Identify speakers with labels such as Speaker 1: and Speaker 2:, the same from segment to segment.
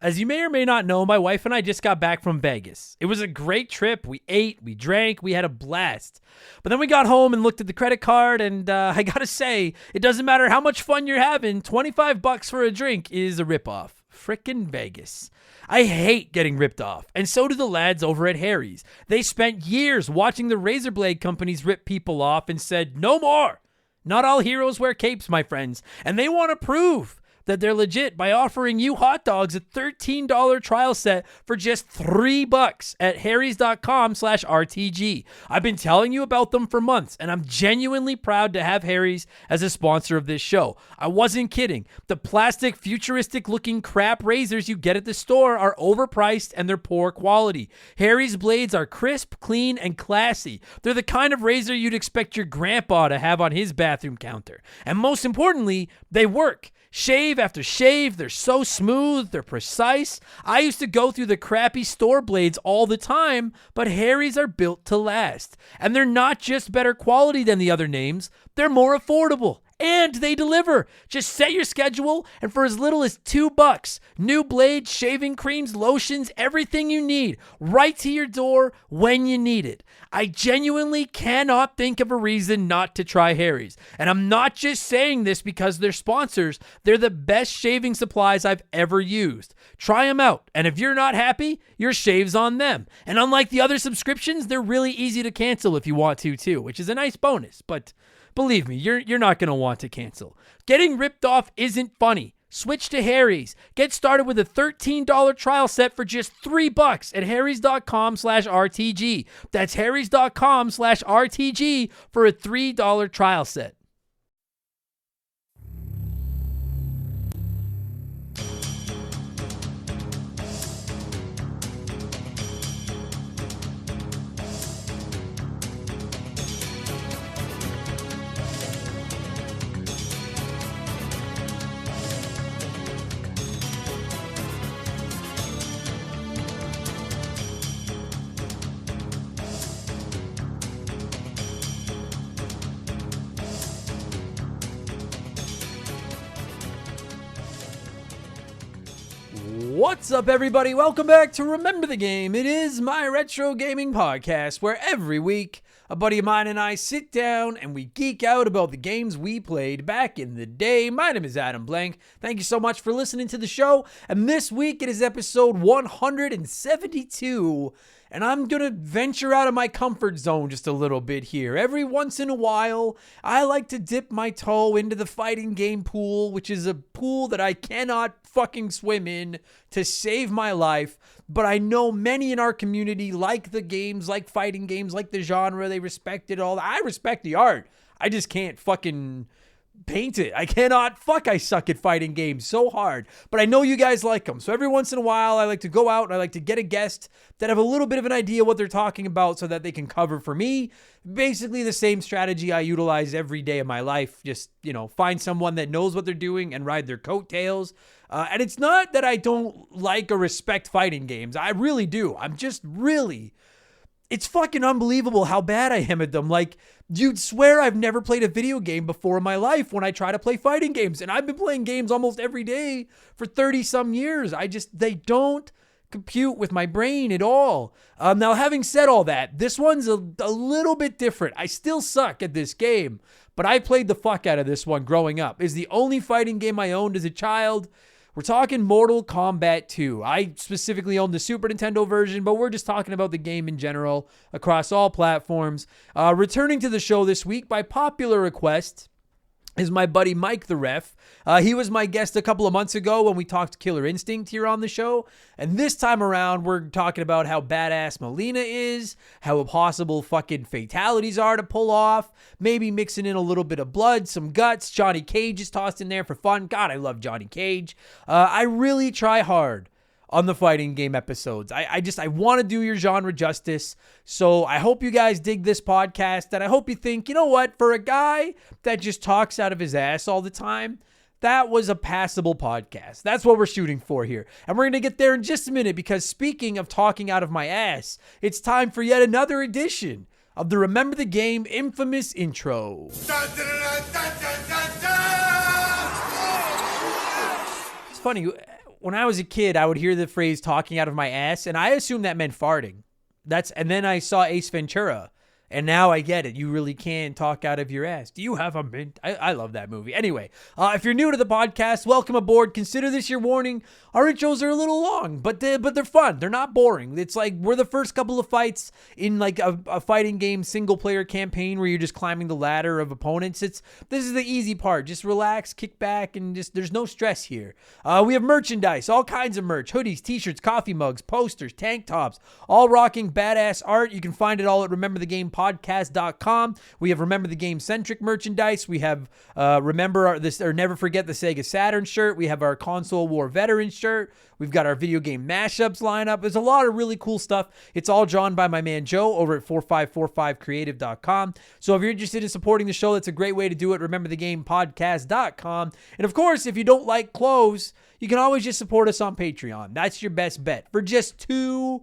Speaker 1: As you may or may not know, my wife and I just got back from Vegas. It was a great trip. We ate, we drank, we had a blast. But then we got home and looked at the credit card, and I gotta say, it doesn't matter how much fun you're having, $25 for a drink is a ripoff. Frickin' Vegas. I hate getting ripped off, and so do the lads over at Harry's. They spent years watching the razor blade companies rip people off and said, no more. Not all heroes wear capes, my friends, and they want to prove that they're legit by offering you hot dogs a $13 trial set for just $3 at harrys.com/RTG. I've been telling you about them for months, and I'm genuinely proud to have Harry's as a sponsor of this show. I wasn't kidding. The plastic, futuristic-looking crap razors you get at the store are overpriced and they're poor quality. Harry's blades are crisp, clean, and classy. They're the kind of razor you'd expect your grandpa to have on his bathroom counter. And most importantly, they work. Shave after shave, they're so smooth, they're precise. I used to go through the crappy store blades all the time, but Harry's are built to last. And they're not just better quality than the other names, they're more affordable. And they deliver. Just set your schedule, and for as little as $2, new blades, shaving creams, lotions, everything you need, right to your door when you need it. I genuinely cannot think of a reason not to try Harry's. And I'm not just saying this because they're sponsors. They're the best shaving supplies I've ever used. Try them out, and if you're not happy, your shave's on them. And unlike the other subscriptions, they're really easy to cancel if you want to too, which is a nice bonus, but believe me, you're not going to want to cancel. Getting ripped off isn't funny. Switch to Harry's. Get started with a $13 trial set for just $3 at harrys.com/RTG. That's harrys.com/RTG for a $3 trial set. What's up, everybody? Welcome back to Remember the Game. It is my retro gaming podcast where every week a buddy of mine and I sit down and we geek out about the games we played back in the day. My name is Adam Blank. Thank you so much for listening to the show. And this week it is episode 172. And I'm going to venture out of my comfort zone just a little bit here. Every once in a while, I like to dip my toe into the fighting game pool, which is a pool that I cannot fucking swim in to save my life. But I know many in our community like the games, like fighting games, like the genre. They respect it all. I respect the art. I just can't fucking paint it. I suck at fighting games so hard, but I know you guys like them. So every once in a while, I like to go out and I like to get a guest that have a little bit of an idea what they're talking about so that they can cover for me. Basically the same strategy I utilize every day of my life. Just, find someone that knows what they're doing and ride their coattails. And it's not that I don't like or respect fighting games. I really do. It's fucking unbelievable how bad I am at them. Like, you'd swear I've never played a video game before in my life when I try to play fighting games. And I've been playing games almost every day for 30 some years. They don't compute with my brain at all. Now, having said all that, this one's a little bit different. I still suck at this game, but I played the fuck out of this one growing up. It's the only fighting game I owned as a child. We're talking Mortal Kombat 2. I specifically own the Super Nintendo version, but we're just talking about the game in general across all platforms. Returning to the show this week by popular request is my buddy Mike the Ref. He was my guest a couple of months ago when we talked Killer Instinct here on the show. And this time around, we're talking about how badass Melina is, how impossible fucking fatalities are to pull off, maybe mixing in a little bit of blood, some guts. Johnny Cage is tossed in there for fun. God, I love Johnny Cage. I really try hard on the fighting game episodes. I want to do your genre justice. So I hope you guys dig this podcast, and I hope you think, you know what, for a guy that just talks out of his ass all the time, that was a passable podcast. That's what we're shooting for here. And we're going to get there in just a minute, because speaking of talking out of my ass, it's time for yet another edition of the Remember the Game infamous intro. It's funny. when I was a kid, I would hear the phrase talking out of my ass, and I assumed that meant farting. And then I saw Ace Ventura, and now I get it. You really can talk out of your ass. Do you have a mint? I love that movie. Anyway, if you're new to the podcast, welcome aboard. Consider this your warning. Our intros are a little long, but they're fun. They're not boring. It's like we're the first couple of fights in like a fighting game single player campaign where you're just climbing the ladder of opponents. This is the easy part. Just relax, kick back, and just there's no stress here. We have merchandise, all kinds of merch, hoodies, t-shirts, coffee mugs, posters, tank tops, all rocking badass art. You can find it all at rememberthegamepodcast.com. We have Remember the Game centric merchandise. We have Never Forget the Sega Saturn shirt. We have our Console War Veteran shirt. We've got our video game mashups lineup. There's a lot of really cool stuff. It's all drawn by my man Joe over at 4545creative.com. So if you're interested in supporting the show, that's a great way to do it. Rememberthegamepodcast.com. And of course, if you don't like clothes, you can always just support us on Patreon. That's your best bet. For just $2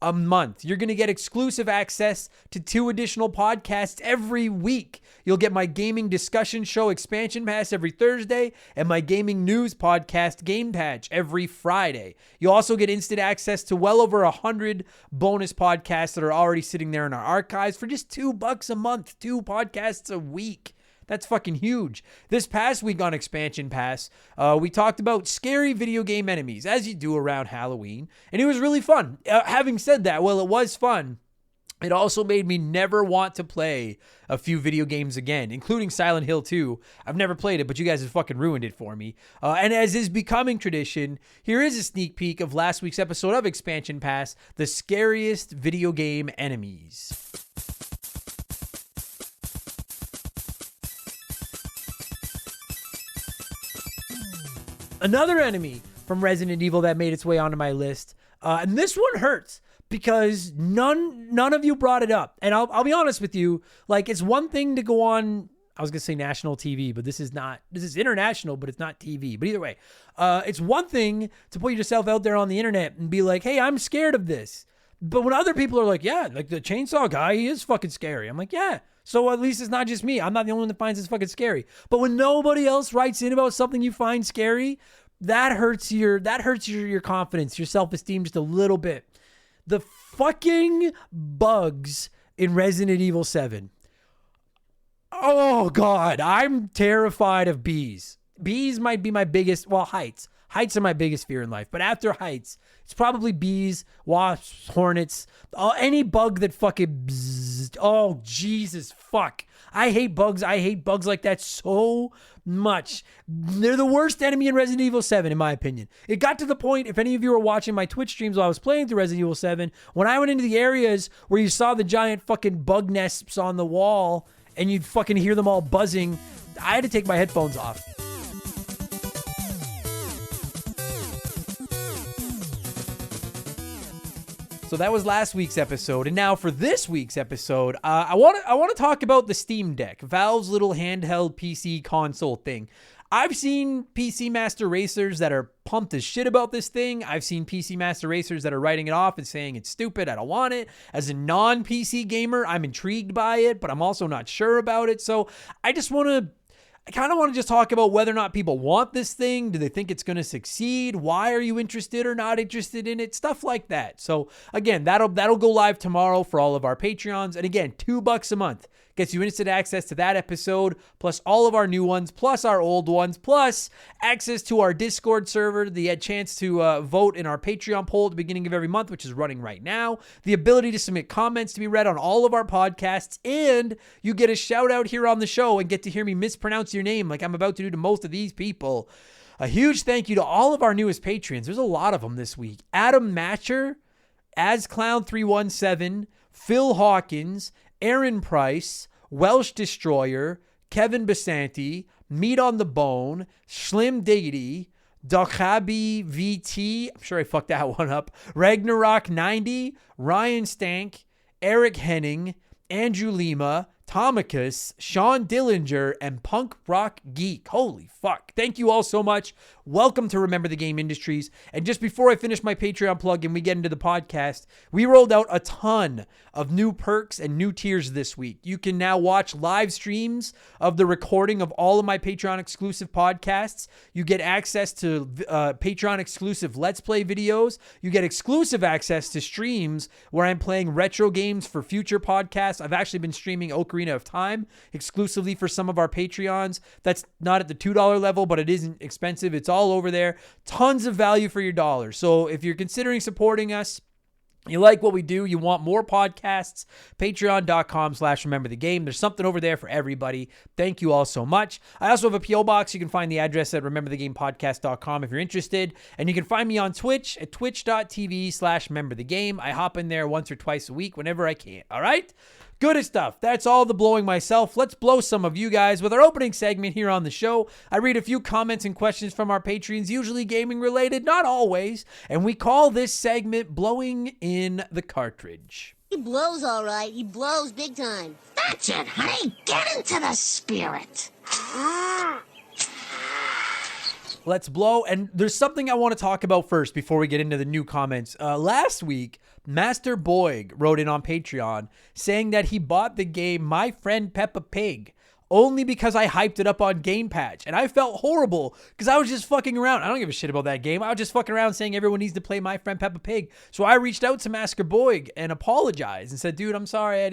Speaker 1: a month, you're going to get exclusive access to 2 additional podcasts every week. You'll get my gaming discussion show Expansion Pass every Thursday and my gaming news podcast Game Patch every Friday. You'll also get instant access to well over 100 bonus podcasts that are already sitting there in our archives for just $2 a month, 2 podcasts a week. That's fucking huge. This past week on Expansion Pass, we talked about scary video game enemies, as you do around Halloween, and it was really fun. Having said that, well, it was fun. It also made me never want to play a few video games again, including Silent Hill 2. I've never played it, but you guys have fucking ruined it for me. And as is becoming tradition, here is a sneak peek of last week's episode of Expansion Pass, the scariest video game enemies. Another enemy from Resident Evil that made its way onto my list, and this one hurts because none of you brought it up. And I'll be honest with you, like, it's one thing to go on, I was gonna say national TV, but this is international, but it's not TV. But either way, it's one thing to put yourself out there on the internet and be like, hey, I'm scared of this. But when other people are like, yeah, like the chainsaw guy, he is fucking scary. I'm like, yeah. So at least it's not just me. I'm not the only one that finds this fucking scary. But when nobody else writes in about something you find scary, that hurts your confidence, your self-esteem just a little bit. The fucking bugs in Resident Evil 7. Oh God, I'm terrified of bees. Bees might be my biggest, well, heights. Heights are my biggest fear in life. But after heights, it's probably bees, wasps, hornets, any bug that fucking bzzzt. Oh, Jesus, fuck. I hate bugs. I hate bugs like that so much. They're the worst enemy in Resident Evil 7, in my opinion. It got to the point, if any of you were watching my Twitch streams while I was playing through Resident Evil 7, when I went into the areas where you saw the giant fucking bug nests on the wall and you'd fucking hear them all buzzing, I had to take my headphones off. So that was last week's episode, and now for this week's episode, I want to talk about the Steam Deck, Valve's little handheld PC console thing. I've seen PC Master Racers that are pumped as shit about this thing. I've seen PC Master Racers that are writing it off and saying it's stupid, I don't want it. As a non-PC gamer, I'm intrigued by it, but I'm also not sure about it. So I kind of want to just talk about whether or not people want this thing. Do they think it's going to succeed? Why are you interested or not interested in it? Stuff like that. So again, that'll go live tomorrow for all of our Patreons. And again, $2 a month gets you instant access to that episode, plus all of our new ones, plus our old ones, plus access to our Discord server, the chance to vote in our Patreon poll at the beginning of every month, which is running right now, the ability to submit comments to be read on all of our podcasts, and you get a shout out here on the show and get to hear me mispronounce your name like I'm about to do to most of these people. A huge thank you to all of our newest patrons. There's a lot of them this week. Adam Matcher, AsClown317, Phil Hawkins, Aaron Price, Welsh Destroyer, Kevin Basanti, Meat on the Bone, Slim Diggity, Dokhabi VT, I'm sure I fucked that one up, Ragnarok 90, Ryan Stank, Eric Henning, Andrew Lima, Tomicus, Sean Dillinger, and Punk Rock Geek. Holy fuck. Thank you all so much. Welcome to Remember the Game Industries. And just before I finish my Patreon plug and we get into the podcast, we rolled out a ton of new perks and new tiers this week. You can now watch live streams of the recording of all of my Patreon exclusive podcasts. You get access to Patreon exclusive Let's Play videos. You get exclusive access to streams where I'm playing retro games for future podcasts. I've actually been streaming Ocarina of Time exclusively for some of our Patreons. That's not at the $2 level, but it isn't expensive. It's all over there. Tons of value for your dollar. So if you're considering supporting us, you like what we do, you want more podcasts, patreon.com/remember the game. There's something over there for everybody. Thank you all so much. I also have a P.O. box. You can find the address at rememberthegamepodcast.com if you're interested. And you can find me on Twitch at twitch.tv/rememberthegame. I hop in there once or twice a week whenever I can. All right? Good stuff. That's all the blowing myself. Let's blow some of you guys with our opening segment here on the show. I read a few comments and questions from our patrons, usually gaming related, not always. And we call this segment Blowing in the Cartridge.
Speaker 2: He blows all right. He blows big time.
Speaker 3: That's it, honey. Get into the spirit.
Speaker 1: Let's blow. And there's something I want to talk about first before we get into the new comments. Last week, Master Boyd wrote in on Patreon saying that he bought the game My Friend Peppa Pig only because I hyped it up on Game Patch. And I felt horrible because I was just fucking around. I don't give a shit about that game. I was just fucking around saying everyone needs to play My Friend Peppa Pig. So I reached out to Master Boyd and apologized and said, dude, I'm sorry. I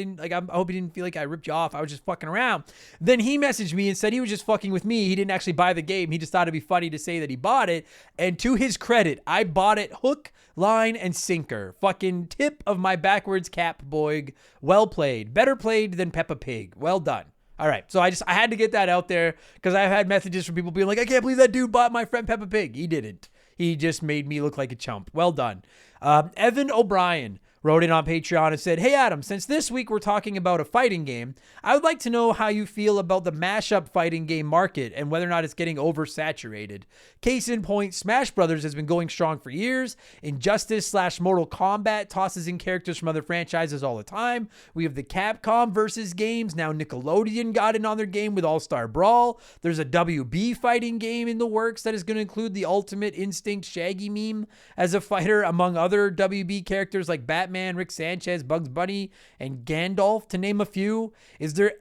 Speaker 1: hope you didn't feel like I ripped you off. I was just fucking around. Then he messaged me and said he was just fucking with me. He didn't actually buy the game. He just thought it'd be funny to say that he bought it. And to his credit, I bought it hook, line, and sinker. Fucking tip of my backwards cap, Boyd. Well played. Better played than Peppa Pig. Well done. All right, so I had to get that out there because I've had messages from people being like, I can't believe that dude bought My Friend Peppa Pig. He didn't. He just made me look like a chump. Well done. Evan O'Brien wrote in on Patreon and said, hey, Adam, since this week we're talking about a fighting game, I would like to know how you feel about the mashup fighting game market and whether or not it's getting oversaturated. Case in point, Smash Brothers has been going strong for years. Injustice/Mortal Kombat tosses in characters from other franchises all the time. We have the Capcom versus games. Now Nickelodeon got in on their game with All-Star Brawl. There's a WB fighting game in the works that is going to include the Ultimate Instinct Shaggy meme as a fighter, among other WB characters like Batman, Rick Sanchez, Bugs Bunny, and Gandalf, to name a few. Is there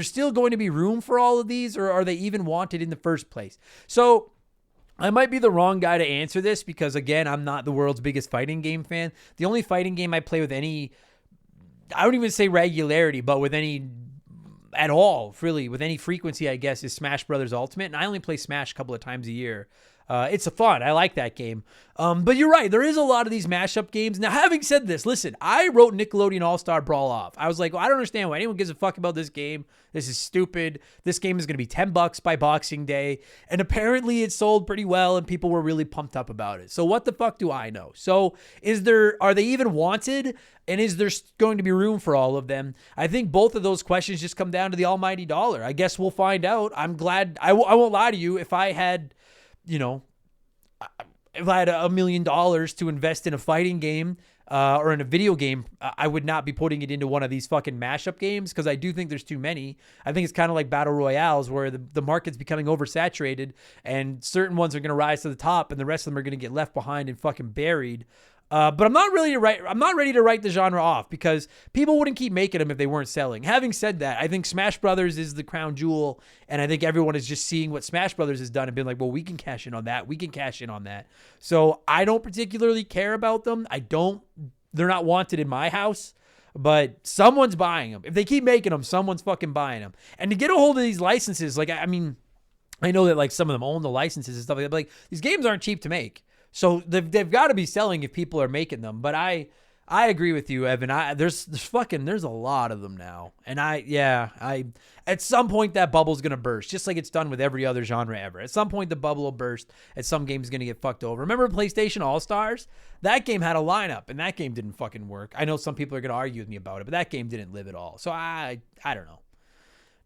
Speaker 1: still going to be room for all of these, or are they even wanted in the first place? So I might be the wrong guy to answer this because, again, I'm not the world's biggest fighting game fan. The only fighting game I play with I don't even say regularity, but with any at all, really, with any frequency, I guess, is Smash Brothers Ultimate. And I only play Smash a couple of times a year. It's a fun. I like that game. But you're right. There is a lot of these mashup games. Now, having said this, listen, I wrote Nickelodeon All-Star Brawl off. I was like, well, I don't understand why anyone gives a fuck about this game. This is stupid. This game is going to be $10 by Boxing Day. And apparently it sold pretty well and people were really pumped up about it. So what the fuck do I know? So are they even wanted? And is there going to be room for all of them? I think both of those questions just come down to the almighty dollar. I guess we'll find out. I'm glad. I won't lie to you. If I had $1 million to invest in a fighting game or in a video game, I would not be putting it into one of these fucking mashup games because I do think there's too many. I think it's kind of like battle royales where the market's becoming oversaturated and certain ones are going to rise to the top and the rest of them are going to get left behind and fucking buried. But I'm not ready to write the genre off because people wouldn't keep making them if they weren't selling. Having said that, I think Smash Brothers is the crown jewel, and I think everyone is just seeing what Smash Brothers has done and been like, well, we can cash in on that. We can cash in on that. So I don't particularly care about them. They're not wanted in my house, but someone's buying them. If they keep making them, someone's fucking buying them. And to get a hold of these licenses, like, I mean, I know that like some of them own the licenses and stuff like that, but like these games aren't cheap to make. So they've got to be selling if people are making them. But I agree with you, Evan. There's a lot of them now. And at some point that bubble's going to burst, just like it's done with every other genre ever. At some point the bubble will burst and some game's going to get fucked over. Remember PlayStation All-Stars? That game had a lineup and that game didn't fucking work. I know some people are going to argue with me about it, but that game didn't live at all. So I don't know.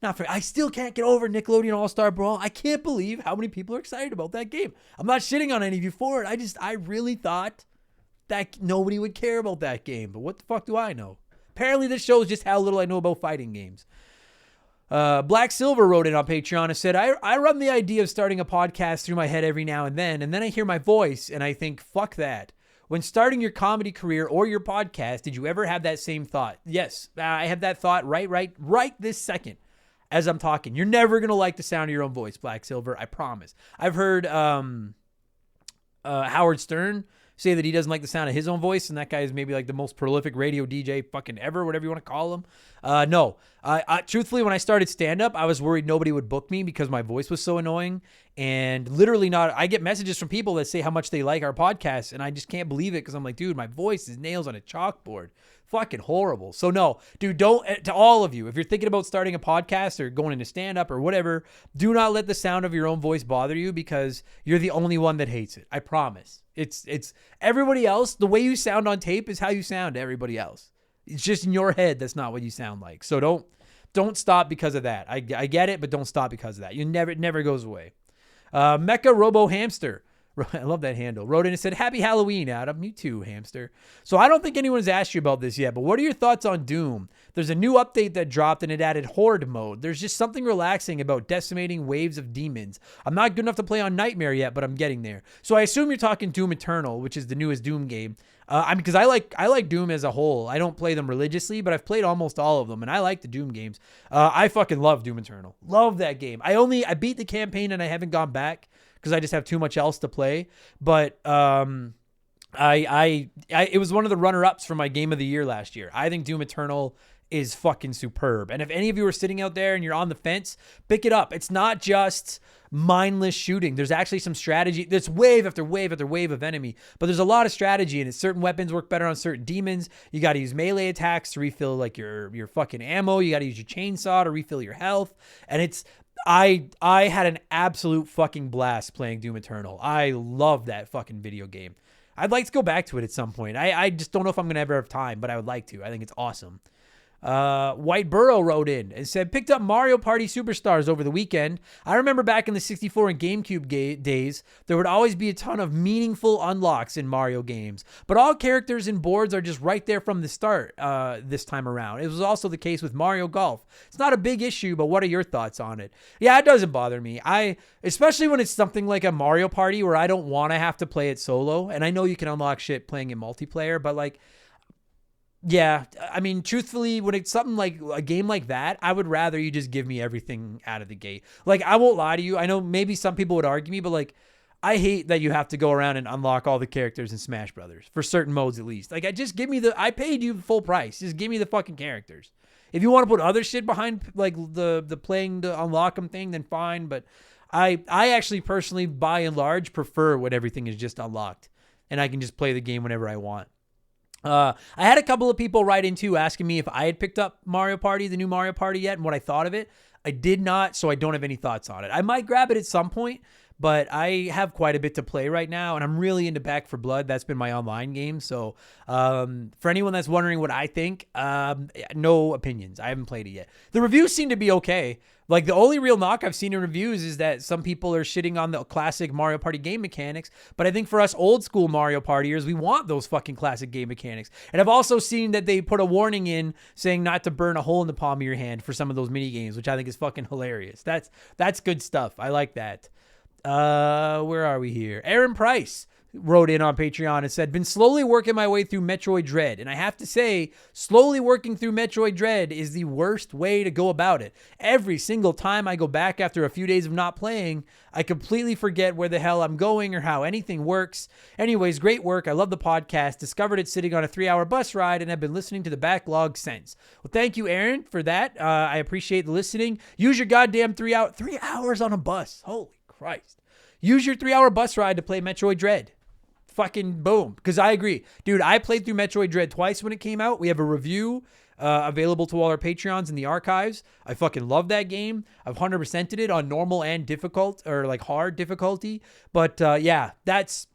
Speaker 1: I still can't get over Nickelodeon All-Star Brawl. I can't believe how many people are excited about that game. I'm not shitting on any of you for it. I really thought that nobody would care about that game. But what the fuck do I know? Apparently this shows just how little I know about fighting games. Black Silver wrote in on Patreon and said, I run the idea of starting a podcast through my head every now and then I hear my voice and I think, fuck that. When starting your comedy career or your podcast, did you ever have that same thought? Yes, I have that thought right this second as I'm talking. You're never going to like the sound of your own voice, Black Silver, I promise. I've heard Howard Stern say that he doesn't like the sound of his own voice, and that guy is maybe like the most prolific radio DJ fucking ever, whatever you want to call him. No, truthfully, when I started stand-up, I was worried nobody would book me because my voice was so annoying, and literally I get messages from people that say how much they like our podcast, and I just can't believe it because I'm like, dude, my voice is nails on a chalkboard. Fucking horrible. So no, dude, to all of you, if you're thinking about starting a podcast or going into stand-up or whatever, do not let the sound of your own voice bother you because you're the only one that hates it. I promise. It's everybody else. The way you sound on tape is how you sound to everybody else. It's just in your head. That's not what you sound like. So don't stop because of that. I get it, but don't stop because of that. It never goes away. Mecha Robo Hamster. I love that handle. Wrote in and said, happy Halloween, Adam. You too, hamster. So I don't think anyone's asked you about this yet, but what are your thoughts on Doom? There's a new update that dropped and it added Horde mode. There's just something relaxing about decimating waves of demons. I'm not good enough to play on Nightmare yet, but I'm getting there. So I assume you're talking Doom Eternal, which is the newest Doom game. Because I like Doom as a whole. I don't play them religiously, but I've played almost all of them, and I like the Doom games. I fucking love Doom Eternal. Love that game. I beat the campaign and I haven't gone back because I just have too much else to play. But it was one of the runner-ups for my game of the year last year. I think Doom Eternal is fucking superb. And if any of you are sitting out there and you're on the fence, pick it up. It's not just mindless shooting. There's actually some strategy. There's wave after wave after wave of enemy, but there's a lot of strategy in it. Certain weapons work better on certain demons. You got to use melee attacks to refill like your fucking ammo. You got to use your chainsaw to refill your health. And I had an absolute fucking blast playing Doom Eternal. I love that fucking video game. I'd like to go back to it at some point. I just don't know if I'm going to ever have time, but I would like to. I think it's awesome. White Burrow wrote in and said, picked up Mario Party Superstars over the weekend. I remember back in the 64 and GameCube days, there would always be a ton of meaningful unlocks in Mario games, but all characters and boards are just right there from the start this time around. It was also the case with Mario Golf. It's not a big issue, but what are your thoughts on it? Yeah, it doesn't bother me. Especially when it's something like a Mario Party where I don't want to have to play it solo, and I know you can unlock shit playing in multiplayer, but like, yeah, I mean, truthfully, when it's something like a game like that, I would rather you just give me everything out of the gate. Like, I won't lie to you. I know maybe some people would argue me, but like, I hate that you have to go around and unlock all the characters in Smash Brothers for certain modes at least. Like, I paid you full price. Just give me the fucking characters. If you want to put other shit behind like the playing to unlock them thing, then fine. But I actually personally, by and large, prefer when everything is just unlocked and I can just play the game whenever I want. I had a couple of people write in too asking me if I had picked up Mario Party, the new Mario Party yet, and what I thought of it. I did not, so I don't have any thoughts on it. I might grab it at some point, but I have quite a bit to play right now, and I'm really into Back 4 Blood. That's been my online game. So for anyone that's wondering what I think, no opinions. I haven't played it yet. The reviews seem to be okay. Like, the only real knock I've seen in reviews is that some people are shitting on the classic Mario Party game mechanics, but I think for us old school Mario Partiers, we want those fucking classic game mechanics. And I've also seen that they put a warning in saying not to burn a hole in the palm of your hand for some of those mini games, which I think is fucking hilarious. That's good stuff. I like that. Where are we here? Aaron Price wrote in on Patreon and said, been slowly working my way through Metroid Dread. And I have to say, slowly working through Metroid Dread is the worst way to go about it. Every single time I go back after a few days of not playing, I completely forget where the hell I'm going or how anything works. Anyways, great work. I love the podcast. Discovered it sitting on a 3-hour bus ride and have been listening to the backlog since. Well, thank you, Aaron, for that. I appreciate the listening. Use your goddamn 3 hours on a bus. Holy Christ. Use your 3-hour bus ride to play Metroid Dread. Fucking boom. Because I agree. Dude, I played through Metroid Dread twice when it came out. We have a review available to all our Patreons in the archives. I fucking love that game. I've 100%ed it on normal and difficult, or like hard difficulty. But yeah, that's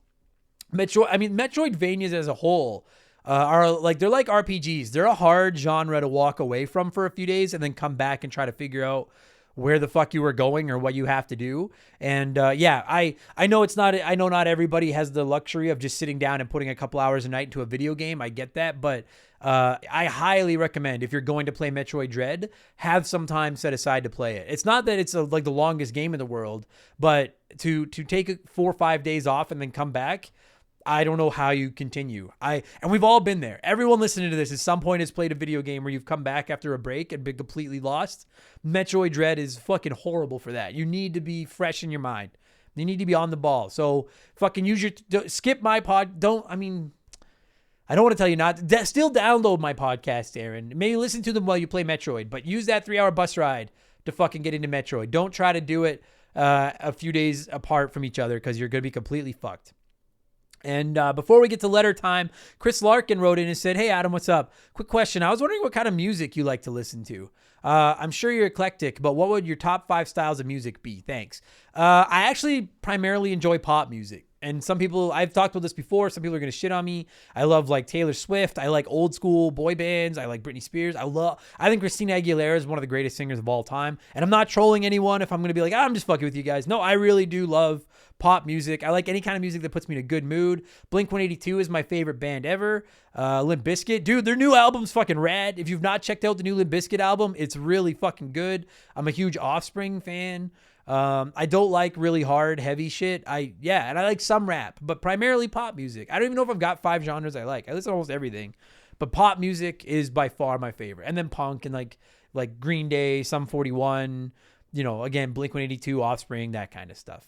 Speaker 1: Metroid. I mean, Metroidvanias as a whole are like, they're like RPGs. They're a hard genre to walk away from for a few days and then come back and try to figure out where the fuck you were going or what you have to do. And yeah, I know I know not everybody has the luxury of just sitting down and putting a couple hours a night into a video game. I get that, but I highly recommend, if you're going to play Metroid Dread, have some time set aside to play it. It's not that it's like the longest game in the world, but to take 4 or 5 days off and then come back, I don't know how you continue. And we've all been there. Everyone listening to this at some point has played a video game where you've come back after a break and been completely lost. Metroid Dread is fucking horrible for that. You need to be fresh in your mind. You need to be on the ball. So fucking skip my pod. I don't want to tell you not. Still download my podcast, Aaron. Maybe listen to them while you play Metroid, but use that 3-hour bus ride to fucking get into Metroid. Don't try to do it a few days apart from each other, because you're going to be completely fucked. And before we get to letter time, Chris Larkin wrote in and said, "Hey, Adam, what's up? Quick question. I was wondering what kind of music you like to listen to. I'm sure you're eclectic, but what would your top 5 styles of music be? Thanks." I actually primarily enjoy pop music. And some people, I've talked about this before, some people are going to shit on me. I love like Taylor Swift. I like old school boy bands. I like Britney Spears. I think Christina Aguilera is one of the greatest singers of all time. And I'm not trolling anyone if I'm going to be like, I'm just fucking with you guys. No, I really do love pop music. I like any kind of music that puts me in a good mood. Blink-182 is my favorite band ever. Limp Bizkit. Dude, their new album's fucking rad. If you've not checked out the new Limp Bizkit album, it's really fucking good. I'm a huge Offspring fan. I don't like really hard, heavy shit. And I like some rap, but primarily pop music. I don't even know if I've got 5 genres I like. I listen to almost everything, but pop music is by far my favorite. And then punk and like Green Day, Sum 41, again, Blink-182, Offspring, that kind of stuff.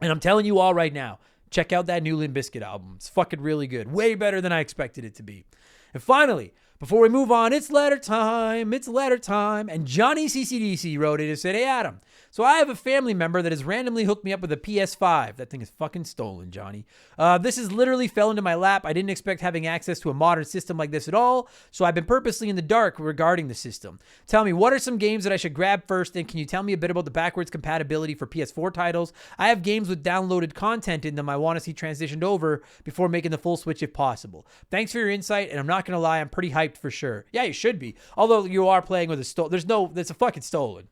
Speaker 1: And I'm telling you all right now, check out that new Limp Bizkit album. It's fucking really good. Way better than I expected it to be. And finally, before we move on, it's letter time. And Johnny CCDC wrote it and said, "Hey, Adam, so I have a family member that has randomly hooked me up with a PS5. That thing is fucking stolen, Johnny. This has literally fell into my lap. I didn't expect having access to a modern system like this at all, so I've been purposely in the dark regarding the system. Tell me, what are some games that I should grab first, and can you tell me a bit about the backwards compatibility for PS4 titles? I have games with downloaded content in them I want to see transitioned over before making the full switch if possible. Thanks for your insight, and I'm not going to lie, I'm pretty hyped for sure." Yeah, you should be. Although you are playing with a that's a fucking stolen.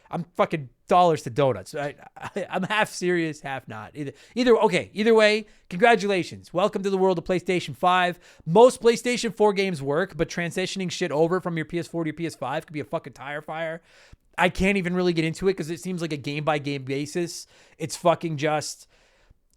Speaker 1: I'm fucking dollars to donuts. I'm half serious, half not. Either way, congratulations. Welcome to the world of PlayStation 5. Most PlayStation 4 games work, but transitioning shit over from your PS4 to your PS5 could be a fucking tire fire. I can't even really get into it because it seems like a game-by-game basis. It's fucking just,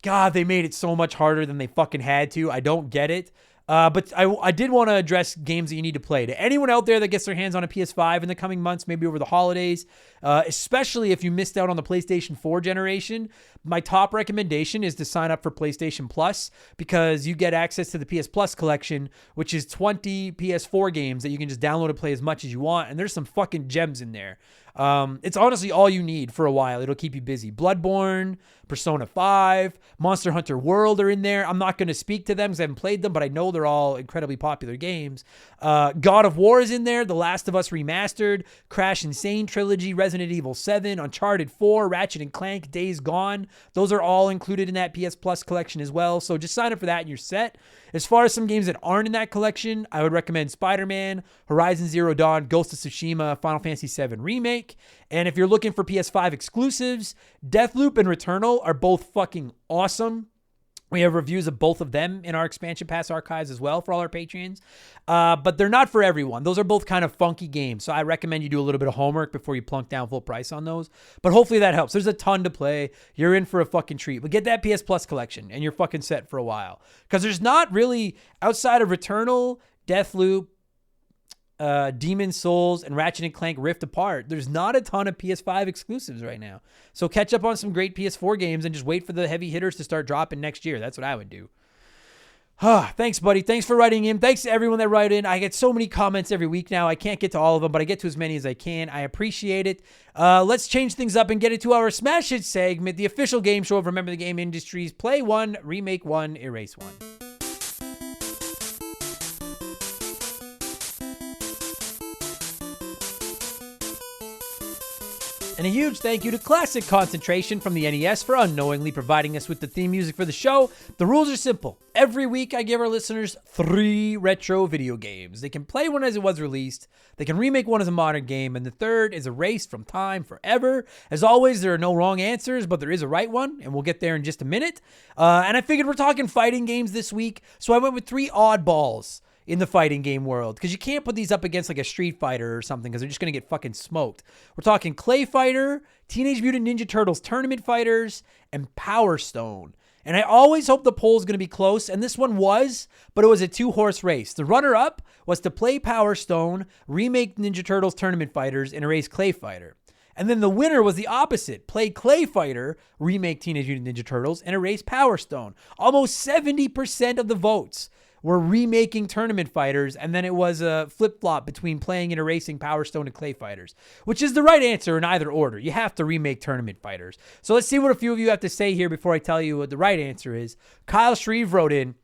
Speaker 1: God, they made it so much harder than they fucking had to. I don't get it. But I did want to address games that you need to play. To anyone out there that gets their hands on a PS5 in the coming months, maybe over the holidays, especially if you missed out on the PlayStation 4 generation, my top recommendation is to sign up for PlayStation Plus, because you get access to the PS Plus collection, which is 20 PS4 games that you can just download and play as much as you want. And there's some fucking gems in there. It's honestly all you need for a while. It'll keep you busy. Bloodborne, Persona 5, Monster Hunter World are in there. I'm not going to speak to them because I haven't played them, but I know they're all incredibly popular games. God of War is in there. The Last of Us Remastered, Crash Insane Trilogy, Resident Evil 7, Uncharted 4, Ratchet & Clank, Days Gone. Those are all included in that PS Plus collection as well. So just sign up for that and you're set. As far as some games that aren't in that collection, I would recommend Spider-Man, Horizon Zero Dawn, Ghost of Tsushima, Final Fantasy VII Remake. And if you're looking for PS5 exclusives, Deathloop and Returnal are both fucking awesome. We have reviews of both of them in our expansion pass archives as well for all our Patreons. But they're not for everyone. Those are both kind of funky games. So I recommend you do a little bit of homework before you plunk down full price on those. But hopefully that helps. There's a ton to play. You're in for a fucking treat. But get that PS Plus collection and you're fucking set for a while. Because there's not really, outside of Returnal, Deathloop, Demon's Souls, and Ratchet & Clank Rift Apart, there's not a ton of PS5 exclusives right now. So catch up on some great PS4 games and just wait for the heavy hitters to start dropping next year. That's what I would do. Thanks, buddy. Thanks for writing in. Thanks to everyone that write in. I get so many comments every week now. I can't get to all of them, but I get to as many as I can. I appreciate it. Let's change things up and get into our Smash Hit segment, the official game show of Remember the Game Industries. Play one, remake one, erase one. And a huge thank you to Classic Concentration from the NES for unknowingly providing us with the theme music for the show. The rules are simple. Every week I give our listeners 3 retro video games. They can play one as it was released, they can remake one as a modern game, and the third is erased from time forever. As always, there are no wrong answers, but there is a right one, and we'll get there in just a minute. And I figured we're talking fighting games this week, so I went with 3 oddballs in the fighting game world, because you can't put these up against like a Street Fighter or something, because they're just going to get fucking smoked. We're talking Clay Fighter, Teenage Mutant Ninja Turtles Tournament Fighters, and Power Stone. And I always hope the poll's going to be close, and this one was, but it was a 2-horse race. The runner-up was to play Power Stone, remake Ninja Turtles Tournament Fighters, and erase Clay Fighter. And then the winner was the opposite. Play Clay Fighter, remake Teenage Mutant Ninja Turtles, and erase Power Stone. Almost 70% of the votes were remaking Tournament Fighters, and then it was a flip-flop between playing and erasing Power Stone and Clay Fighters, which is the right answer in either order. You have to remake Tournament Fighters. So let's see what a few of you have to say here before I tell you what the right answer is. Kyle Shreve wrote in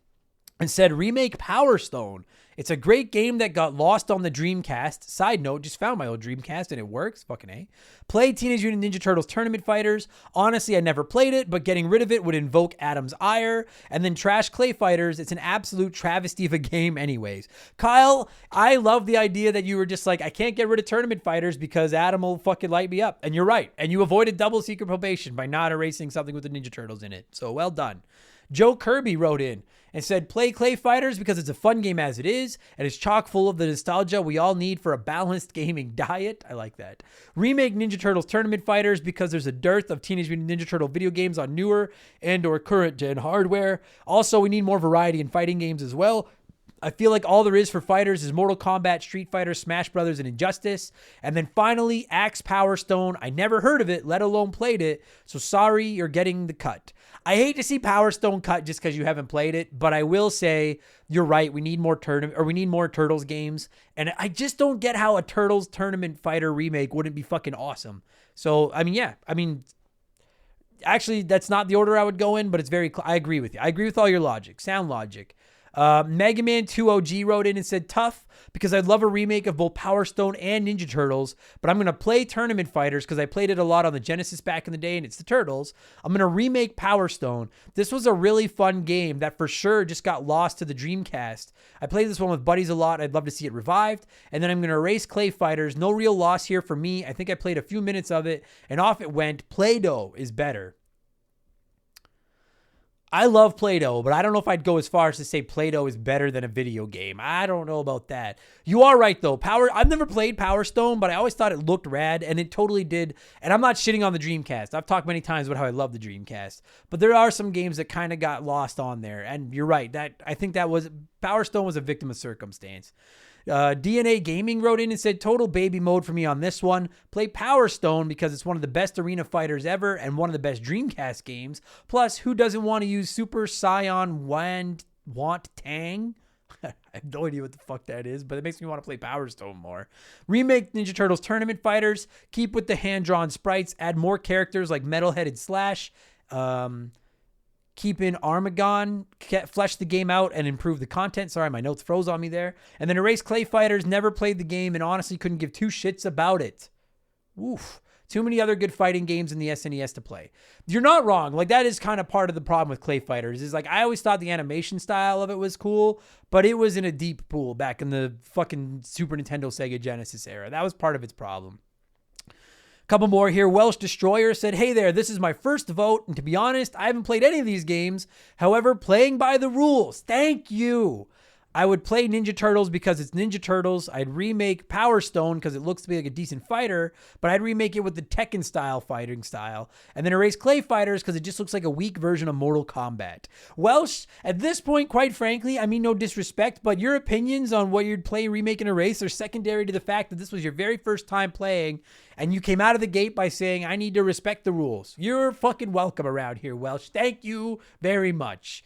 Speaker 1: and said, remake Power Stone. It's a great game that got lost on the Dreamcast. Side note, just found my old Dreamcast and it works. Fucking A. Played Teenage Mutant Ninja Turtles Tournament Fighters. Honestly, I never played it, but getting rid of it would invoke Adam's ire. And then trash Clay Fighters. It's an absolute travesty of a game anyways. Kyle, I love the idea that you were just like, I can't get rid of Tournament Fighters because Adam will fucking light me up. And you're right. And you avoided double secret probation by not erasing something with the Ninja Turtles in it. So well done. Joe Kirby wrote in and said, play Clay Fighters because it's a fun game as it is, and it's chock full of the nostalgia we all need for a balanced gaming diet. I like that. Remake Ninja Turtles Tournament Fighters because there's a dearth of Teenage Mutant Ninja Turtle video games on newer and or current gen hardware. Also, we need more variety in fighting games as well. I feel like all there is for fighters is Mortal Kombat, Street Fighter, Smash Brothers, and Injustice. And then finally, Axe Power Stone. I never heard of it, let alone played it. So sorry, you're getting the cut. I hate to see Power Stone cut just because you haven't played it, but I will say you're right. We need more Turtles games, and I just don't get how a Turtles Tournament Fighter remake wouldn't be fucking awesome. So actually, that's not the order I would go in, but it's I agree with you. I agree with all your logic, sound logic. Mega Man 2 OG wrote in and said, tough, because I'd love a remake of both Power Stone and Ninja Turtles, but I'm going to play Tournament Fighters because I played it a lot on the Genesis back in the day, and it's the Turtles. I'm going to remake Power Stone. This was a really fun game that for sure just got lost to the Dreamcast. I played this one with buddies a lot. I'd love to see it revived. And then I'm going to erase Clay Fighters. No real loss here for me. I think I played a few minutes of it, and off it went. Play-Doh is better. I love Play-Doh, but I don't know if I'd go as far as to say Play-Doh is better than a video game. I don't know about that. You are right, though. I've never played Power Stone, but I always thought it looked rad, and it totally did. And I'm not shitting on the Dreamcast. I've talked many times about how I love the Dreamcast. But there are some games that kind of got lost on there. And you're right. I think Power Stone was a victim of circumstance. DNA Gaming wrote in and said, total baby mode for me on this one. Play Power Stone because it's one of the best arena fighters ever and one of the best Dreamcast games. Plus, who doesn't want to use Super Saiyan Want Tang? I have no idea what the fuck that is, but it makes me want to play Power Stone more. Remake Ninja Turtles Tournament Fighters. Keep with the hand-drawn sprites. Add more characters like Metal-Headed Slash. Keep in Armagon, flesh the game out, and improve the content. Sorry, my notes froze on me there. And then erase Clay Fighters, never played the game, and honestly couldn't give 2 shits about it. Oof. Too many other good fighting games in the SNES to play. You're not wrong. Like, that is kind of part of the problem with Clay Fighters. Is like, I always thought the animation style of it was cool, but it was in a deep pool back in the fucking Super Nintendo, Sega Genesis era. That was part of its problem. Couple more here. Welsh Destroyer said, hey there, this is my first vote, and to be honest, I haven't played any of these games. However, playing by the rules. Thank you. I would play Ninja Turtles because it's Ninja Turtles. I'd remake Power Stone because it looks to be like a decent fighter, but I'd remake it with the Tekken style fighting style. And then erase Clay Fighters because it just looks like a weak version of Mortal Kombat. Welsh, at this point, quite frankly, I mean no disrespect, but your opinions on what you'd play, remake, and erase are secondary to the fact that this was your very first time playing, and you came out of the gate by saying, I need to respect the rules. You're fucking welcome around here, Welsh. Thank you very much.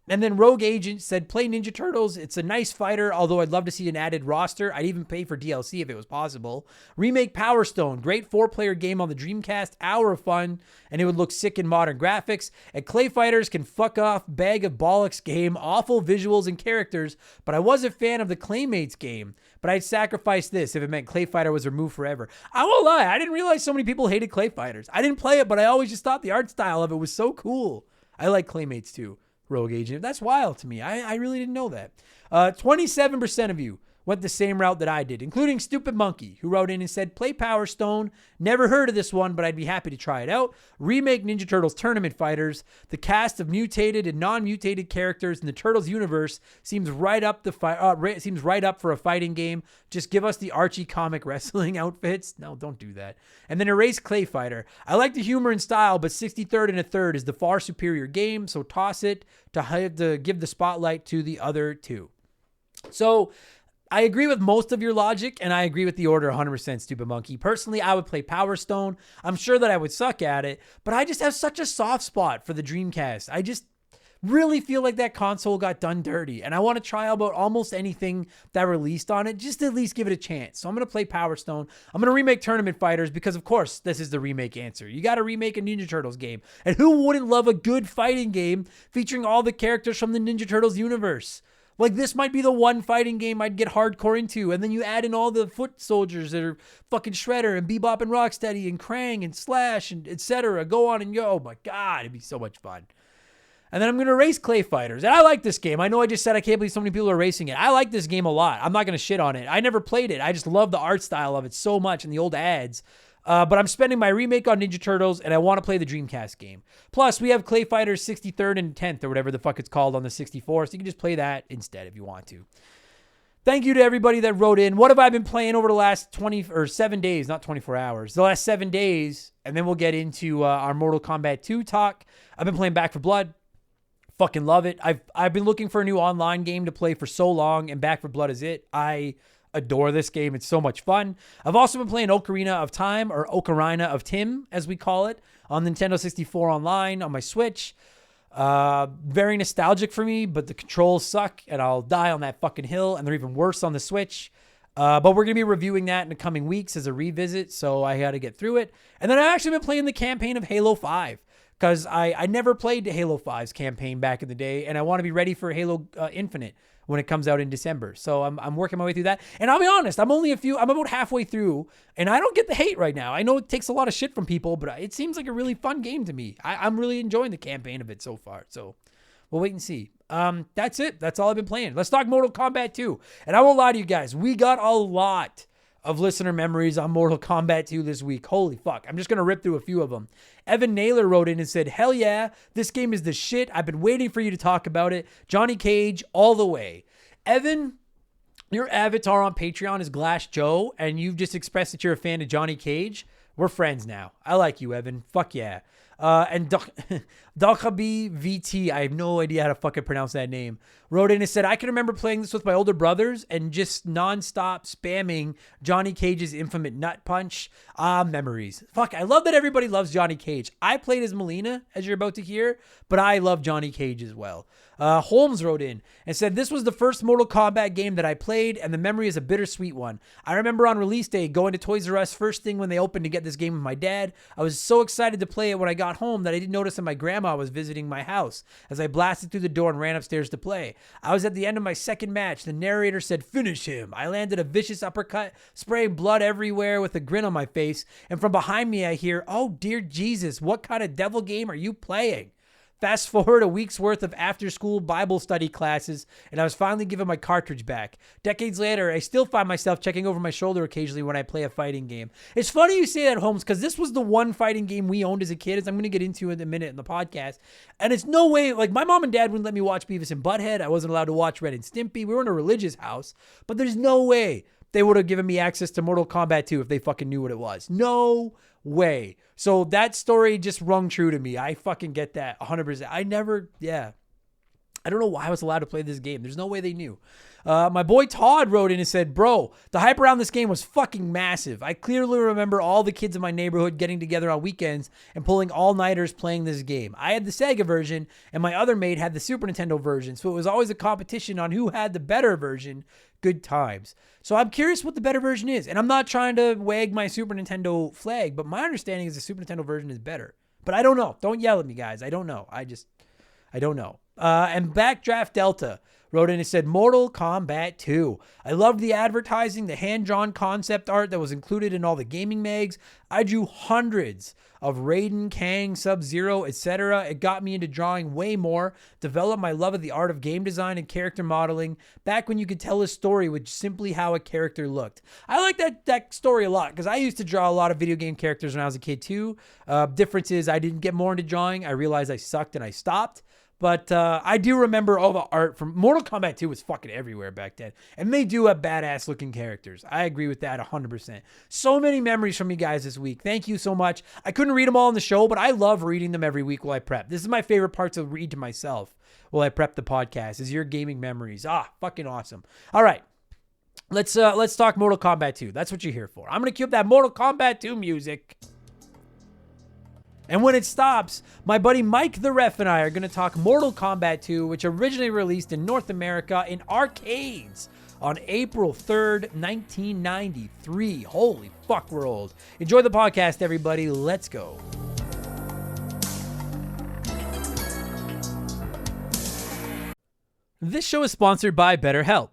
Speaker 1: And then Rogue Agent said, play Ninja Turtles. It's a nice fighter, although I'd love to see an added roster. I'd even pay for DLC if it was possible. Remake Power Stone. Great 4-player game on the Dreamcast. Hour of fun, and it would look sick in modern graphics. And Clay Fighters can fuck off. Bag of bollocks game. Awful visuals and characters, but I was a fan of the Claymates game. But I'd sacrifice this if it meant Clay Fighter was removed forever. I won't lie, I didn't realize so many people hated Clay Fighters. I didn't play it, but I always just thought the art style of it was so cool. I like Claymates too. Rogue Agent. That's wild to me. I really didn't know that. 27% of you went the same route that I did, including Stupid Monkey, who wrote in and said, play Power Stone. Never heard of this one, but I'd be happy to try it out. Remake Ninja Turtles Tournament Fighters. The cast of mutated and non-mutated characters in the Turtles universe seems right up for a fighting game. Just give us the Archie comic wrestling outfits. No, don't do that. And then erase Clay Fighter. I like the humor and style, but 63rd and a third is the far superior game, so toss it to give the spotlight to the other two. So I agree with most of your logic, and I agree with the order 100%, Stupid Monkey. Personally, I would play Power Stone. I'm sure that I would suck at it, but I just have such a soft spot for the Dreamcast. I just really feel like that console got done dirty, and I want to try out almost anything that released on it, just to at least give it a chance. So I'm going to play Power Stone. I'm going to remake Tournament Fighters because, of course, this is the remake answer. You got to remake a Ninja Turtles game, and who wouldn't love a good fighting game featuring all the characters from the Ninja Turtles universe? Like, this might be the one fighting game I'd get hardcore into. And then you add in all the foot soldiers that are fucking Shredder and Bebop and Rocksteady and Krang and Slash and etc. Go on and go. Oh my God, it'd be so much fun. And then I'm going to erase Clay Fighters. And I like this game. I know I just said I can't believe so many people are erasing it. I like this game a lot. I'm not going to shit on it. I never played it. I just love the art style of it so much and the old ads. But I'm spending my remake on Ninja Turtles, and I want to play the Dreamcast game. Plus, we have Clay Fighters 63rd and 10th, or whatever the fuck it's called, on the 64, so you can just play that instead if you want to. Thank you to everybody that wrote in. What have I been playing over the last 7 days, not 24 hours, the last 7 days, and then we'll get into our Mortal Kombat 2 talk. I've been playing Back 4 Blood. Fucking love it. I've been looking for a new online game to play for so long, and Back 4 Blood is it. I adore this game. It's so much fun. I've also been playing Ocarina of Time, or Ocarina of Tim, as we call it, on Nintendo 64 online on my Switch. Very nostalgic for me, but the controls suck, and I'll die on that fucking hill, and they're even worse on the Switch. But we're going to be reviewing that in the coming weeks as a revisit, so I got to get through it. And then I've actually been playing the campaign of Halo 5, because I never played Halo 5's campaign back in the day, and I want to be ready for Halo Infinite when it comes out in December. So I'm working my way through that. And I'll be honest, I'm about halfway through, and I don't get the hate right now. I know it takes a lot of shit from people, but it seems like a really fun game to me. I'm really enjoying the campaign of it so far. So we'll wait and see. That's it. That's all I've been playing. Let's talk Mortal Kombat 2. And I won't lie to you guys, we got a lot of listener memories on Mortal Kombat 2 this week. Holy fuck. I'm just going to rip through a few of them. Evan Naylor wrote in and said, hell yeah, this game is the shit. I've been waiting for you to talk about it. Johnny Cage all the way. Evan, your avatar on Patreon is Glass Joe, and you've just expressed that you're a fan of Johnny Cage. We're friends now. I like you, Evan. Fuck yeah. And Dalkabi VT, I have no idea how to fucking pronounce that name, wrote in and said, I can remember playing this with my older brothers and just nonstop spamming Johnny Cage's infamous nut punch. Memories. Fuck, I love that everybody loves Johnny Cage. I played as Melina, as you're about to hear, but I love Johnny Cage as well. Holmes wrote in and said, this was the first Mortal Kombat game that I played, and the memory is a bittersweet one. I remember on release day going to Toys R Us first thing when they opened to get this game with my dad. I was so excited to play it when I got home that I didn't notice that my grandma was visiting my house as I blasted through the door and ran upstairs to play. I was at the end of my second match. The narrator said, finish him. I landed a vicious uppercut, spraying blood everywhere with a grin on my face, and from behind me I hear, oh dear Jesus, what kind of devil game are you playing? Fast forward a week's worth of after-school Bible study classes, and I was finally given my cartridge back. Decades later, I still find myself checking over my shoulder occasionally when I play a fighting game. It's funny you say that, Holmes, because this was the one fighting game we owned as a kid, as I'm going to get into in a minute in the podcast. And it's no way, like, my mom and dad wouldn't let me watch Beavis and Butthead. I wasn't allowed to watch Ren and Stimpy. We were in a religious house, but there's no way they would have given me access to Mortal Kombat 2 if they fucking knew what it was. No way. So that story just rung true to me. I fucking get that 100%. I don't know why I was allowed to play this game. There's no way they knew. My boy Todd wrote in and said, bro, the hype around this game was fucking massive. I clearly remember all the kids in my neighborhood getting together on weekends and pulling all-nighters playing this game. I had the Sega version, and my other mate had the Super Nintendo version, so it was always a competition on who had the better version. Good times. So I'm curious what the better version is, and I'm not trying to wag my Super Nintendo flag, but my understanding is the Super Nintendo version is better. But I don't know. Don't yell at me, guys. I don't know. I don't know. And Backdraft Delta wrote in and said, Mortal Kombat 2. I loved the advertising, the hand-drawn concept art that was included in all the gaming mags. I drew hundreds of Raiden, Kang, Sub-Zero, etc. It got me into drawing way more, developed my love of the art of game design and character modeling, back when you could tell a story with simply how a character looked. I like that story a lot, because I used to draw a lot of video game characters when I was a kid too. Difference is I didn't get more into drawing. I realized I sucked and I stopped. But I do remember all the art from Mortal Kombat 2 was fucking everywhere back then. And they do have badass looking characters. I agree with that 100%. So many memories from you guys this week. Thank you so much. I couldn't read them all on the show, but I love reading them every week while I prep. This is my favorite part to read to myself while I prep the podcast, is your gaming memories. Fucking awesome. All right. Let's talk Mortal Kombat 2. That's what you're here for. I'm going to cue up that Mortal Kombat 2 music. And when it stops, my buddy Mike the Ref and I are going to talk Mortal Kombat 2, which originally released in North America in arcades on April 3rd, 1993. Holy fuck, we're old. Enjoy the podcast, everybody. Let's go. This show is sponsored by BetterHelp.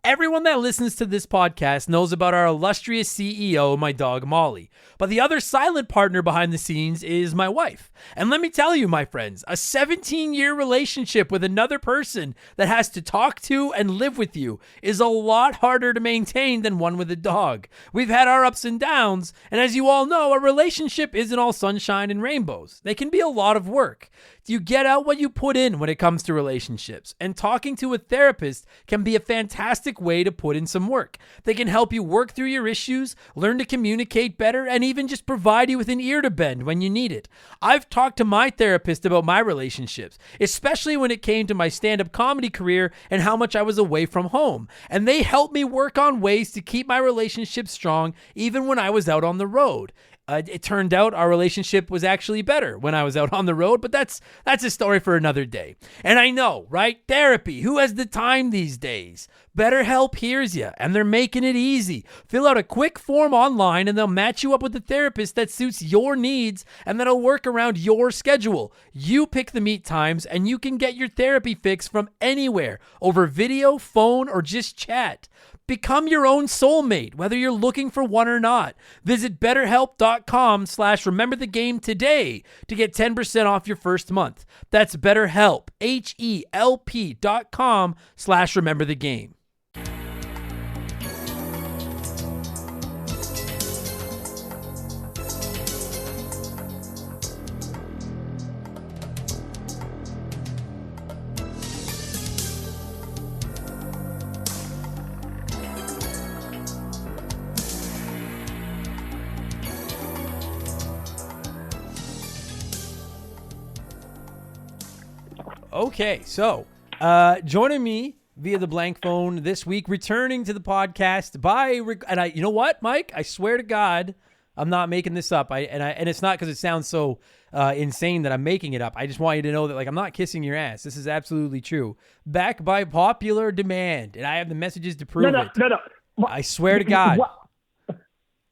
Speaker 1: Everyone that listens to this podcast knows about our illustrious CEO, my dog Molly. But the other silent partner behind the scenes is my wife. And let me tell you, my friends, a 17-year relationship with another person that has to talk to and live with you is a lot harder to maintain than one with a dog. We've had our ups and downs, and as you all know, a relationship isn't all sunshine and rainbows. They can be a lot of work. You get out what you put in when it comes to relationships, and talking to a therapist can be a fantastic way to put in some work. They can help you work through your issues, learn to communicate better, and even just provide you with an ear to bend when you need it. I've talked to my therapist about my relationships, especially when it came to my stand-up comedy career and how much I was away from home, and they helped me work on ways to keep my relationship strong even when I was out on the road. It turned out our relationship was actually better when I was out on the road, but that's a story for another day. And I know, right? Therapy. Who has the time these days? BetterHelp hears you, and they're making it easy. Fill out a quick form online, and they'll match you up with a therapist that suits your needs and that'll work around your schedule. You pick the meet times, and you can get your therapy fix from anywhere, over video, phone, or just chat. Become your own soulmate, whether you're looking for one or not. Visit BetterHelp.com/rememberthegame today to get 10% off your first month. That's BetterHelp, HELP.com/rememberthegame. Okay, so joining me via the blank phone this week, returning to the podcast you know what, Mike? I swear to God, I'm not making this up. And it's not because it sounds so insane that I'm making it up. I just want you to know that, like, I'm not kissing your ass. This is absolutely true. Back by popular demand, and I have the messages to prove it.
Speaker 4: No.
Speaker 1: I swear to God.
Speaker 4: What?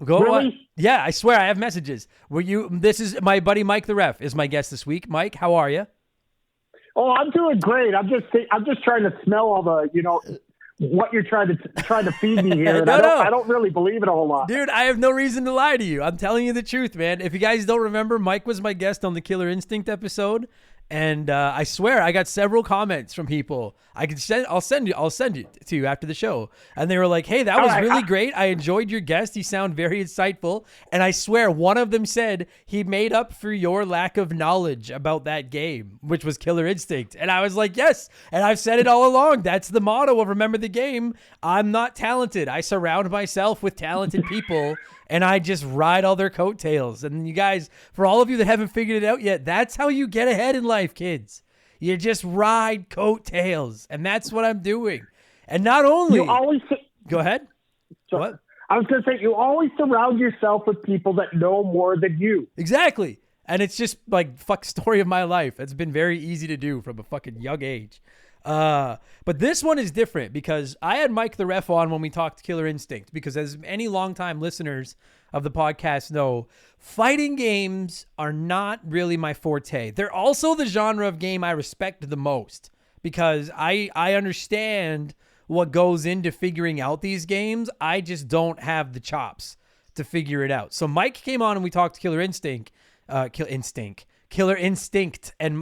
Speaker 1: Go
Speaker 4: really?
Speaker 1: What? Yeah, I swear I have messages. This is my buddy Mike the Ref is my guest this week. Mike, how are you?
Speaker 4: Oh, I'm doing great. I'm just trying to smell all the, what you're trying to feed me here. And I don't really believe it a whole lot.
Speaker 1: Dude, I have no reason to lie to you. I'm telling you the truth, man. If you guys don't remember, Mike was my guest on the Killer Instinct episode. And I swear I got several comments from people. I'll send it to you after the show. And they were like, "Hey, that was really great. I enjoyed your guest. You sound very insightful." And I swear one of them said he made up for your lack of knowledge about that game, which was Killer Instinct. And I was like, "Yes." And I've said it all along. That's the motto of Remember the Game. I'm not talented. I surround myself with talented people. And I just ride all their coattails. And you guys, for all of you that haven't figured it out yet, that's how you get ahead in life, kids. You just ride coattails, and that's what I'm doing. And not only
Speaker 4: You always
Speaker 1: go ahead. What?
Speaker 4: I was going to say, you always surround yourself with people that know more than you.
Speaker 1: Exactly. And it's just like fuck story of my life. It's been very easy to do from a fucking young age. But this one is different because I had Mike the Ref on when we talked Killer Instinct, because as any longtime listeners of the podcast know, fighting games are not really my forte. They're also the genre of game I respect the most because I understand what goes into figuring out these games. I just don't have the chops to figure it out. So Mike came on and we talked Killer Instinct, and Killer Instinct. And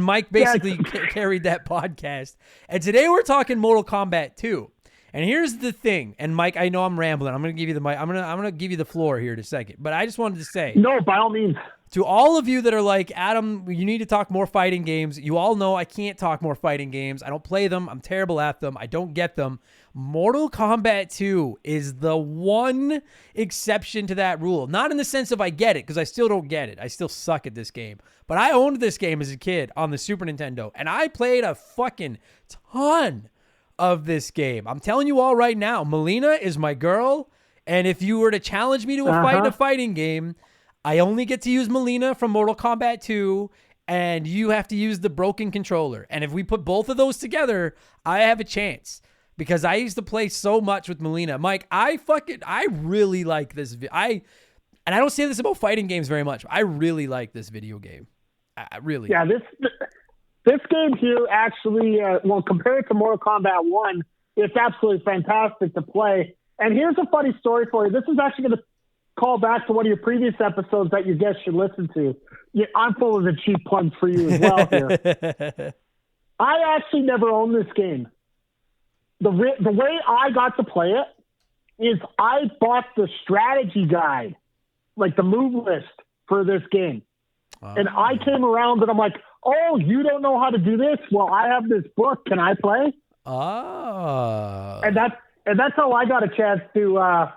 Speaker 1: Mike basically carried that podcast. And today we're talking Mortal Kombat 2. And here's the thing. And Mike, I know I'm rambling. I'm going to give you the mic. I'm going to give you the floor here in a second. But I just wanted to say,
Speaker 4: no, by all means,
Speaker 1: to all of you that are like, Adam, you need to talk more fighting games. You all know I can't talk more fighting games. I don't play them. I'm terrible at them. I don't get them. Mortal Kombat 2 is the one exception to that rule. Not in the sense of I get it, because I still don't get it. I still suck at this game. But I owned this game as a kid on the Super Nintendo, and I played a fucking ton of this game. I'm telling you all right now, Melina is my girl, and if you were to challenge me to a fight in a fighting game, I only get to use Melina from Mortal Kombat 2, and you have to use the broken controller. And if we put both of those together, I have a chance. Because I used to play so much with Melina. Mike, I really like this. And I don't say this about fighting games very much. I really like this video game. I really.
Speaker 4: Yeah, this game here actually, compared to Mortal Kombat 1, it's absolutely fantastic to play. And here's a funny story for you. This is actually going to call back to one of your previous episodes that you guys should listen to. Yeah, I'm full of the cheap puns for you as well here. I actually never owned this game. The way I got to play it is I bought the strategy guide, like the move list for this game. And I came around and I'm like, oh, you don't know how to do this? Well, I have this book. Can I play? And that's how I got a chance to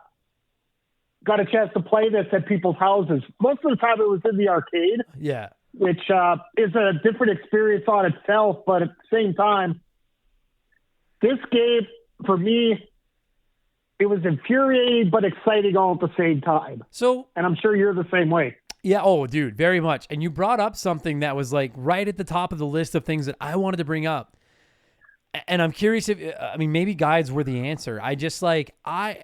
Speaker 4: play this at people's houses. Most of the time it was in the arcade.
Speaker 1: Yeah.
Speaker 4: Which is a different experience on itself, but at the same time, this game, for me, it was infuriating but exciting all at the same time. And I'm sure you're the same way.
Speaker 1: Yeah, oh, dude, very much. And you brought up something that was like right at the top of the list of things that I wanted to bring up. And I'm curious if, maybe guides were the answer. I just like, and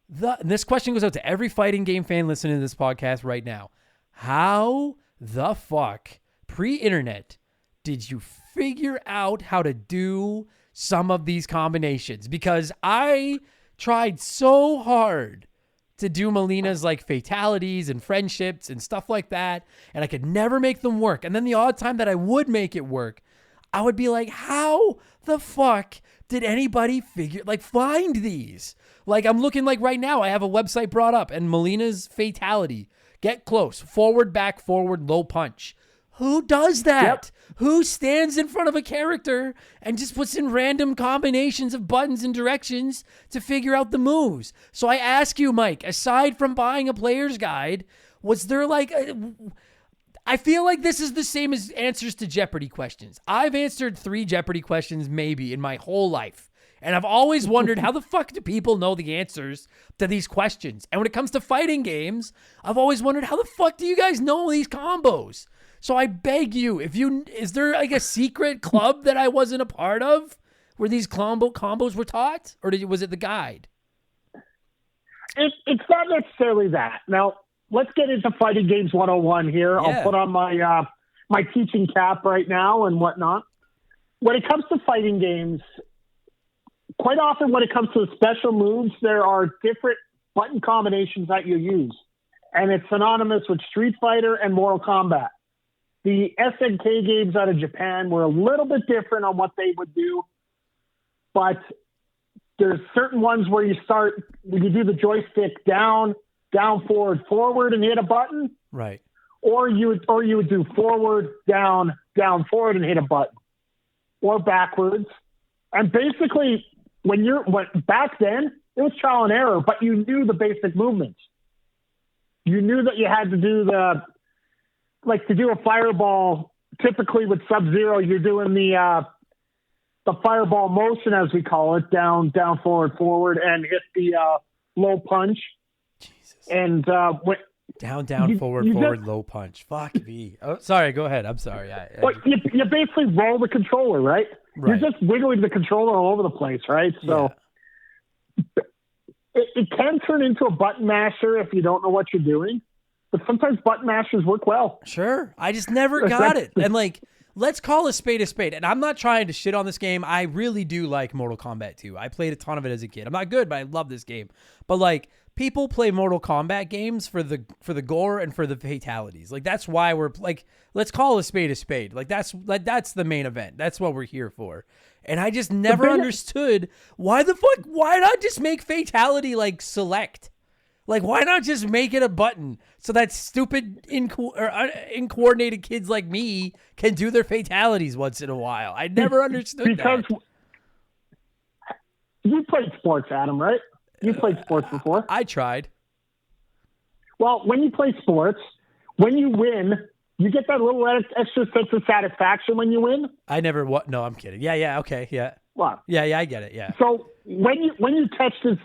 Speaker 1: this question goes out to every fighting game fan listening to this podcast right now. How the fuck, pre-internet, did you figure out how to do some of these combinations? Because I tried so hard to do Melina's like fatalities and friendships and stuff like that, and I could never make them work. And then the odd time that I would make it work, I would be like, how the fuck did anybody find these? Like, I'm looking like right now, I have a website brought up, and Melina's fatality, get close, forward, back, forward, low punch. Who does that?
Speaker 4: Yep.
Speaker 1: Who stands in front of a character and just puts in random combinations of buttons and directions to figure out the moves? So I ask you, Mike, aside from buying a player's guide, was there I feel like this is the same as answers to Jeopardy questions. I've answered 3 Jeopardy questions maybe in my whole life. And I've always wondered, how the fuck do people know the answers to these questions? And when it comes to fighting games, I've always wondered, how the fuck do you guys know these combos? So I beg you, is there like a secret club that I wasn't a part of where these combos were taught? Or was it the guide?
Speaker 4: It's not necessarily that. Now, let's get into Fighting Games 101 here.
Speaker 1: Yeah.
Speaker 4: I'll put on my teaching cap right now and whatnot. When it comes to fighting games, quite often when it comes to the special moves, there are different button combinations that you use. And it's synonymous with Street Fighter and Mortal Kombat. The SNK games out of Japan were a little bit different on what they would do, but there's certain ones where you do the joystick down, forward, and hit a button.
Speaker 1: Right.
Speaker 4: Or you would do forward, down, forward, and hit a button. Or backwards. And basically, back then, it was trial and error, but you knew the basic movements. you knew that you had to do to do a fireball. Typically with Sub-Zero, you're doing the fireball motion, as we call it, down, forward, and hit the low punch.
Speaker 1: Jesus.
Speaker 4: And
Speaker 1: down, forward, low punch. Fuck me. Oh, sorry. Go ahead. I'm sorry.
Speaker 4: You basically roll the controller, right?
Speaker 1: Right.
Speaker 4: You're just wiggling the controller all over the place, right? So it can turn into a button masher if you don't know what you're doing. But sometimes button mashers work well.
Speaker 1: Sure. I just never got it. And like, let's call a spade a spade. And I'm not trying to shit on this game. I really do like Mortal Kombat 2. I played a ton of it as a kid. I'm not good, but I love this game. But like, people play Mortal Kombat games for the gore and for the fatalities. Like, that's why we're like, let's call a spade a spade. Like, that's the main event. That's what we're here for. And I just never understood why not just make fatality like select? Like, why not just make it a button so that stupid incoordinated kids like me can do their fatalities once in a while? I never understood
Speaker 4: because
Speaker 1: that.
Speaker 4: You played sports, Adam, right? You played sports before.
Speaker 1: I tried.
Speaker 4: Well, when you play sports, when you win, you get that little extra sense of satisfaction when you win.
Speaker 1: I never. What? No, I'm kidding. Yeah. Okay. Yeah.
Speaker 4: What?
Speaker 1: Yeah. I get it. Yeah.
Speaker 4: So when you catch this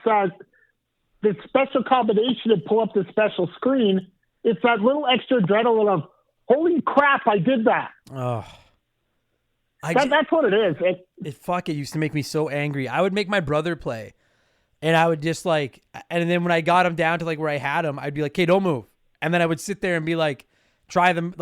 Speaker 4: special combination and pull up this special screen, it's that little extra adrenaline of, holy crap, I did that.
Speaker 1: Oh.
Speaker 4: That's what it is.
Speaker 1: It used to make me so angry. I would make my brother play, and I would just like, and then when I got him down to like where I had him, I'd be like, okay, don't move. And then I would sit there and be like, try it. And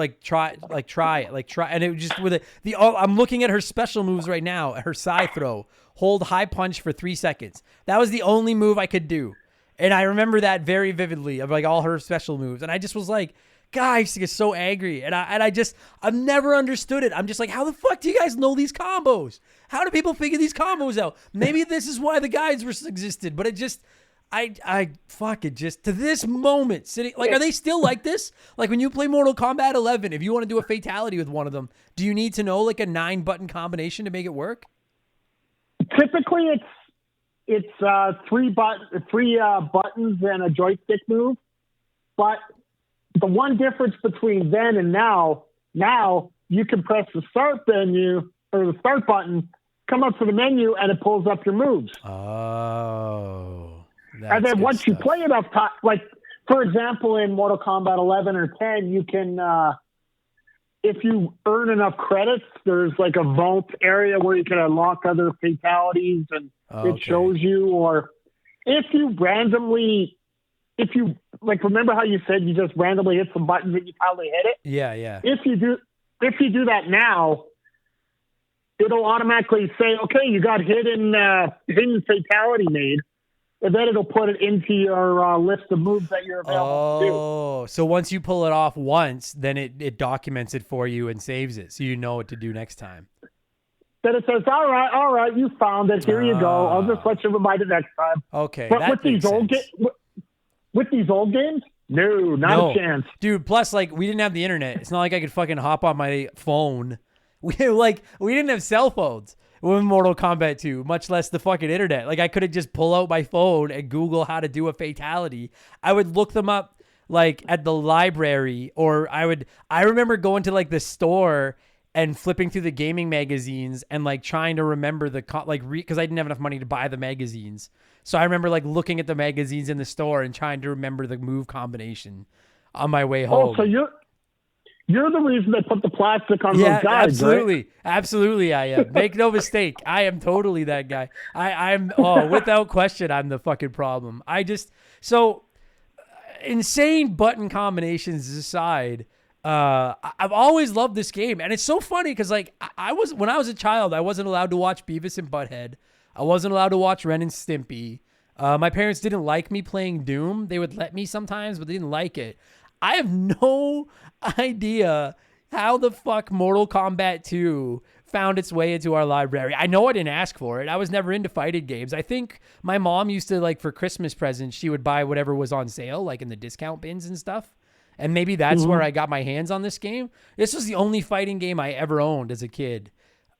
Speaker 1: it would just with I'm looking at her special moves right now, her side throw, hold high punch for 3 seconds. That was the only move I could do. And I remember that very vividly of like all her special moves. And I just was like, God, I used to get so angry. And I've never understood it. I'm just like, how the fuck do you guys know these combos? How do people figure these combos out? Maybe this is why the guides existed, but it just, to this moment, sitting, like, are they still like this? Like when you play Mortal Kombat 11, if you want to do a fatality with one of them, do you need to know like a 9-button combination to make it work?
Speaker 4: Typically it's three buttons and a joystick move. But the one difference between then and now you can press the start menu or the start button, come up to the menu, and it pulls up your moves.
Speaker 1: Oh.
Speaker 4: And then once you play enough time, like, for example, in Mortal Kombat 11 or 10, you can, if you earn enough credits, there's like a vault area where you can unlock other fatalities, and it shows you. Or if you remember how you said you just randomly hit some buttons and you probably hit it?
Speaker 1: Yeah.
Speaker 4: If you do that now, it'll automatically say, okay, you got hidden fatality made. And then it'll put it into your list of moves that you're available to do.
Speaker 1: Oh, so once you pull it off once, then it documents it for you and saves it, so you know what to do next time.
Speaker 4: Then it says, all right, you found it. Here you go. I'll just let you remind it next time.
Speaker 1: Okay,
Speaker 4: but with these old games, not a chance,
Speaker 1: dude. Plus, like, we didn't have the internet. It's not like I could fucking hop on my phone. We didn't have cell phones with Mortal Kombat 2, much less the fucking internet. Like, I couldn't just pull out my phone and Google how to do a fatality. I would look them up like at the library, or I remember going to like the store and flipping through the gaming magazines and like trying to remember because I didn't have enough money to buy the magazines. So I remember like looking at the magazines in the store and trying to remember the move combination on my way home.
Speaker 4: Oh, so you're the reason they put the plastic on those guides,
Speaker 1: absolutely.
Speaker 4: right?
Speaker 1: Absolutely, I am. Make no mistake. I am totally that guy. I'm without question, I'm the fucking problem. Insane button combinations aside, I've always loved this game. And it's so funny because like when I was a child, I wasn't allowed to watch Beavis and Butthead. I wasn't allowed to watch Ren and Stimpy. My parents didn't like me playing Doom. They would let me sometimes, but they didn't like it. I have no idea how the fuck Mortal Kombat 2 found its way into our library. I know I didn't ask for it. I was never into fighting games. I think my mom used to, like, for Christmas presents, she would buy whatever was on sale, like in the discount bins and stuff. And maybe that's where I got my hands on this game. This was the only fighting game I ever owned as a kid.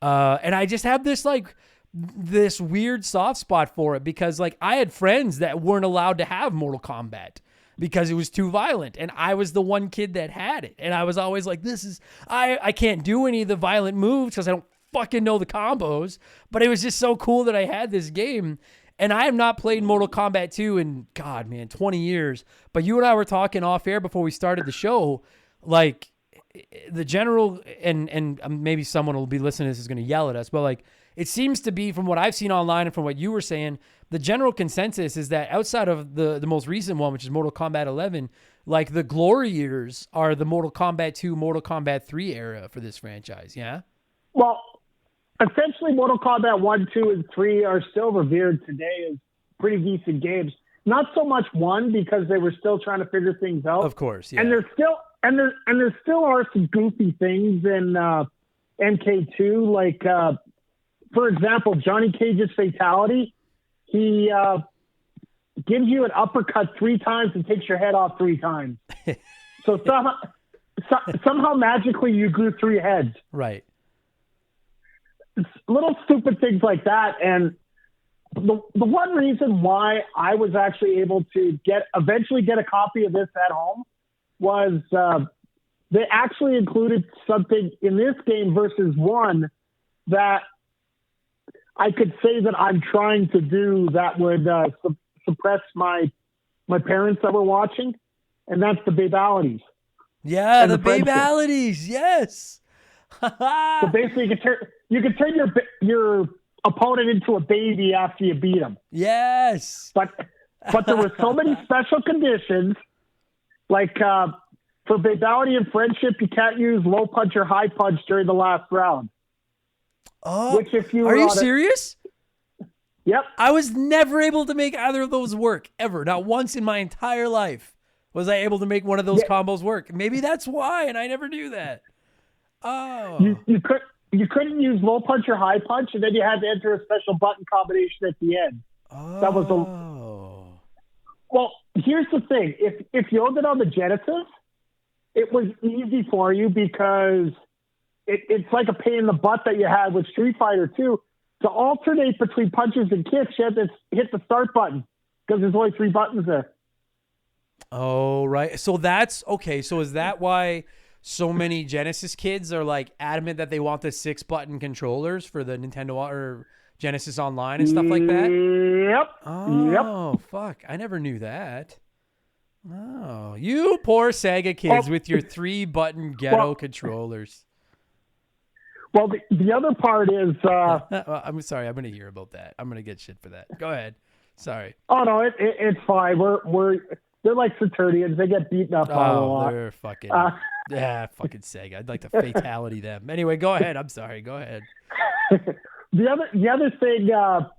Speaker 1: And I just have this weird soft spot for it because, like, I had friends that weren't allowed to have Mortal Kombat. because it was too violent. And I was the one kid that had it. And I was always like, I can't do any of the violent moves because I don't fucking know the combos. But it was just so cool that I had this game. And I have not played Mortal Kombat 2 in, God, man, 20 years. But you and I were talking off air before we started the show, like the general, and maybe someone will be listening to this is going to yell at us, but like it seems to be, from what I've seen online and from what you were saying, the general consensus is that outside of the most recent one, which is Mortal Kombat 11, like the glory years are the Mortal Kombat 2, Mortal Kombat 3 era for this franchise, yeah?
Speaker 4: Well, essentially Mortal Kombat 1, 2, and 3 are still revered today as pretty decent games. Not so much 1 because they were still trying to figure things out.
Speaker 1: Of course, yeah.
Speaker 4: And there still are some goofy things in MK2, like for example, Johnny Cage's fatality. He gives you an uppercut 3 times and takes your head off 3 times. So somehow magically you grew 3 heads.
Speaker 1: Right.
Speaker 4: It's little stupid things like that. And the one reason why I was actually able to eventually get a copy of this at home was they actually included something in this game versus 1 that I could say that I'm trying to do that would suppress my parents that were watching, and that's the babalities.
Speaker 1: Yeah, the babalities, yes.
Speaker 4: So basically, you can turn your opponent into a baby after you beat him.
Speaker 1: Yes.
Speaker 4: But there were so many special conditions, like for babality and friendship, you can't use low punch or high punch during the last round.
Speaker 1: Oh,
Speaker 4: which if you
Speaker 1: are you serious?
Speaker 4: Yep.
Speaker 1: I was never able to make either of those work, ever. Not once in my entire life was I able to make one of those combos work. Maybe that's why, and I never do that. Oh.
Speaker 4: You couldn't use low punch or high punch, and then you had to enter a special button combination at the end.
Speaker 1: Oh.
Speaker 4: That was Well, here's the thing. If you owned it on the Genesis, it was easy for you because it's like a pain in the butt that you had with Street Fighter 2. To alternate between punches and kicks, you had to hit the start button because there's only 3 buttons there.
Speaker 1: Oh, right. So that's okay. So is that why so many Genesis kids are like adamant that they want the 6-button controllers for the Nintendo or Genesis Online and stuff like that?
Speaker 4: Yep.
Speaker 1: Oh, fuck. I never knew that. Oh, you poor Sega kids with your 3-button ghetto controllers.
Speaker 4: Well, the other part is...
Speaker 1: I'm sorry. I'm going to hear about that. I'm going to get shit for that. Go ahead. Sorry.
Speaker 4: Oh, no, it's fine. They're like Saturnians. They get beaten up by a lot.
Speaker 1: They're fucking... fucking Sega. I'd like to fatality them. Anyway, go ahead. I'm sorry. Go ahead.
Speaker 4: The other thing... a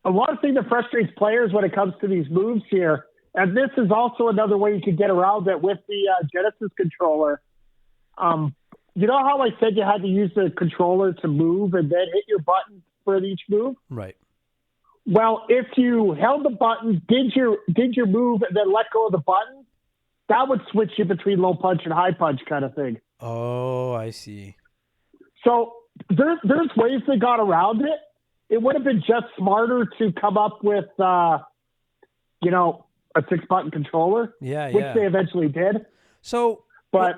Speaker 4: lot of things that frustrates players when it comes to these moves here, and this is also another way you can get around it with the Genesis controller. You know how I said you had to use the controller to move and then hit your button for each move?
Speaker 1: Right.
Speaker 4: Well, if you held the button, did your move, and then let go of the button, that would switch you between low punch and high punch kind of thing.
Speaker 1: Oh, I see.
Speaker 4: So there's ways they got around it. It would have been just smarter to come up with, a 6-button controller, which they eventually did.
Speaker 1: So,
Speaker 4: but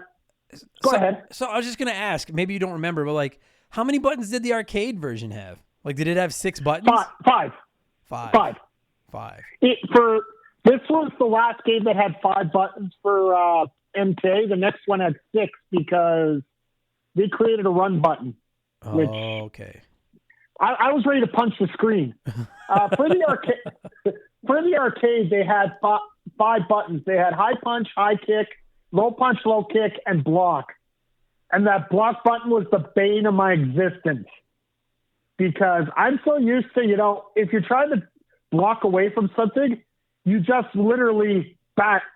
Speaker 4: go ahead.
Speaker 1: So I was just going to ask, maybe you don't remember, but like, how many buttons did the arcade version have? Like, did it have 6 buttons?
Speaker 4: Five. This was the last game that had 5 buttons for MK. The next one had 6 because they created a run button.
Speaker 1: Okay.
Speaker 4: I was ready to punch the screen. For the arcade, they had 5 buttons. They had high punch, high kick, low punch, low kick, and block. And that block button was the bane of my existence. Because I'm so used to, if you're trying to block away from something, you just literally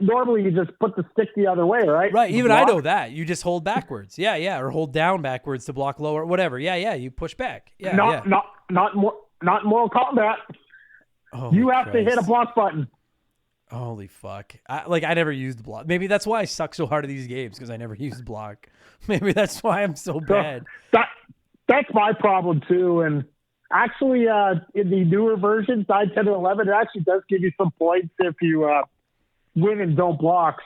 Speaker 4: normally you just put the stick the other way, right?
Speaker 1: Right. Even I know that. You just hold backwards. Yeah. Or hold down backwards to block lower, whatever. Yeah. You push back. Yeah.
Speaker 4: Not Mortal Kombat. You have to hit a block button.
Speaker 1: Holy fuck. I never used block. Maybe that's why I suck so hard at these games, because I never used block. Maybe that's why I'm so bad.
Speaker 4: That's my problem too. And actually, in the newer versions, 9, 10, and 11, it actually does give you some points if you win and don't block.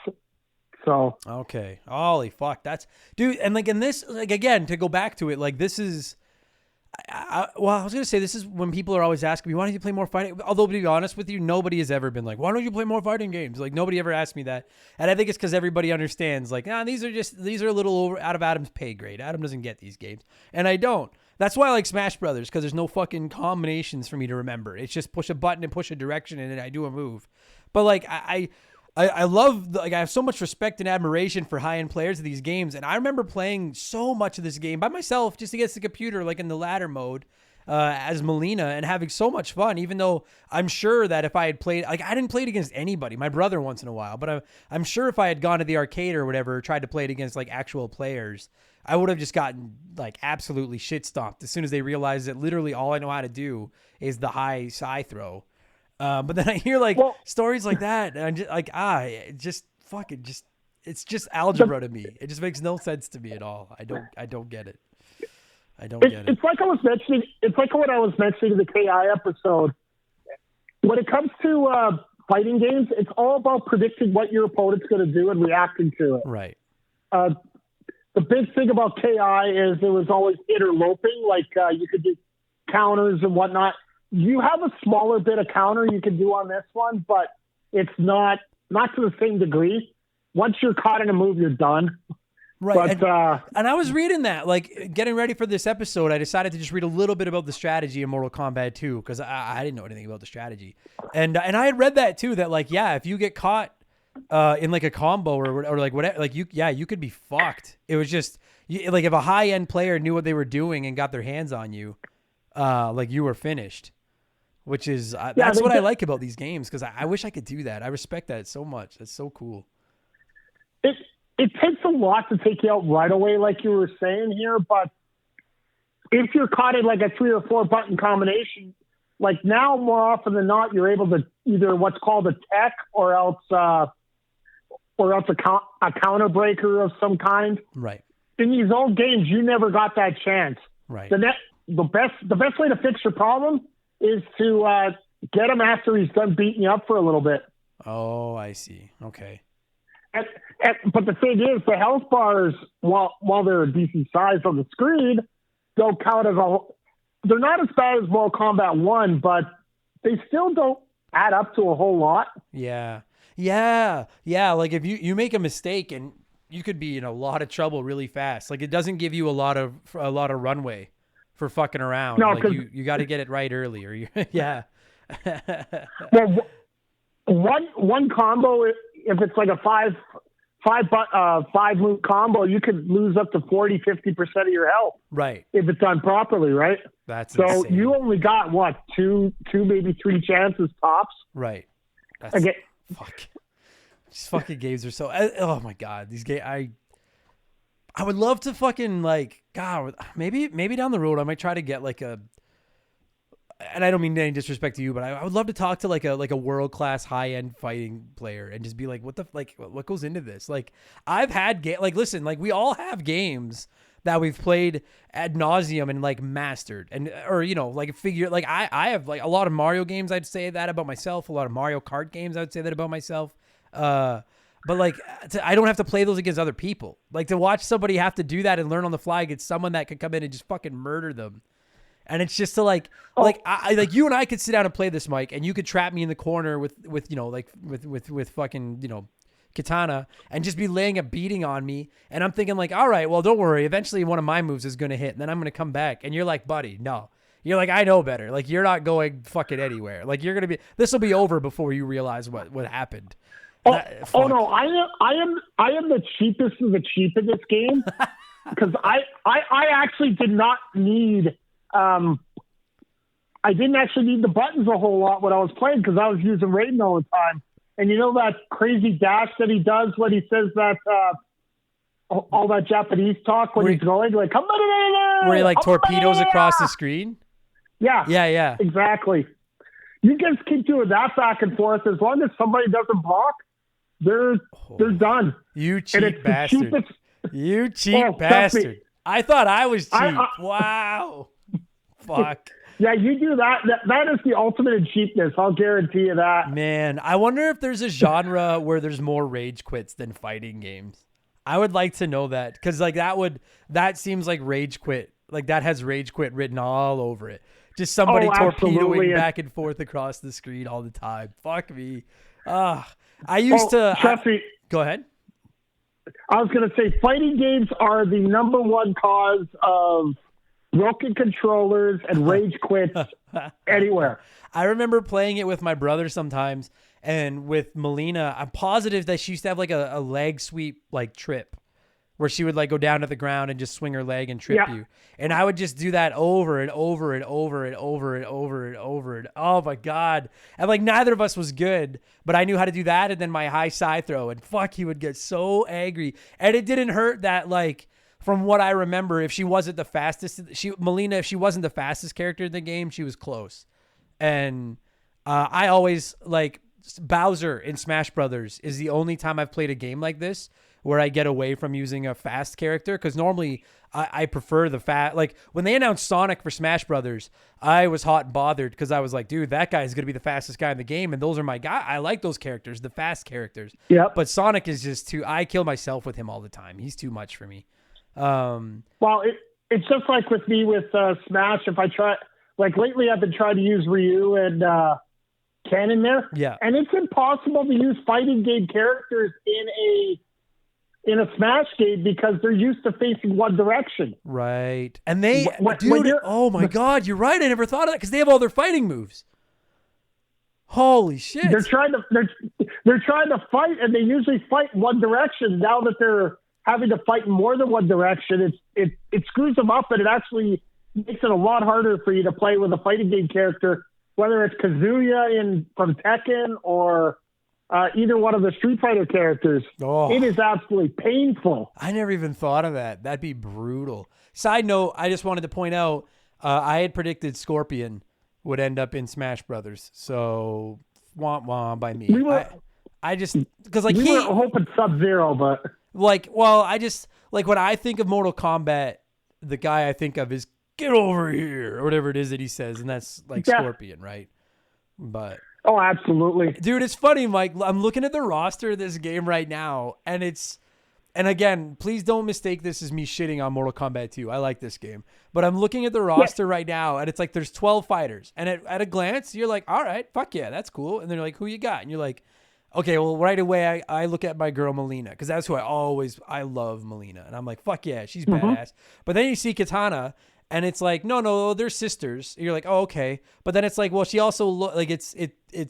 Speaker 4: So
Speaker 1: okay, holy fuck, that's dude. And like in this, like again, to go back to it, like this is. Well, I was gonna say this is when people are always asking me, why don't you play more fighting? Although to be honest with you, nobody has ever been like, why don't you play more fighting games? Like nobody ever asked me that, and I think it's because everybody understands like, these are a little out of Adam's pay grade. Adam doesn't get these games, and I don't. That's why I like Smash Brothers, because there's no fucking combinations for me to remember. It's just push a button and push a direction, and then I do a move. But like I love, like, I have so much respect and admiration for high-end players of these games, and I remember playing so much of this game by myself just against the computer, like in the ladder mode, as Melina, and having so much fun, even though I'm sure that if I had played, like, I didn't play it against anybody, my brother once in a while, but I'm sure if I had gone to the arcade or whatever, tried to play it against, like, actual players, I would have just gotten, like, absolutely shit-stomped as soon as they realized that literally all I know how to do is the high side throw. But then I hear like stories like that, and I'm just like, it's just algebra to me. It just makes no sense to me at all. I don't get it. I don't get it.
Speaker 4: It's like I was mentioning. It's like what I was mentioning in the KI episode. When it comes to fighting games, it's all about predicting what your opponent's going to do and reacting to it.
Speaker 1: Right.
Speaker 4: The big thing about KI is it was always interloping. Like you could do counters and whatnot. You have a smaller bit of counter you can do on this one, but it's not to the same degree. Once you're caught in a move, you're done.
Speaker 1: Right.
Speaker 4: But,
Speaker 1: and I was reading that, like, getting ready for this episode, I decided to just read a little bit about the strategy in Mortal Kombat 2, because I didn't know anything about the strategy. And I had read that too, that like, yeah, if you get caught in like a combo or like whatever, like you could be fucked. It was just like if a high end player knew what they were doing and got their hands on you, like you were finished. Which is that's what I like about these games, because I wish I could do that. I respect that so much. That's so cool.
Speaker 4: It takes a lot to take you out right away, like you were saying here. But if you're caught in like a 3 or 4 button combination, like now more often than not, you're able to either what's called a tech or else a counter breaker of some kind.
Speaker 1: Right.
Speaker 4: In these old games, you never got that chance.
Speaker 1: Right.
Speaker 4: The best way to fix your problem is to get him after he's done beating you up for a little bit.
Speaker 1: Oh, I see. Okay.
Speaker 4: But the thing is, the health bars, while they're a decent size on the screen, don't count as they're not as bad as Mortal Kombat 1, but they still don't add up to a whole lot.
Speaker 1: Yeah. Like if you make a mistake and you could be in a lot of trouble really fast. Like it doesn't give you a lot of runway for fucking around. No, like you got to get it right early, or yeah.
Speaker 4: Well, one combo, if it's like a five move combo, you could lose up to 40-50% of your health.
Speaker 1: Right.
Speaker 4: If it's done properly, right?
Speaker 1: That's
Speaker 4: so
Speaker 1: insane.
Speaker 4: You only got what, two maybe 3 chances tops.
Speaker 1: Right. That's
Speaker 4: okay.
Speaker 1: Fuck. These fucking games are so. Oh my god, these games. I would love to fucking like, God, maybe down the road I might try to get like a, and I don't mean any disrespect to you, but I would love to talk to like a world-class high-end fighting player and just be like, what goes into this? Like I've had listen, like we all have games that we've played ad nauseum and like mastered and, or, like figure, like I have like a lot of Mario games. I'd say that about myself. A lot of Mario Kart games. I would say that about myself. But like, I don't have to play those against other people. Like to watch somebody have to do that and learn on the fly against someone that could come in and just fucking murder them. And it's just to like you and I could sit down and play this, Mike, and you could trap me in the corner with fucking, katana and just be laying a beating on me. And I'm thinking like, all right, well, don't worry. Eventually one of my moves is going to hit and then I'm going to come back. And you're like, buddy, no. You're like, I know better. Like you're not going fucking anywhere. Like you're going to this will be over before you realize what happened.
Speaker 4: Oh no! I am the cheapest of the cheap in this game because I actually did not need I didn't actually need the buttons a whole lot when I was playing because I was using Raiden all the time. And you know that crazy dash that he does when he says that all that Japanese talk when he's going like
Speaker 1: where he like torpedoes across the screen.
Speaker 4: Yeah, exactly. You guys keep doing that back and forth as long as somebody doesn't block. They're done.
Speaker 1: You cheap bastard. You cheap bastard. I thought I was cheap. Wow. Fuck.
Speaker 4: Yeah, you do that. That is the ultimate in cheapness. I'll guarantee you that.
Speaker 1: Man, I wonder if there's a genre where there's more rage quits than fighting games. I would like to know that, because like that seems like rage quit. Like that has rage quit written all over it. Just somebody torpedoing back and forth across the screen all the time. Fuck me. I used to.
Speaker 4: Trust me.
Speaker 1: Go ahead.
Speaker 4: I was going to say fighting games are the number one cause of broken controllers and rage quits anywhere.
Speaker 1: I remember playing it with my brother sometimes, and with Melina, I'm positive that she used to have like a leg sweep like trip where she would like go down to the ground and just swing her leg and trip you. And I would just do that over and over and over and over and over and over. And oh my God. And like neither of us was good, but I knew how to do that. And then my high side throw, and fuck, he would get so angry. And it didn't hurt that, like, from what I remember, if she wasn't the fastest, Melina, if she wasn't the fastest character in the game, she was close. And I always like Bowser in Smash Brothers is the only time I've played a game like this where I get away from using a fast character, because normally I prefer the fast. Like when they announced Sonic for Smash Brothers, I was hot and bothered because I was like, dude, that guy is going to be the fastest guy in the game, and those are my guy. I like those characters, the fast characters.
Speaker 4: Yeah.
Speaker 1: But Sonic is just too. I kill myself with him all the time. He's too much for me.
Speaker 4: Well, it's just like with me with Smash. If I try, like lately, I've been trying to use Ryu and Ken in there.
Speaker 1: Yeah.
Speaker 4: And it's impossible to use fighting game characters in a Smash game because they're used to facing one direction.
Speaker 1: Right. And they,
Speaker 4: when
Speaker 1: oh my God, you're right. I never thought of that, because they have all their fighting moves. Holy shit.
Speaker 4: They're trying to fight, and they usually fight one direction. Now that they're having to fight in more than one direction, it screws them up, and it actually makes it a lot harder for you to play with a fighting game character, whether it's Kazuya from Tekken or either one of the Street Fighter characters.
Speaker 1: Oh.
Speaker 4: It is absolutely painful.
Speaker 1: I never even thought of that. That'd be brutal. Side note, I just wanted to point out, I had predicted Scorpion would end up in Smash Brothers. So, womp by me. I just, because like
Speaker 4: we were hoping Sub-Zero, but
Speaker 1: like, well, I just, like when I think of Mortal Kombat, the guy I think of is "get over here" or whatever it is that he says, and that's like Scorpion, right? But
Speaker 4: oh, absolutely.
Speaker 1: Dude, it's funny, Mike. I'm looking at the roster of this game right now, and again, please don't mistake this as me shitting on Mortal Kombat 2. I like this game. But I'm looking at the roster right now, and it's like there's 12 fighters. And at a glance, you're like, all right, fuck yeah, that's cool. And then you're like, who you got? And you're like, okay, well, right away, I look at my girl Melina, because that's who I love Melina. And I'm like, fuck yeah, she's badass. But then you see Katana, and it's like, no, they're sisters. You're like, oh, okay. But then it's like, well, she also like it's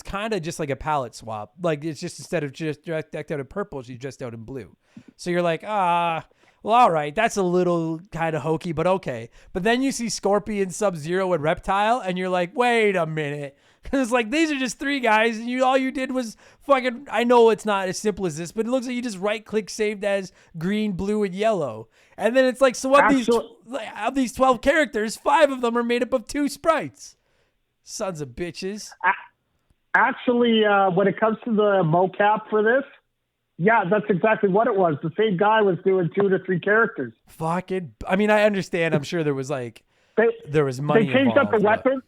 Speaker 1: kind of just like a palette swap. Like it's just, instead of just decked out in purple, she's dressed out in blue. So you're like, well, all right, that's a little kind of hokey, but okay. But then you see Scorpion, Sub-Zero, and Reptile, and you're like, wait a minute. It's like, these are just three guys, and all you did was fucking, I know it's not as simple as this, but it looks like you just right-click saved as green, blue, and yellow. And then it's like, so of these 12 characters, 5 of them are made up of 2 sprites. Sons of bitches.
Speaker 4: Actually, when it comes to the mocap for this, yeah, that's exactly what it was. The same guy was doing 2 to 3 characters.
Speaker 1: Fucking, I mean, I understand. I'm sure there was like, there was money
Speaker 4: They changed
Speaker 1: involved,
Speaker 4: up the weapons.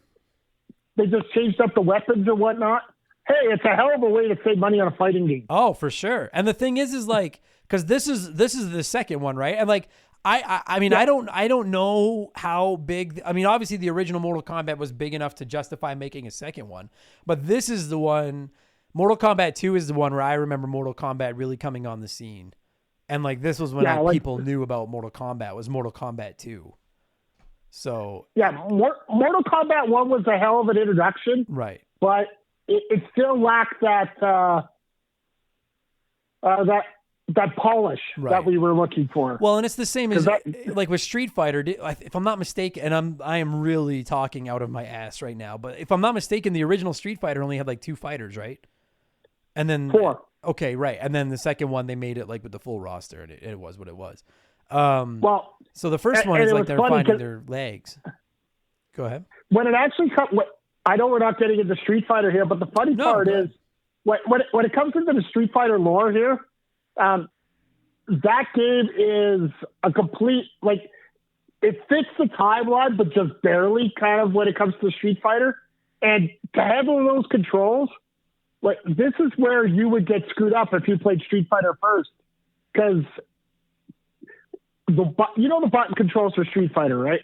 Speaker 4: They just changed up the weapons and whatnot. Hey, it's a hell of a way to save money on a fighting game.
Speaker 1: Oh, for sure. And the thing is like, because this is the second one, right? And like, I mean, I don't know how big. I mean, obviously the original Mortal Kombat was big enough to justify making a second one, but this is the one. Mortal Kombat 2 is the one where I remember Mortal Kombat really coming on the scene, and like this was when people knew about Mortal Kombat. Was Mortal Kombat 2. So
Speaker 4: yeah, Mortal Kombat 1 was a hell of an introduction,
Speaker 1: right?
Speaker 4: But it still lacked that polish that we were looking for.
Speaker 1: Well, and it's the same as like with Street Fighter. If I'm not mistaken, and I am really talking out of my ass right now, but if I'm not mistaken, the original Street Fighter only had like 2 fighters, right? And then
Speaker 4: 4.
Speaker 1: Okay, right. And then the second one they made it like with the full roster, and it was what it was.
Speaker 4: Well,
Speaker 1: so the first one is like they're finding their legs. Go ahead.
Speaker 4: When it actually comes, I know we're not getting into Street Fighter here, but the funny part is when it comes into the Street Fighter lore here, that game is a complete, like, it fits the timeline, but just barely, kind of when it comes to Street Fighter. And to handle those controls, like this is where you would get screwed up if you played Street Fighter first, because the button controls for Street Fighter, right?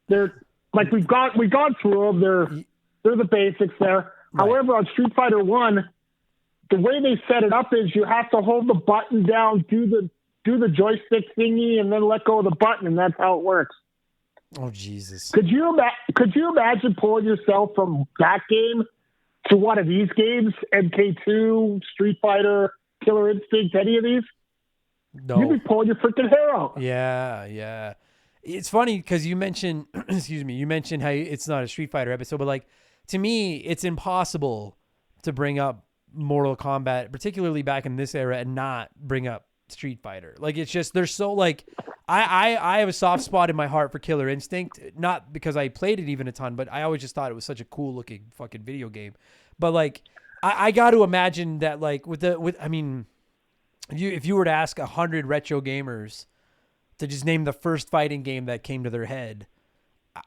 Speaker 4: They're like we've gone through them. They're the basics there. Right. However, on Street Fighter 1, the way they set it up is you have to hold the button down, do the joystick thingy, and then let go of the button, and that's how it works.
Speaker 1: Oh Jesus!
Speaker 4: Could you imagine pulling yourself from that game to one of these games, MK2, Street Fighter, Killer Instinct, any of these?
Speaker 1: No.
Speaker 4: You'd be pulling your freaking hair out.
Speaker 1: Yeah. It's funny because you mentioned, you mentioned how it's not a Street Fighter episode, but like to me, it's impossible to bring up Mortal Kombat, particularly back in this era, and not bring up Street Fighter. Like it's just they're so like I have a soft spot in my heart for Killer Instinct, not because I played it even a ton, but I always just thought it was such a cool looking fucking video game. But like I got to imagine that like I mean, if you were to ask 100 retro gamers to just name the first fighting game that came to their head,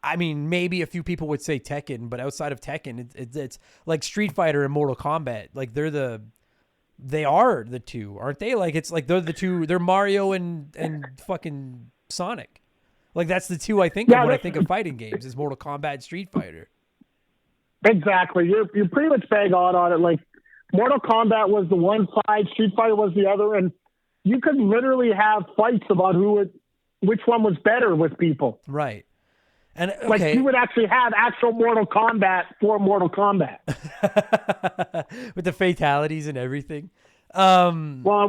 Speaker 1: I mean, maybe a few people would say Tekken, but outside of Tekken, it's like Street Fighter and Mortal Kombat. Like they are the two, aren't they? Like it's like they're the two. They're Mario and fucking Sonic. Like that's the two I think of when I think of fighting games is Mortal Kombat and Street Fighter.
Speaker 4: Exactly. You're pretty much bang on it. Like Mortal Kombat was the one side, Street Fighter was the other, and you could literally have fights about which one was better with people.
Speaker 1: Right. And okay.
Speaker 4: Like you would actually have actual Mortal Kombat for Mortal Kombat.
Speaker 1: With the fatalities and everything.
Speaker 4: Well, I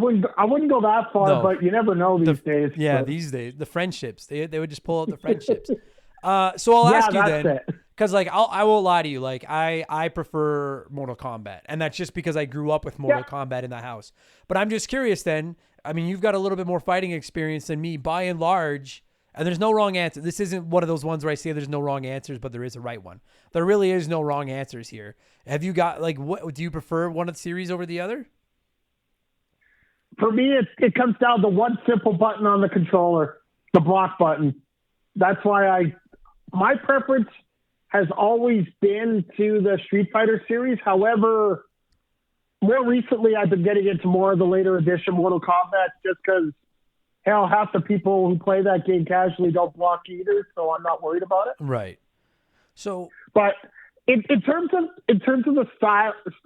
Speaker 4: wouldn't go that far, but you never know these days.
Speaker 1: Yeah, these days. The friendships. They would just pull out the friendships. So I'll ask you then. Because like I won't lie to you, like I prefer Mortal Kombat. And that's just because I grew up with Mortal Kombat in the house. But I'm just curious then. I mean, you've got a little bit more fighting experience than me by and large. And there's no wrong answer. This isn't one of those ones where I say there's no wrong answers, but there is a right one. There really is no wrong answers here. Have you got, like, what do you prefer one of the series over the other?
Speaker 4: For me, it comes down to one simple button on the controller, the block button. That's why my preference has always been to the Street Fighter series. However, more recently, I've been getting into more of the later edition Mortal Kombat just because, hell, half the people who play that game casually don't block either, so I'm not worried about it.
Speaker 1: Right. So,
Speaker 4: but in terms of the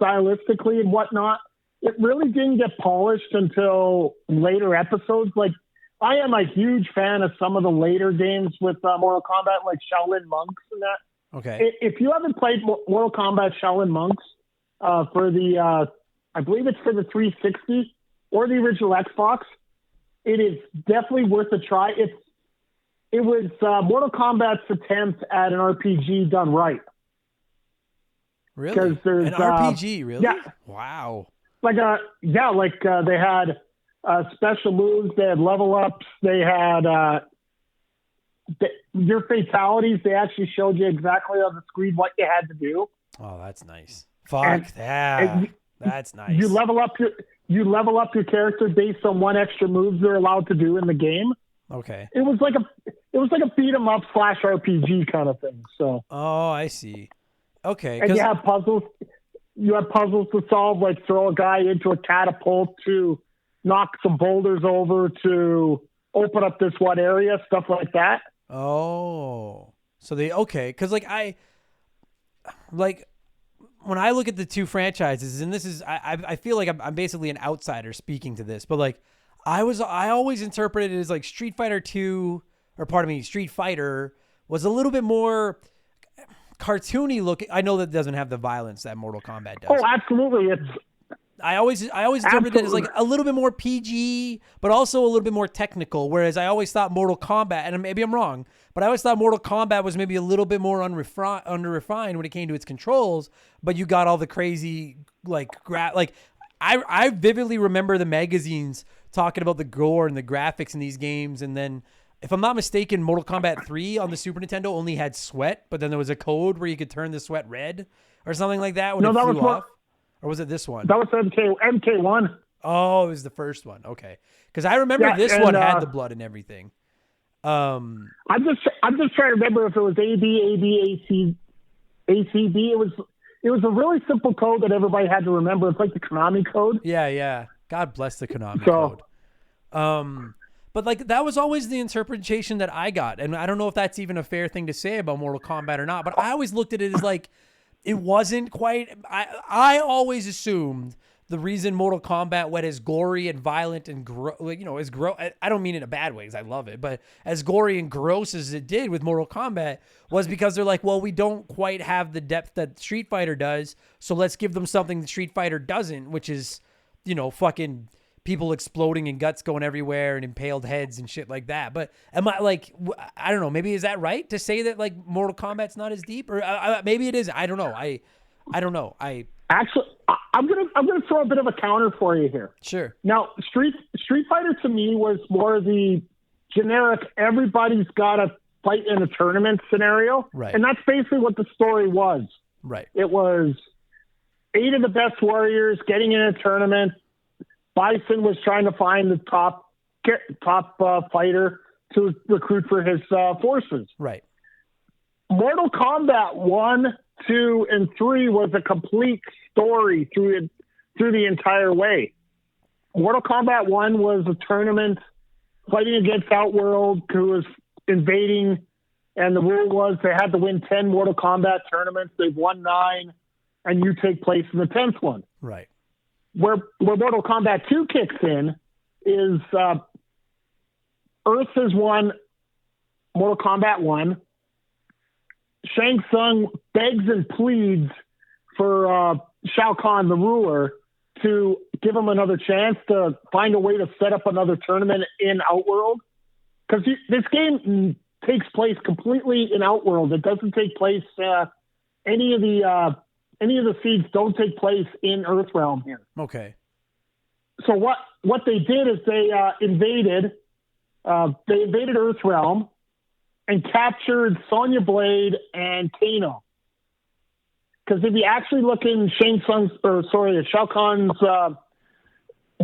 Speaker 4: stylistically and whatnot, it really didn't get polished until later episodes. Like, I am a huge fan of some of the later games with Mortal Kombat, like Shaolin Monks and that.
Speaker 1: Okay.
Speaker 4: If you haven't played Mortal Kombat Shaolin Monks for the, I believe it's for the 360 or the original Xbox, it is definitely worth a try. It was Mortal Kombat's attempt at an RPG done right.
Speaker 1: Really? An RPG, really?
Speaker 4: Yeah.
Speaker 1: Wow.
Speaker 4: They had special moves. They had level ups. They had your fatalities. They actually showed you exactly on the screen what you had to do.
Speaker 1: Oh, that's nice. Fuck that. That's nice.
Speaker 4: You level up your character based on what extra moves they're allowed to do in the game.
Speaker 1: Okay.
Speaker 4: It was like a beat 'em up / RPG kind of thing. So.
Speaker 1: Oh, I see. Okay.
Speaker 4: And you have puzzles. You have puzzles to solve, like throw a guy into a catapult to knock some boulders over to open up this one area, stuff like that.
Speaker 1: Oh, so because when I look at the two franchises, and this is, I feel like I'm basically an outsider speaking to this, but like I always interpreted it as like Street Fighter Street Fighter was a little bit more cartoony looking. I know that doesn't have the violence that Mortal Kombat does.
Speaker 4: Oh, absolutely.
Speaker 1: I always interpreted it as like a little bit more PG, but also a little bit more technical. Whereas I always thought Mortal Kombat, and maybe I'm wrong, but I always thought Mortal Kombat was maybe a little bit more under-refined when it came to its controls. But you got all the crazy I vividly remember the magazines talking about the gore and the graphics in these games, and then, if I'm not mistaken, Mortal Kombat 3 on the Super Nintendo only had sweat, but then there was a code where you could turn the sweat red or something like that when it flew off. Or was it this one?
Speaker 4: That was MK1.
Speaker 1: Oh, it was the first one. Okay. Because I remember this one had the blood and everything.
Speaker 4: I'm just trying to remember if it was ACB. It was a really simple code that everybody had to remember. It's like the Konami code.
Speaker 1: Yeah. God bless the Konami code. But like that was always the interpretation that I got, and I don't know if that's even a fair thing to say about Mortal Kombat or not. But I always looked at it as like it wasn't quite. I always assumed the reason Mortal Kombat went as gory and violent and as gross. I don't mean it in a bad way because I love it, but as gory and gross as it did with Mortal Kombat was because they're like, well, we don't quite have the depth that Street Fighter does, so let's give them something that Street Fighter doesn't, which is, fucking people exploding and guts going everywhere and impaled heads and shit like that. But am I like, I don't know, maybe is that right to say that like Mortal Kombat's not as deep, or maybe it is? I don't know. I don't know.
Speaker 4: Actually, I'm gonna throw a bit of a counter for you here.
Speaker 1: Sure.
Speaker 4: Now, Street Fighter to me was more the generic. Everybody's got to fight in a tournament scenario,
Speaker 1: right?
Speaker 4: And that's basically what the story was.
Speaker 1: Right.
Speaker 4: It was 8 of the best warriors getting in a tournament. Bison was trying to find the top fighter to recruit for his forces.
Speaker 1: Right.
Speaker 4: Mortal Kombat 1, 2, and 3 was a complete story through the entire way. Mortal Kombat 1 was a tournament fighting against Outworld, who was invading, and the rule was they had to win 10 Mortal Kombat tournaments. They've won 9, and you take place in the 10th one.
Speaker 1: Right.
Speaker 4: Where Mortal Kombat 2 kicks in is Earth has won Mortal Kombat 1. Shang Tsung begs and pleads for Shao Kahn, the ruler, to give him another chance to find a way to set up another tournament in Outworld. Because this game takes place completely in Outworld. It doesn't take place, any of the seeds don't take place in Earthrealm here.
Speaker 1: Okay.
Speaker 4: So what they did is they invaded Earthrealm and captured Sonya Blade and Kano. Because if you actually look in Shao Kahn's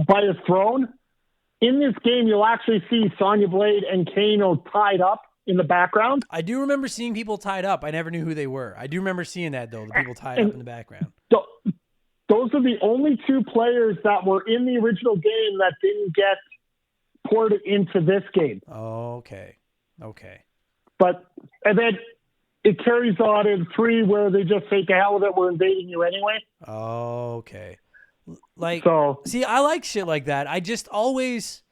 Speaker 4: by his throne, in this game you'll actually see Sonya Blade and Kano tied up in the background.
Speaker 1: I do remember seeing people tied up. I never knew who they were. I do remember seeing that though, the people tied up in the background.
Speaker 4: Those are the only 2 players that were in the original game that didn't get ported into this game.
Speaker 1: Oh, okay.
Speaker 4: And then it carries on in 3 where they just say, to hell with it, we're invading you anyway.
Speaker 1: Oh, okay. See, I like shit like that. I just always,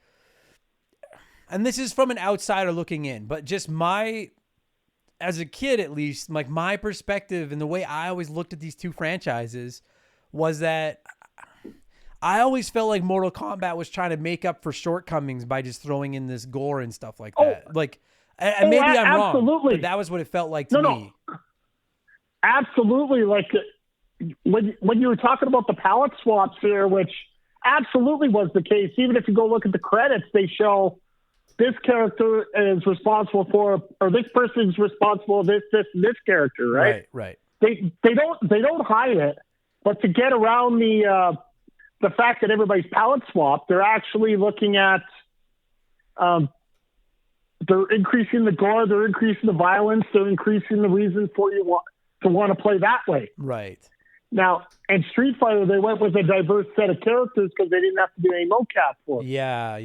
Speaker 1: and this is from an outsider looking in, but just as a kid at least, like my perspective and the way I always looked at these 2 franchises was that I always felt like Mortal Kombat was trying to make up for shortcomings by just throwing in this gore and stuff like that. And maybe I'm
Speaker 4: absolutely
Speaker 1: wrong, but that was what it felt like to me.
Speaker 4: Absolutely. Like when you were talking about the palette swaps here, which absolutely was the case. Even if you go look at the credits, they show this character is responsible for, or this person is responsible for this, and this character, right?
Speaker 1: Right.
Speaker 4: They don't hide it, but to get around the fact that everybody's palette swapped, they're actually looking at, they're increasing the gore, they're increasing the violence, they're increasing the reason for you to want to play that way.
Speaker 1: Right.
Speaker 4: Now, in Street Fighter, they went with a diverse set of characters because they didn't have to do any mocap for it.
Speaker 1: Yeah.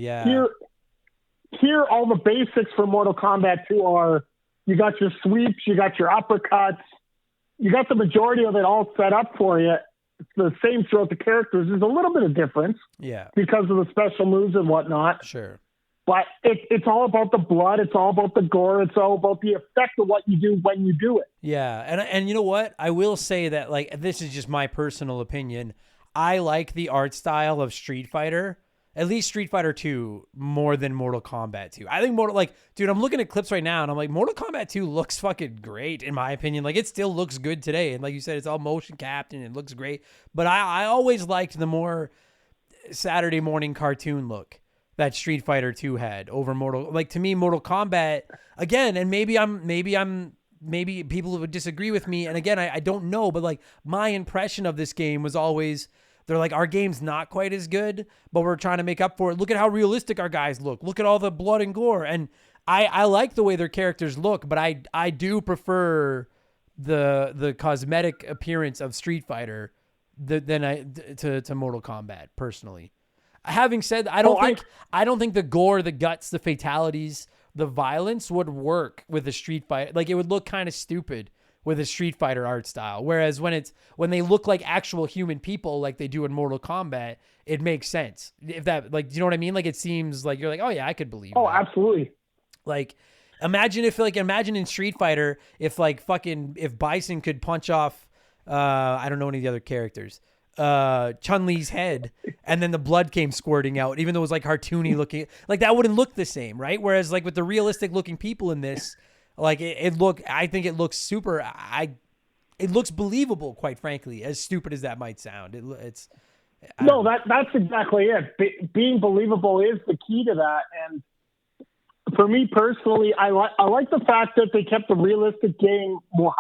Speaker 4: Here, all the basics for Mortal Kombat 2 are, you got your sweeps, you got your uppercuts, you got the majority of it all set up for you. It's the same throughout the characters. There's a little bit of difference.
Speaker 1: Yeah.
Speaker 4: Because of the special moves and whatnot.
Speaker 1: Sure.
Speaker 4: But it's all about the blood. It's all about the gore. It's all about the effect of what you do when you do it.
Speaker 1: Yeah. And you know what? I will say that, like, this is just my personal opinion. I like the art style of Street Fighter, at least Street Fighter 2, more than Mortal Kombat 2. I think dude, I'm looking at clips right now and I'm like, Mortal Kombat 2 looks fucking great in my opinion. Like, it still looks good today. And like you said, it's all motion capped and it looks great. But I always liked the more Saturday morning cartoon look that Street Fighter 2 had over to me, Mortal Kombat, again, and maybe people would disagree with me. And again, I don't know, but like my impression of this game was always, they're like, our game's not quite as good, but we're trying to make up for it. Look at how realistic our guys look. Look at all the blood and gore. And I like the way their characters look, but I do prefer the cosmetic appearance of Street Fighter to Mortal Kombat personally. Having said, I don't think the gore, the guts, the fatalities, the violence would work with a Street Fighter. Like, it would look kind of stupid with a Street Fighter art style. Whereas when they look like actual human people, like they do in Mortal Kombat, it makes sense. If that, like, do you know what I mean? Like, it seems like you're like, oh yeah, I could believe.
Speaker 4: Oh,
Speaker 1: that.
Speaker 4: absolutely.
Speaker 1: Like, imagine in Street Fighter if Bison could punch off, I don't know any of the other characters, Chun-Li's head, and then the blood came squirting out, even though it was like cartoony looking. Like, that wouldn't look the same, right? Whereas like with the realistic looking people in this, like I think it looks super. It looks believable, quite frankly, as stupid as that might sound. That's exactly it. Being believable is the key to that. And for me personally, I like the fact that they kept the realistic game more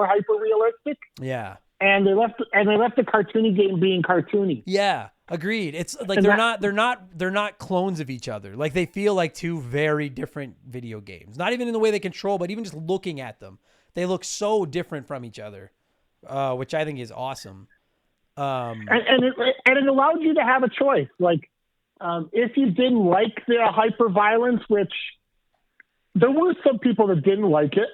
Speaker 1: hyper realistic. Yeah.
Speaker 4: And they left the cartoony game being cartoony.
Speaker 1: Yeah, agreed. It's like they're not clones of each other. Like, they feel like two very different video games. Not even in the way they control, but even just looking at them, they look so different from each other, which I think is awesome. And
Speaker 4: it allowed you to have a choice. Like, if you didn't like the hyper violence, which there were some people that didn't like it,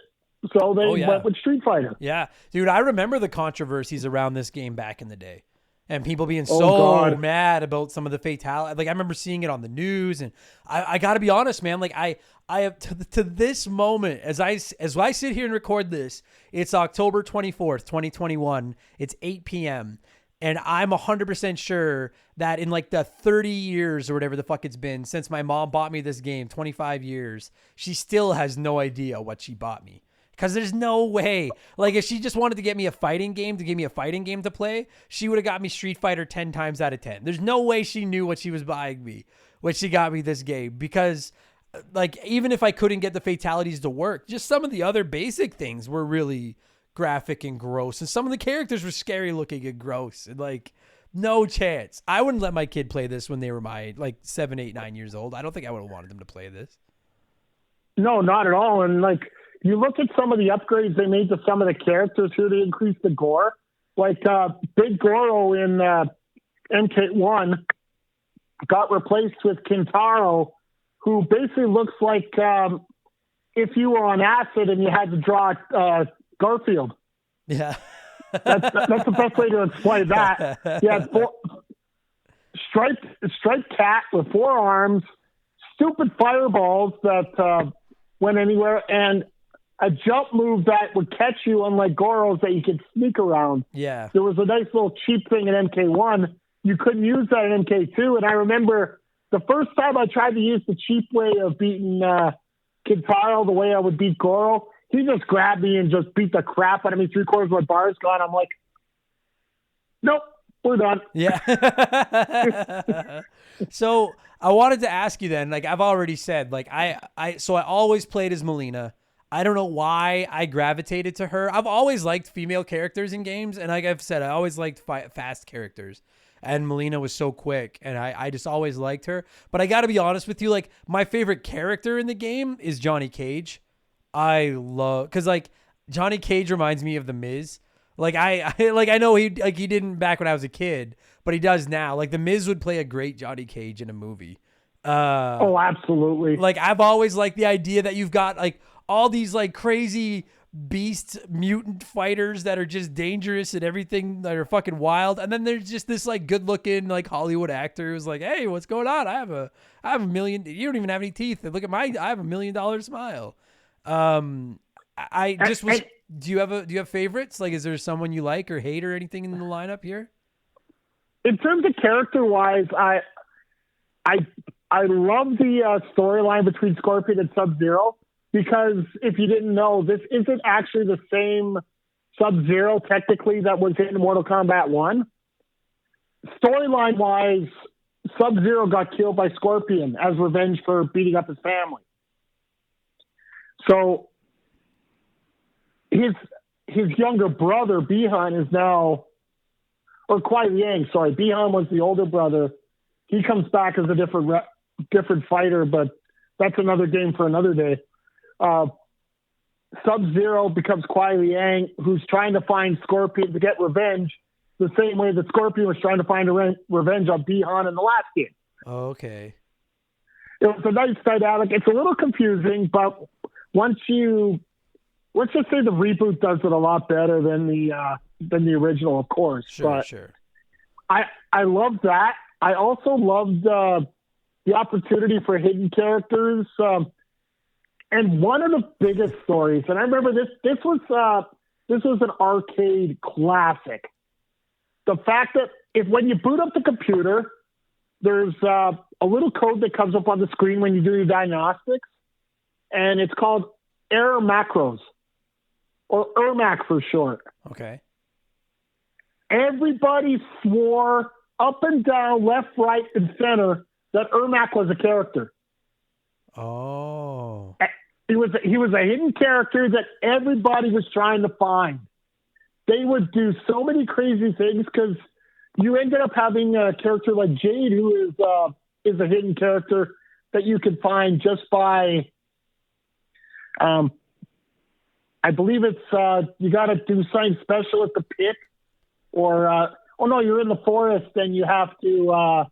Speaker 4: so they went with Street Fighter.
Speaker 1: Yeah, dude, I remember the controversies around this game back in the day, and people being so mad about some of the fatalities. Like, I remember seeing it on the news, and I got to be honest, man. Like, I have to this moment, as I sit here and record this, it's October 24th, 2021. It's 8 p.m. And I'm 100% sure that in like the 30 years or whatever the fuck it's been since my mom bought me this game, 25 years, she still has no idea what she bought me. Because there's no way. Like, if she just wanted to get me a fighting game to play, she would have got me Street Fighter 10 times out of 10. There's no way she knew what she was buying me when she got me this game. Because, like, even if I couldn't get the fatalities to work, just some of the other basic things were really graphic and gross, and some of the characters were scary looking and gross, and like, no chance. I wouldn't let my kid play this when they were my 7, 8, 9 years old. I don't think I would have wanted them to play this.
Speaker 4: No, not at all. And like, you look at some of the upgrades they made to some of the characters here to increase the gore. Like Big Goro in MK1 got replaced with Kintaro, who basically looks like if you were on acid and you had to draw Garfield.
Speaker 1: Yeah.
Speaker 4: that's the best way to explain that. Yeah, striped cat with 4 arms, stupid fireballs that went anywhere, and a jump move that would catch you, unlike Goro's, that you could sneak around.
Speaker 1: Yeah.
Speaker 4: There was a nice little cheap thing in MK1. You couldn't use that in MK2, and I remember the first time I tried to use the cheap way of beating Kintaro the way I would beat Goro, he just grabbed me and just beat the crap out of me. 3/4 of my bar is gone. I'm like, nope, we're done.
Speaker 1: Yeah. So I wanted to ask you then, like I've already said, like I always played as Melina. I don't know why I gravitated to her. I've always liked female characters in games. And like I've said, I always liked fast characters. And Melina was so quick. And I just always liked her. But I got to be honest with you, like my favorite character in the game is Johnny Cage. Because like Johnny Cage reminds me of The Miz. Like I know he didn't back when I was a kid, but he does now. Like The Miz would play a great Johnny Cage in a movie.
Speaker 4: Oh, absolutely.
Speaker 1: Like I've always liked the idea that you've got like all these like crazy beast mutant fighters that are just dangerous and everything, that are fucking wild. And then there's just this like good looking like Hollywood actor who's like, hey, what's going on? I have a million. You don't even have any teeth. Look at I have $1 million smile. Do you have favorites? Like, is there someone you like or hate or anything in the lineup here?
Speaker 4: In terms of character wise, I love the storyline between Scorpion and Sub-Zero, because if you didn't know, this isn't actually the same Sub-Zero technically that was in Mortal Kombat 1. Storyline wise, Sub-Zero got killed by Scorpion as revenge for beating up his family. So his younger brother, Bihan, is now, or Kuai Liang, sorry. Bihan was the older brother. He comes back as a different fighter, but that's another game for another day. Sub-Zero becomes Kuai Liang, who's trying to find Scorpion to get revenge, the same way that Scorpion was trying to find revenge on Bi-Han in the last game.
Speaker 1: Okay.
Speaker 4: It was a nice dynamic. It's a little confusing, but let's just say the reboot does it a lot better than the original, of course.
Speaker 1: Sure.
Speaker 4: I love that. I also loved the opportunity for hidden characters. And one of the biggest stories, and I remember this was an arcade classic. The fact that when you boot up the computer, there's a little code that comes up on the screen when you do your diagnostics, and it's called error macros, or ERMAC for short.
Speaker 1: Okay.
Speaker 4: Everybody swore up and down, left, right, and center that ERMAC was a character.
Speaker 1: Oh.
Speaker 4: He was a hidden character that everybody was trying to find. They would do so many crazy things because you ended up having a character like Jade, who is a hidden character that you can find just by, I believe it's you got to do something special at the pit, or you're in the forest and you have to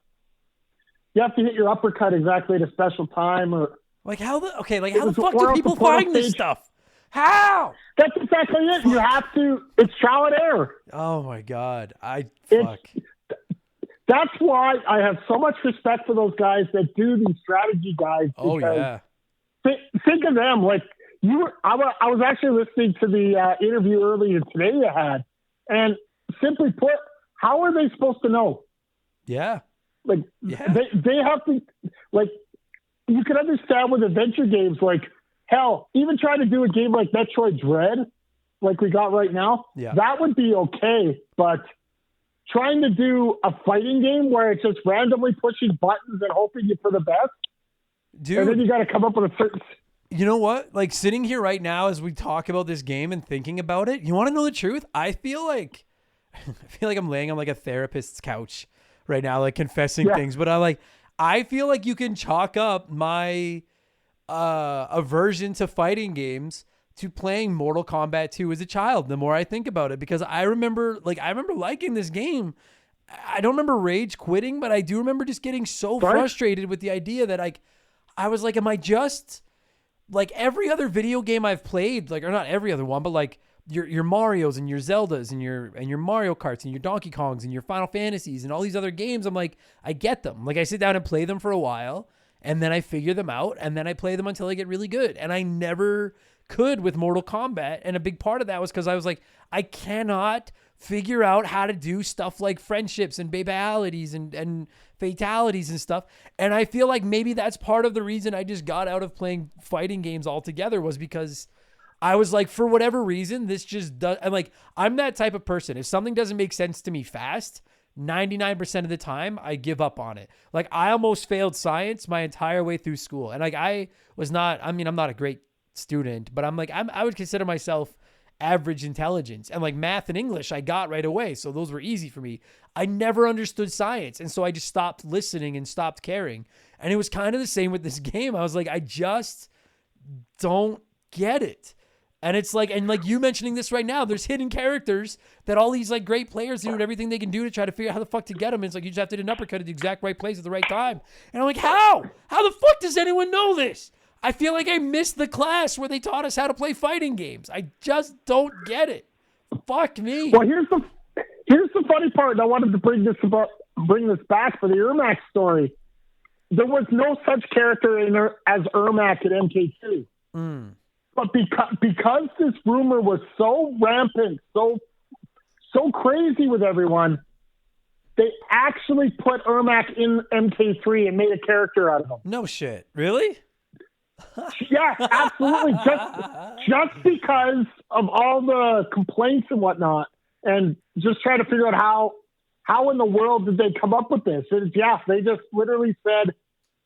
Speaker 4: hit your uppercut exactly at a special time, or
Speaker 1: like how the fuck do people find this stuff? How?
Speaker 4: That's exactly it. You have to. It's trial and error.
Speaker 1: Oh my god,
Speaker 4: That's why I have so much respect for those guys that do these strategy guides.
Speaker 1: Oh yeah.
Speaker 4: Think of them like you. I was actually listening to the interview earlier today you had, and simply put, how are they supposed to know?
Speaker 1: Yeah.
Speaker 4: Like they have to, like, you can understand with adventure games, like, hell, even trying to do a game like Metroid Dread, like we got right now, that would be okay. But trying to do a fighting game where it's just randomly pushing buttons and hoping for the best,
Speaker 1: dude,
Speaker 4: and then you got to come up with a certain.
Speaker 1: You know what? Like sitting here right now as we talk about this game and thinking about it, you want to know the truth? I feel like I'm laying on like a therapist's couch right now, like confessing things, but I feel like you can chalk up my aversion to fighting games to playing Mortal Kombat 2 as a child. The more I think about it, because I remember liking this game. I don't remember rage quitting, but I do remember just getting so frustrated with the idea that I was like, am I just like every other video game I've played, like, or not every other one, but like your Marios and your Zeldas and your Mario Karts and your Donkey Kongs and your Final Fantasies and all these other games. I'm like, I get them. Like I sit down and play them for a while and then I figure them out and then I play them until I get really good. And I never could with Mortal Kombat. And a big part of that was because I was like, I cannot figure out how to do stuff like friendships and babalities and fatalities and stuff. And I feel like maybe that's part of the reason I just got out of playing fighting games altogether, was because I was like, for whatever reason, this just does. I'm that type of person. If something doesn't make sense to me fast, 99% of the time, I give up on it. Like I almost failed science my entire way through school. And like I'm not a great student, but I would consider myself average intelligence. And like math and English, I got right away. So those were easy for me. I never understood science. And so I just stopped listening and stopped caring. And it was kind of the same with this game. I was like, I just don't get it. And it's like, and like you mentioning this right now, there's hidden characters that all these like great players do and everything they can do to try to figure out how the fuck to get them. And it's like, you just have to do an uppercut at the exact right place at the right time. And I'm like, how the fuck does anyone know this? I feel like I missed the class where they taught us how to play fighting games. I just don't get it. Fuck me.
Speaker 4: Well, here's the funny part. And I wanted to bring this back for the ERMAC story. There was no such character as ERMAC at MK2.
Speaker 1: Mm.
Speaker 4: But because this rumor was so rampant, so crazy with everyone, they actually put ERMAC in MK3 and made a character out of him.
Speaker 1: No shit. Really?
Speaker 4: Yeah, absolutely. Just because of all the complaints and whatnot, and just trying to figure out how in the world did they come up with this? And they just literally said,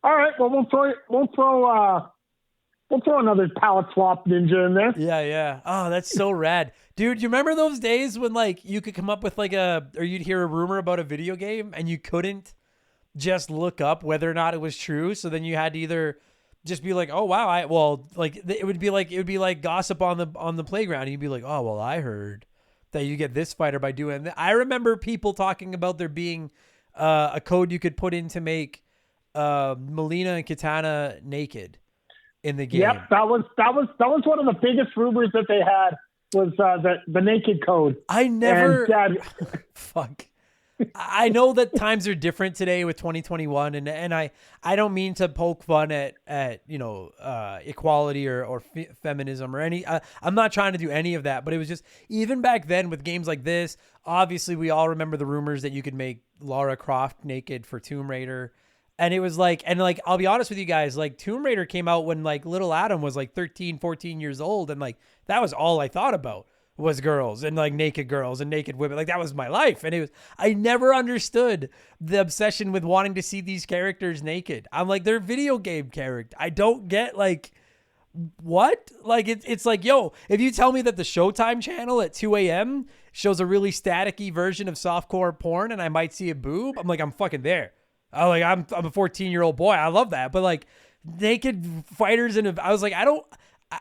Speaker 4: "All right, well we'll throw another palette swap ninja in there."
Speaker 1: Yeah. Oh, that's so rad. Dude, you remember those days when like you could come up with like or you'd hear a rumor about a video game and you couldn't just look up whether or not it was true. So then you had to either just be like, oh wow, it would be like gossip on the playground. And you'd be like, oh well, I heard that you get this fighter by doing that. I remember people talking about there being a code you could put in to make Melina and Katana naked in the game.
Speaker 4: Yep, that was one of the biggest rumors that they had was the naked code.
Speaker 1: I never fuck. I know that times are different today with 2021, and I don't mean to poke fun at equality or feminism or any. I'm not trying to do any of that, but it was just even back then with games like this. Obviously, we all remember the rumors that you could make Lara Croft naked for Tomb Raider, and it was like, I'll be honest with you guys, like Tomb Raider came out when like little Adam was like 13, 14 years old, and like that was all I thought about. Was girls and like naked girls and naked women. Like that was my life. And I never understood the obsession with wanting to see these characters naked. I'm like, they're video game character. I don't get like, what? Like it's like, yo, if you tell me that the Showtime channel at 2 a.m. shows a really staticky version of softcore porn and I might see a boob, I'm like, I'm fucking there. I'm a 14-year-old boy. I love that. But like naked fighters I was like,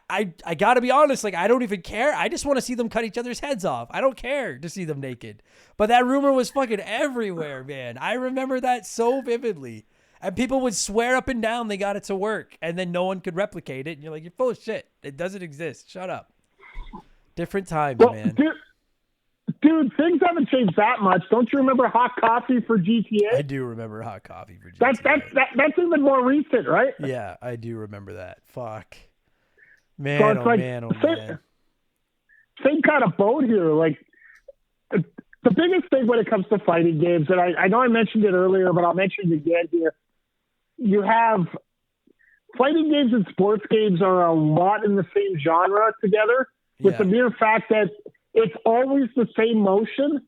Speaker 1: I gotta be honest, like I don't even care. I just want to see them cut each other's heads off. I don't care to see them naked. But that rumor was fucking everywhere, man. I remember that so vividly. And people would swear up and down they got it to work, and then no one could replicate it. And you're like, you're full of shit. It doesn't exist. Shut up. Different times, man.
Speaker 4: Dude, things haven't changed that much. Don't you remember hot coffee for GTA?
Speaker 1: I do remember hot coffee for GTA.
Speaker 4: That's even more recent, right?
Speaker 1: Yeah, I do remember that. Fuck. Man,
Speaker 4: so
Speaker 1: man.
Speaker 4: Same kind of boat here. Like the biggest thing when it comes to fighting games, and I know I mentioned it earlier, but I'll mention it again here. You have fighting games and sports games are a lot in the same genre together, with the mere fact that it's always the same motion.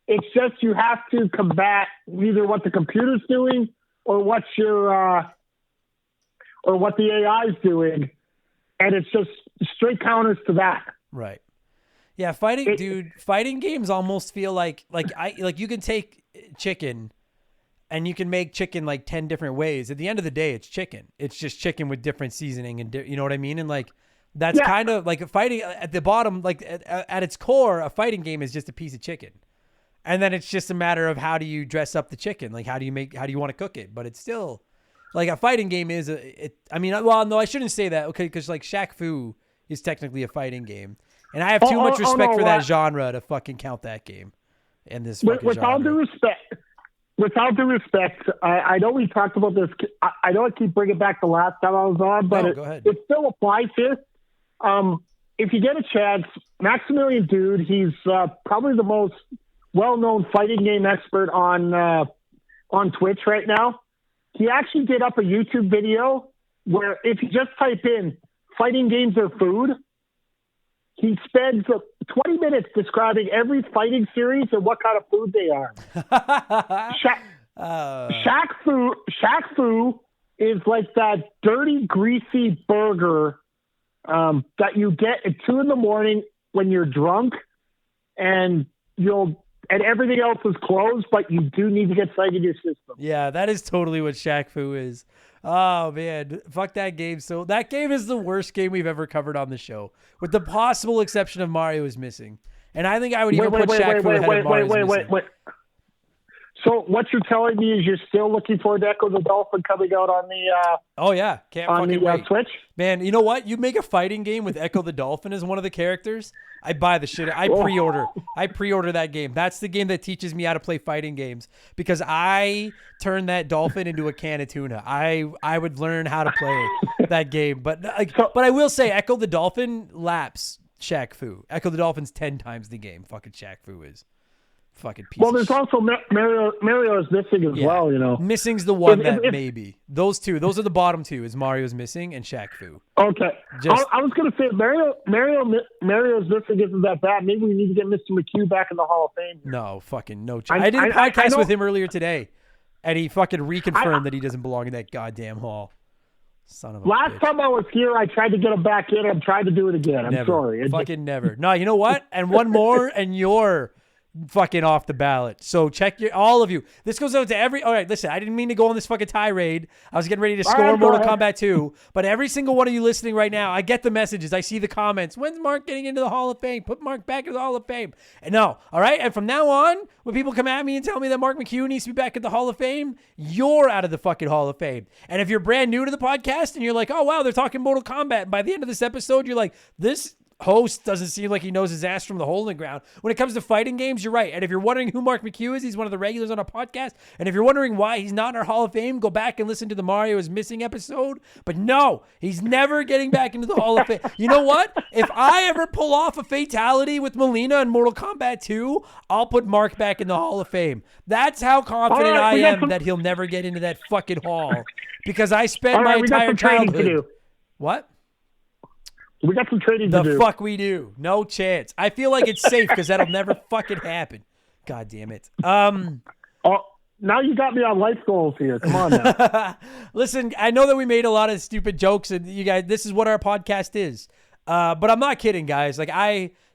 Speaker 4: It's just you have to combat either what the computer's doing or what the AI is doing. And it's just straight counters to that.
Speaker 1: Right. Yeah, fighting games almost feel like you can take chicken and you can make chicken like 10 different ways. At the end of the day, it's chicken. It's just chicken with different seasoning and you know what I mean? And like that's kind of like a fighting at the bottom, like at its core, a fighting game is just a piece of chicken. And then it's just a matter of how do you dress up the chicken? Like how do you want to cook it? But it's still like a fighting game is I shouldn't say that. Okay. Cause like Shaq Fu is technically a fighting game and I have too much respect for that genre to fucking count that game in this fucking
Speaker 4: with
Speaker 1: genre.
Speaker 4: With all due respect, I know we talked about this. I know I keep bringing back the last time I was on, but it still applies here. If you get a chance, Maximilian Dude, he's probably the most well-known fighting game expert on Twitch right now. He actually did up a YouTube video where if you just type in fighting games or food, he spends 20 minutes describing every fighting series and what kind of food they are. Shaq Fu is like that dirty, greasy burger that you get at 2 a.m. when you're drunk and everything else is closed, but you do need to get something in your system.
Speaker 1: Yeah, that is totally what Shaq Fu is. Oh, man. Fuck that game. So that game is the worst game we've ever covered on the show, with the possible exception of Mario is Missing. And I think I would even put Shaq Fu ahead of Mario is Missing.
Speaker 4: So what you're telling me is you're still looking forward to Echo the Dolphin coming out on the Switch?
Speaker 1: Man, you know what? You make a fighting game with Echo the Dolphin as one of the characters, I buy the shit. I pre-order that game. That's the game that teaches me how to play fighting games because I turned that dolphin into a can of tuna. I would learn how to play that game. But I will say Echo the Dolphin laps Shaq Fu. Echo the Dolphin's 10 times the game. Fucking Shaq Fu is. Fucking piece.
Speaker 4: Well, there's also Mario is Missing as well, you know.
Speaker 1: Missing's the one maybe. Those are the bottom two is Mario's Missing and Shaq Fu.
Speaker 4: Okay. I was going to say Mario's Missing isn't that bad. Maybe we need to get Mr. McHugh back in the Hall of Fame.
Speaker 1: No, fucking no. I did a podcast with him earlier today, and he fucking reconfirmed that he doesn't belong in that goddamn hall. Son of a
Speaker 4: Last
Speaker 1: bitch.
Speaker 4: time I was here, I tried to get him back in. I'm trying to do it again. I'm sorry.
Speaker 1: Fucking never. No, you know what? And one more, and you're fucking off the ballot. So check all of you. This goes out to all right, listen, I didn't mean to go on this fucking tirade. I was getting ready to score Mortal Kombat 2, but every single one of you listening right now, I get the messages. I see the comments. When's Mark getting into the Hall of Fame? Put Mark back in the Hall of Fame. And no, all right? And from now on, when people come at me and tell me that Mark McHugh needs to be back at the Hall of Fame, you're out of the fucking Hall of Fame. And if you're brand new to the podcast and you're like, oh, wow, they're talking Mortal Kombat, and by the end of this episode, you're like, this host doesn't seem like he knows his ass from the hole in the ground. When it comes to fighting games, you're right. And if you're wondering who Mark McHugh is, he's one of the regulars on our podcast. And if you're wondering why he's not in our Hall of Fame, go back and listen to the Mario is Missing episode. But no, he's never getting back into the Hall of Fame. You know what? If I ever pull off a fatality with Melina in Mortal Kombat 2, I'll put Mark back in the Hall of Fame. That's how confident I am that he'll never get into that fucking hall. Because I spent my entire childhood. What?
Speaker 4: We got some trading to do.
Speaker 1: The fuck we do. No chance. I feel like it's safe because that'll never fucking happen. God damn it.
Speaker 4: Oh, now you got me on life goals here. Come on now.
Speaker 1: Listen, I know that we made a lot of stupid jokes, and you guys, this is what our podcast is. But I'm not kidding, guys.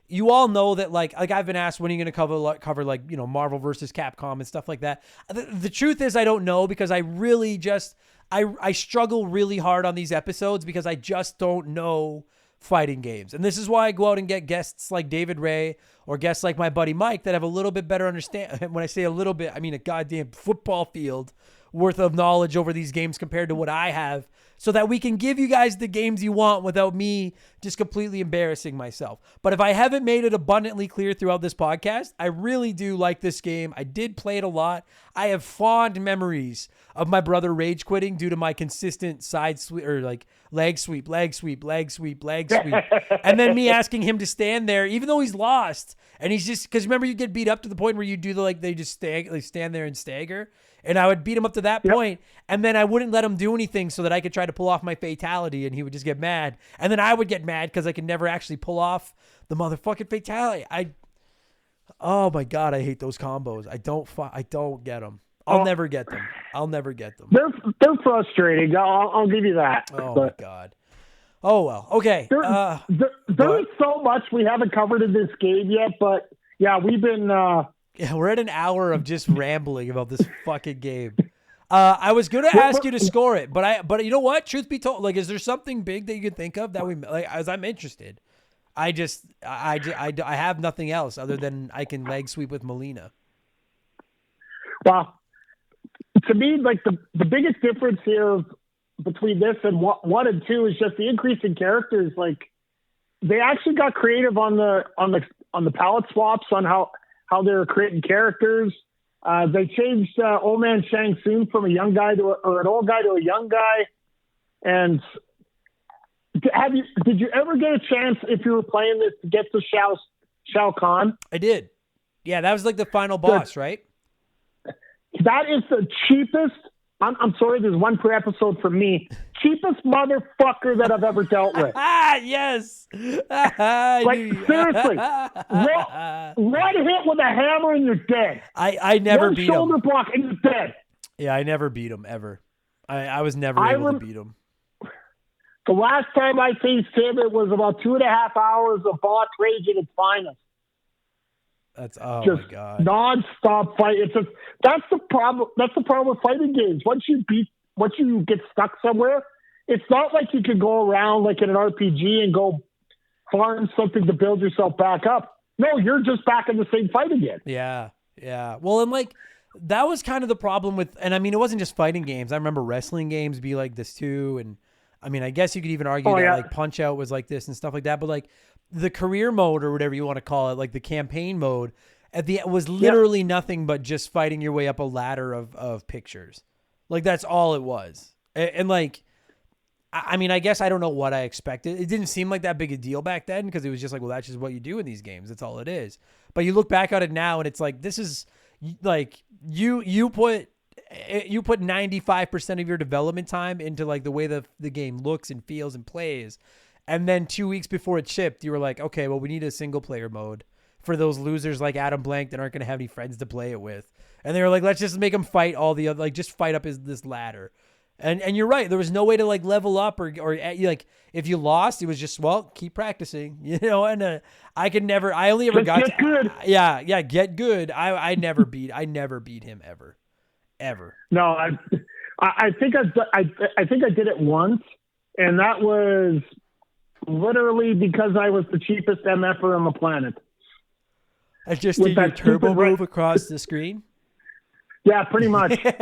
Speaker 1: You all know that like I've been asked, when are you going to cover like, you know, Marvel versus Capcom and stuff like that. The truth is I don't know, because I really just, I struggle really hard on these episodes because I just don't know fighting games. And this is why I go out and get guests like David Ray or guests like my buddy Mike that have a little bit better understand. When I say a little bit, I mean a goddamn football field worth of knowledge over these games compared to what I have, so that we can give you guys the games you want without me just completely embarrassing myself. But if I haven't made it abundantly clear throughout this podcast, I really do like this game. I did play it a lot. I have fond memories of my brother rage quitting due to my consistent side sweep, or like leg sweep, leg sweep, leg sweep, leg sweep. And then me asking him to stand there, even though he's lost. And he's just, because remember you get beat up to the point where you do they just stand there and stagger. And I would beat him up to that point, and then I wouldn't let him do anything so that I could try to pull off my fatality, and he would just get mad. And then I would get mad because I could never actually pull off the motherfucking fatality. Oh my God, I hate those combos. I don't get them. I'll never get them.
Speaker 4: They're frustrating. I'll give you that.
Speaker 1: Oh my God. Oh well. Okay.
Speaker 4: There is so much we haven't covered in this game yet, but yeah, we've been.
Speaker 1: Yeah, we're at an hour of just rambling about this fucking game. I was going to ask you to score it, but you know what? Truth be told, like, is there something big that you can think of that as I'm interested? I have nothing else other than I can leg sweep with Melina.
Speaker 4: Well, to me, like the biggest difference here between this and 1 and 2 is just the increase in characters. Like, they actually got creative on the palette swaps on how they were creating characters. They changed Old Man Shang Tsung from a young guy or an old guy to a young guy. And did you ever get a chance, if you were playing this, to get to Shao Kahn?
Speaker 1: I did. Yeah, that was like the final boss, right?
Speaker 4: That is the cheapest. I'm sorry, there's one per episode for me. Cheapest motherfucker that I've ever dealt with.
Speaker 1: Yes.
Speaker 4: Like, seriously. One hit with a hammer and you're dead.
Speaker 1: I never beat him.
Speaker 4: One shoulder block and you're dead.
Speaker 1: Yeah, I never beat him, ever. I was never able to beat him.
Speaker 4: The last time I faced him, it was about 2.5 hours of boss rage at its finest.
Speaker 1: That's my God.
Speaker 4: Non-stop fight. That's the problem. That's the problem with fighting games. Once you get stuck somewhere, it's not like you can go around like in an RPG and go farm something to build yourself back up. No, you're just back in the same fight again.
Speaker 1: Yeah. Well, and like that was kind of the problem with, and I mean, it wasn't just fighting games. I remember wrestling games be like this too, and I mean, I guess you could even argue that like Punch Out was like this and stuff like that, but like the career mode or whatever you want to call it, like the campaign mode was literally nothing but just fighting your way up a ladder of pictures. Like that's all it was. And like, I mean, I guess I don't know what I expected. It didn't seem like that big a deal back then because it was just like, well, that's just what you do in these games. That's all it is. But you look back at it now and it's like, this is like you put 95% of your development time into like the way the game looks and feels and plays. And then 2 weeks before it shipped, you were like, okay, well, we need a single player mode for those losers like Adam Blank that aren't going to have any friends to play it with. And they were like, let's just make them fight all the other, like just fight up this ladder. And you're right. There was no way to like level up or like if you lost, it was just, well, keep practicing, you know. And I only ever got
Speaker 4: get good.
Speaker 1: Yeah, get good. I never beat him ever.
Speaker 4: No, I think I think I did it once, and that was literally because I was the cheapest MFer on the planet.
Speaker 1: I just did your turbo move across the screen.
Speaker 4: Yeah, pretty much. and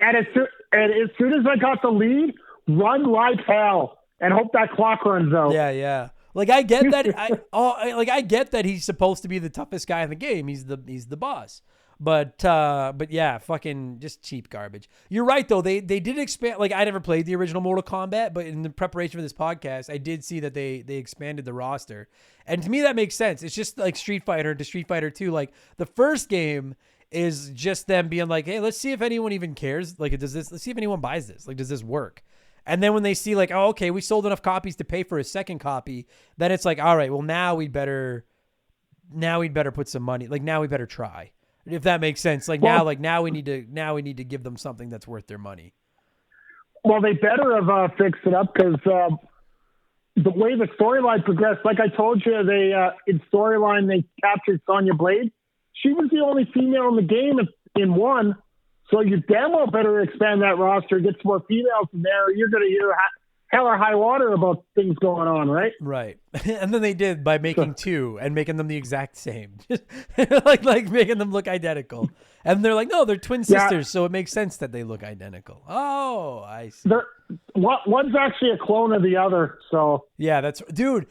Speaker 4: as soon as I got the lead, run like hell and hope that clock runs out.
Speaker 1: Yeah. Like I get that. I get that he's supposed to be the toughest guy in the game. He's the boss. But yeah, fucking just cheap garbage. You're right though. They did expand. Like I never played the original Mortal Kombat, but in the preparation for this podcast, I did see that they expanded the roster, and to me that makes sense. It's just like Street Fighter to Street Fighter 2. Like the first game is just them being like, hey, let's see if anyone even cares. Like, let's see if anyone buys this. Like, does this work? And then when they see like, oh, okay, we sold enough copies to pay for a second copy, then it's like, all right, well now we'd better put some money. Like now we better try. If that makes sense. Like now we need to give them something that's worth their money.
Speaker 4: Well, they better have fixed it up because the way the storyline progressed, like I told you, in storyline they captured Sonya Blade. She was the only female in the game in one, so you damn well better expand that roster, get some more females in there. You're going to hear hell or high water about things going on, right?
Speaker 1: Right. And then they did by making two and making them the exact same. like making them look identical. And they're like, no, they're twin sisters, so it makes sense that they look identical. Oh, I see.
Speaker 4: One's actually a clone of the other, so.
Speaker 1: Yeah, dude,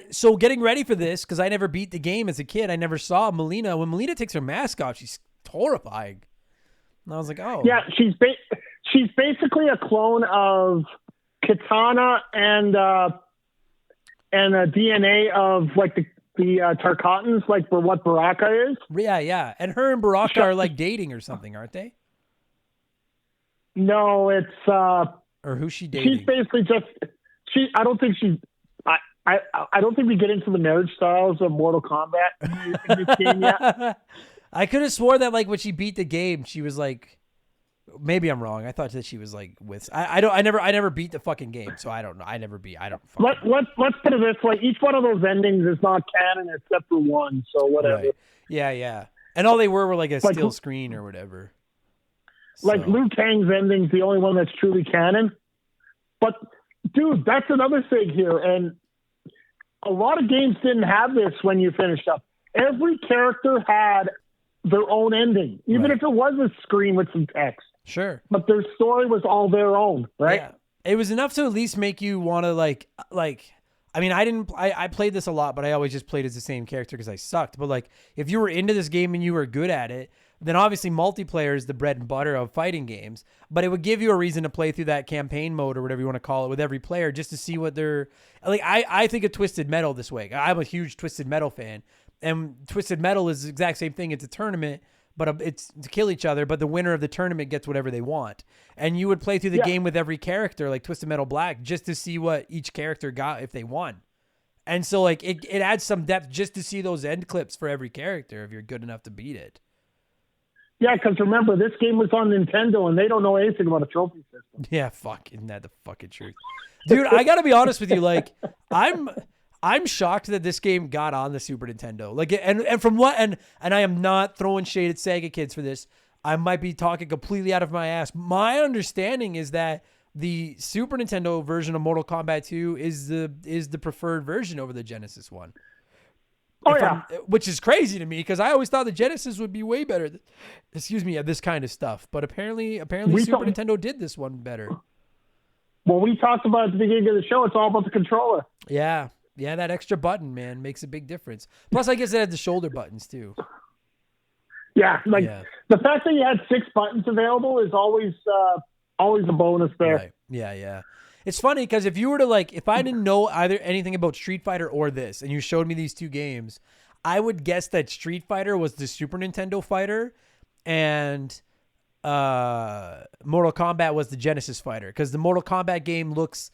Speaker 1: so getting ready for this, because I never beat the game as a kid. I never saw Melina. When Melina takes her mask off, she's horrifying. And I was like, oh.
Speaker 4: Yeah, she's basically a clone of Katana and a DNA of like the Tarkatans, like for what Baraka is.
Speaker 1: Yeah. And her and Baraka are like dating or something, aren't they?
Speaker 4: No, it's
Speaker 1: or who's she dating?
Speaker 4: She's basically just I don't think we get into the marriage styles of Mortal Kombat in this game yet.
Speaker 1: I could have swore that like when she beat the game, she was like, maybe I'm wrong. I thought that she was like with. I never beat the fucking game, so I don't know. Let's put it this way: each one of those endings is not canon except for one. So whatever. Right. Yeah. And all they were like a still screen or whatever.
Speaker 4: Like Liu Kang's ending's the only one that's truly canon. But dude, that's another thing here, and a lot of games didn't have this when you finished up. Every character had their own ending, even if it was a screen with some text.
Speaker 1: Sure.
Speaker 4: But their story was all their own, right?
Speaker 1: Yeah. It was enough to at least make you want to like, I mean, I played this a lot, but I always just played as the same character because I sucked. But like, if you were into this game and you were good at it, then obviously multiplayer is the bread and butter of fighting games, but it would give you a reason to play through that campaign mode or whatever you want to call it with every player just to see what they're like. I think of Twisted Metal this way. I'm a huge Twisted Metal fan, and Twisted Metal is the exact same thing. It's a tournament, but it's to kill each other, but the winner of the tournament gets whatever they want. And you would play through the game with every character, like Twisted Metal Black, just to see what each character got if they won. And so like it adds some depth just to see those end clips for every character if you're good enough to beat it.
Speaker 4: Yeah, because remember, this game was on Nintendo, and they don't know anything about a trophy system.
Speaker 1: Yeah, isn't that the fucking truth? Dude, I got to be honest with you. Like, I'm shocked that this game got on the Super Nintendo. Like, and from what, and I am not throwing shade at Sega kids for this. I might be talking completely out of my ass. My understanding is that the Super Nintendo version of Mortal Kombat 2 is the preferred version over the Genesis one.
Speaker 4: Oh, yeah.
Speaker 1: Which is crazy to me because I always thought the Genesis would be way better. At this kind of stuff. But apparently Super Nintendo did this one better.
Speaker 4: Well, we talked about at the beginning of the show, it's all about the controller.
Speaker 1: Yeah. Yeah, that extra button, man, makes a big difference. Plus, I guess it had the shoulder buttons, too.
Speaker 4: Yeah, the fact that you had 6 buttons available is always a bonus there.
Speaker 1: Right. Yeah. It's funny because if you were to if I didn't know either anything about Street Fighter or this, and you showed me these two games, I would guess that Street Fighter was the Super Nintendo fighter, and Mortal Kombat was the Genesis fighter. Because the Mortal Kombat game looks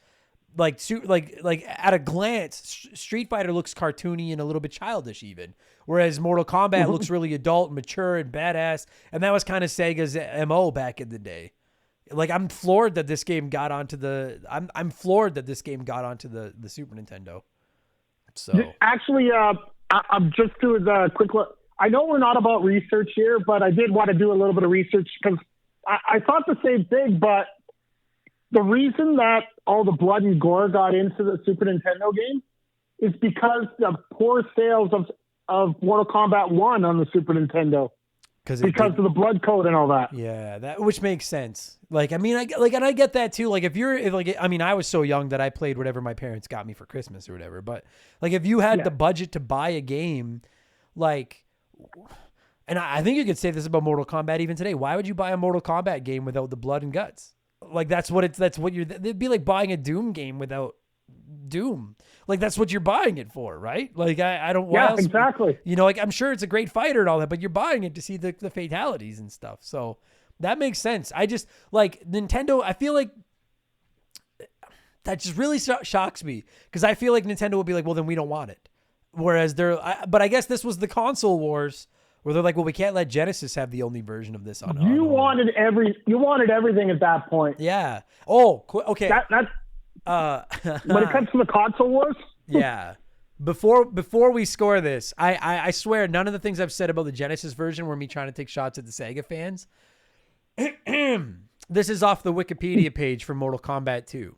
Speaker 1: like at a glance, Street Fighter looks cartoony and a little bit childish even, whereas Mortal Kombat looks really adult, mature, and badass. And that was kind of Sega's MO back in the day. Like, I'm floored that this game got onto the. I'm floored that this game got onto the Super Nintendo. So
Speaker 4: actually, I'm just doing a quick look. I know we're not about research here, but I did want to do a little bit of research because I thought the same thing. But the reason that all the blood and gore got into the Super Nintendo game is because of poor sales of Mortal Kombat 1 on the Super Nintendo. Because of the blood code and all that.
Speaker 1: Yeah, that which makes sense. Like, I mean, and I get that too. Like, I was so young that I played whatever my parents got me for Christmas or whatever. But like, if you had the budget to buy a game, like, and I think you could say this about Mortal Kombat even today. Why would you buy a Mortal Kombat game without the blood and guts? Like, it'd be like buying a Doom game without Doom. Like, that's what you're buying it for, right? Like, I don't.
Speaker 4: Yeah, exactly.
Speaker 1: You know, like, I'm sure it's a great fighter and all that, but you're buying it to see the fatalities and stuff. So that makes sense. I just like Nintendo. I feel like that just really shocks me because I feel like Nintendo would be like, well, then we don't want it. Whereas but I guess this was the console wars where they're like, well, we can't let Genesis have the only version of this on.
Speaker 4: You wanted everything at that point.
Speaker 1: Yeah. Oh, okay.
Speaker 4: That's. When it comes to the console wars,
Speaker 1: yeah. Before we score this, I swear none of the things I've said about the Genesis version were me trying to take shots at the Sega fans. This is off the Wikipedia page for Mortal Kombat 2.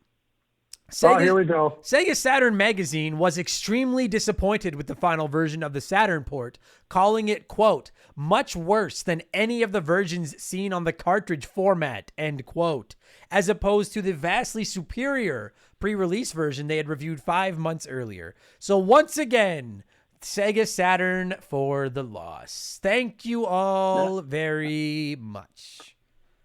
Speaker 4: Here we go.
Speaker 1: Sega Saturn magazine was extremely disappointed with the final version of the Saturn port, calling it, quote, much worse than any of the versions seen on the cartridge format, end quote, as opposed to the vastly superior pre-release version they had reviewed 5 months earlier. So once again, Sega Saturn for the loss. Thank you all very much.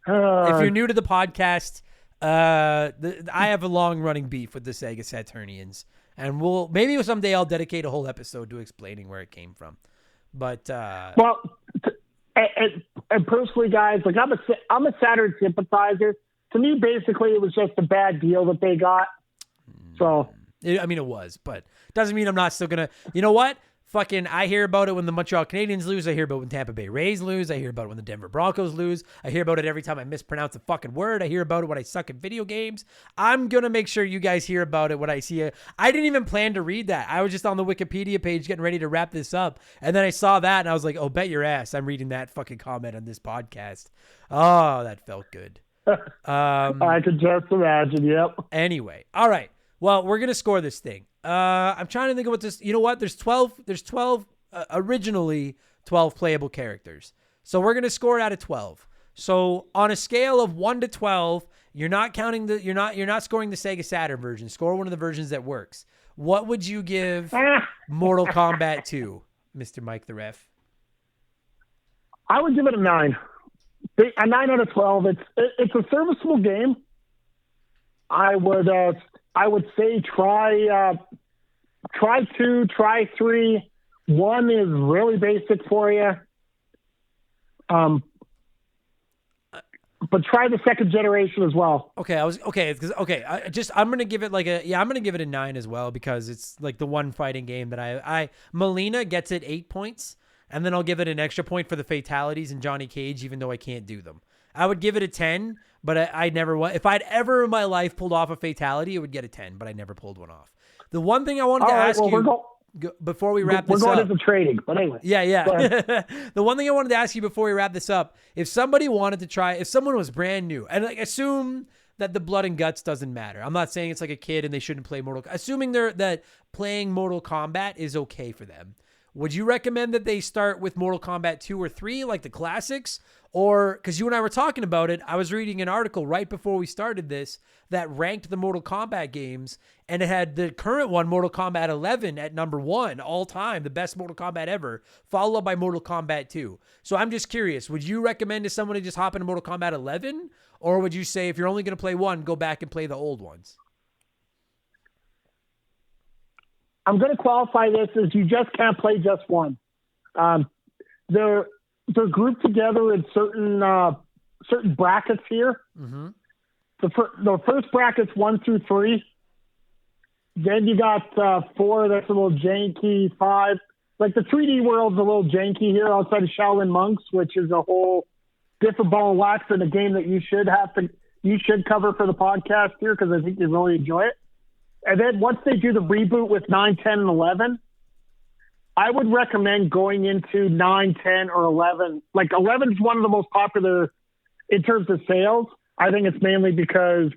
Speaker 1: If you're new to the podcast, I have a long running beef with the Sega Saturnians, and maybe someday I'll dedicate a whole episode to explaining where it came from. But
Speaker 4: and personally, guys, like I'm a Saturn sympathizer. To me, basically, it was just a bad deal that they got. So
Speaker 1: I mean, it was, but doesn't mean I'm not still gonna. You know what? Fucking, I hear about it when the Montreal Canadiens lose. I hear about it when Tampa Bay Rays lose. I hear about it when the Denver Broncos lose. I hear about it every time I mispronounce a fucking word. I hear about it when I suck at video games. I'm going to make sure you guys hear about it when I see it. I didn't even plan to read that. I was just on the Wikipedia page getting ready to wrap this up. And then I saw that and I was like, oh, bet your ass I'm reading that fucking comment on this podcast. Oh, that felt good.
Speaker 4: I could just imagine. Yep.
Speaker 1: Anyway. All right. Well, we're going to score this thing. I'm trying to think of what this, you know what? There's 12, originally 12 playable characters. So we're going to score it out of 12. So on a scale of 1 to 12, you're not counting you're not scoring the Sega Saturn version. Score one of the versions that works. What would you give Mortal Kombat 2, Mr. Mike the Ref?
Speaker 4: I would give it a 9. A 9 out of 12. It's a serviceable game. I would say try 2, try 3. 1 is really basic for you. But try the second generation as well.
Speaker 1: I'm gonna give it I'm gonna give it a 9 as well because it's like the one fighting game that Melina gets it 8 points, and then I'll give it an extra point for the fatalities in Johnny Cage, even though I can't do them. I would give it a 10, but I never. If I'd ever in my life pulled off a fatality, it would get a 10, but I never pulled one off. The one thing I wanted to ask you before we wrap this up.
Speaker 4: We're going into trading, but anyway.
Speaker 1: Yeah. The one thing I wanted to ask you before we wrap this up, if somebody wanted to try, if someone was brand new, and like assume that the blood and guts doesn't matter. I'm not saying it's like a kid and they shouldn't play assuming that playing Mortal Kombat is okay for them. Would you recommend that they start with Mortal Kombat 2 or 3, like the classics? Or, because you and I were talking about it, I was reading an article right before we started this that ranked the Mortal Kombat games, and it had the current one, Mortal Kombat 11, at number 1 all time, the best Mortal Kombat ever, followed by Mortal Kombat 2. So I'm just curious, would you recommend to someone to just hop into Mortal Kombat 11? Or would you say, if you're only going to play one, go back and play the old ones?
Speaker 4: I'm going to qualify this as you just can't play just one. They're grouped together in certain brackets here.
Speaker 1: Mm-hmm.
Speaker 4: The first bracket's 1 through 3. Then you got 4. That's a little janky. 5, like the 3D world's a little janky here outside of Shaolin Monks, which is a whole different ball of wax in a game that you you should cover for the podcast here because I think you really enjoy it. And then once they do the reboot with 9, 10, and 11, I would recommend going into 9, 10, or 11. Like 11 is one of the most popular in terms of sales. I think it's mainly because,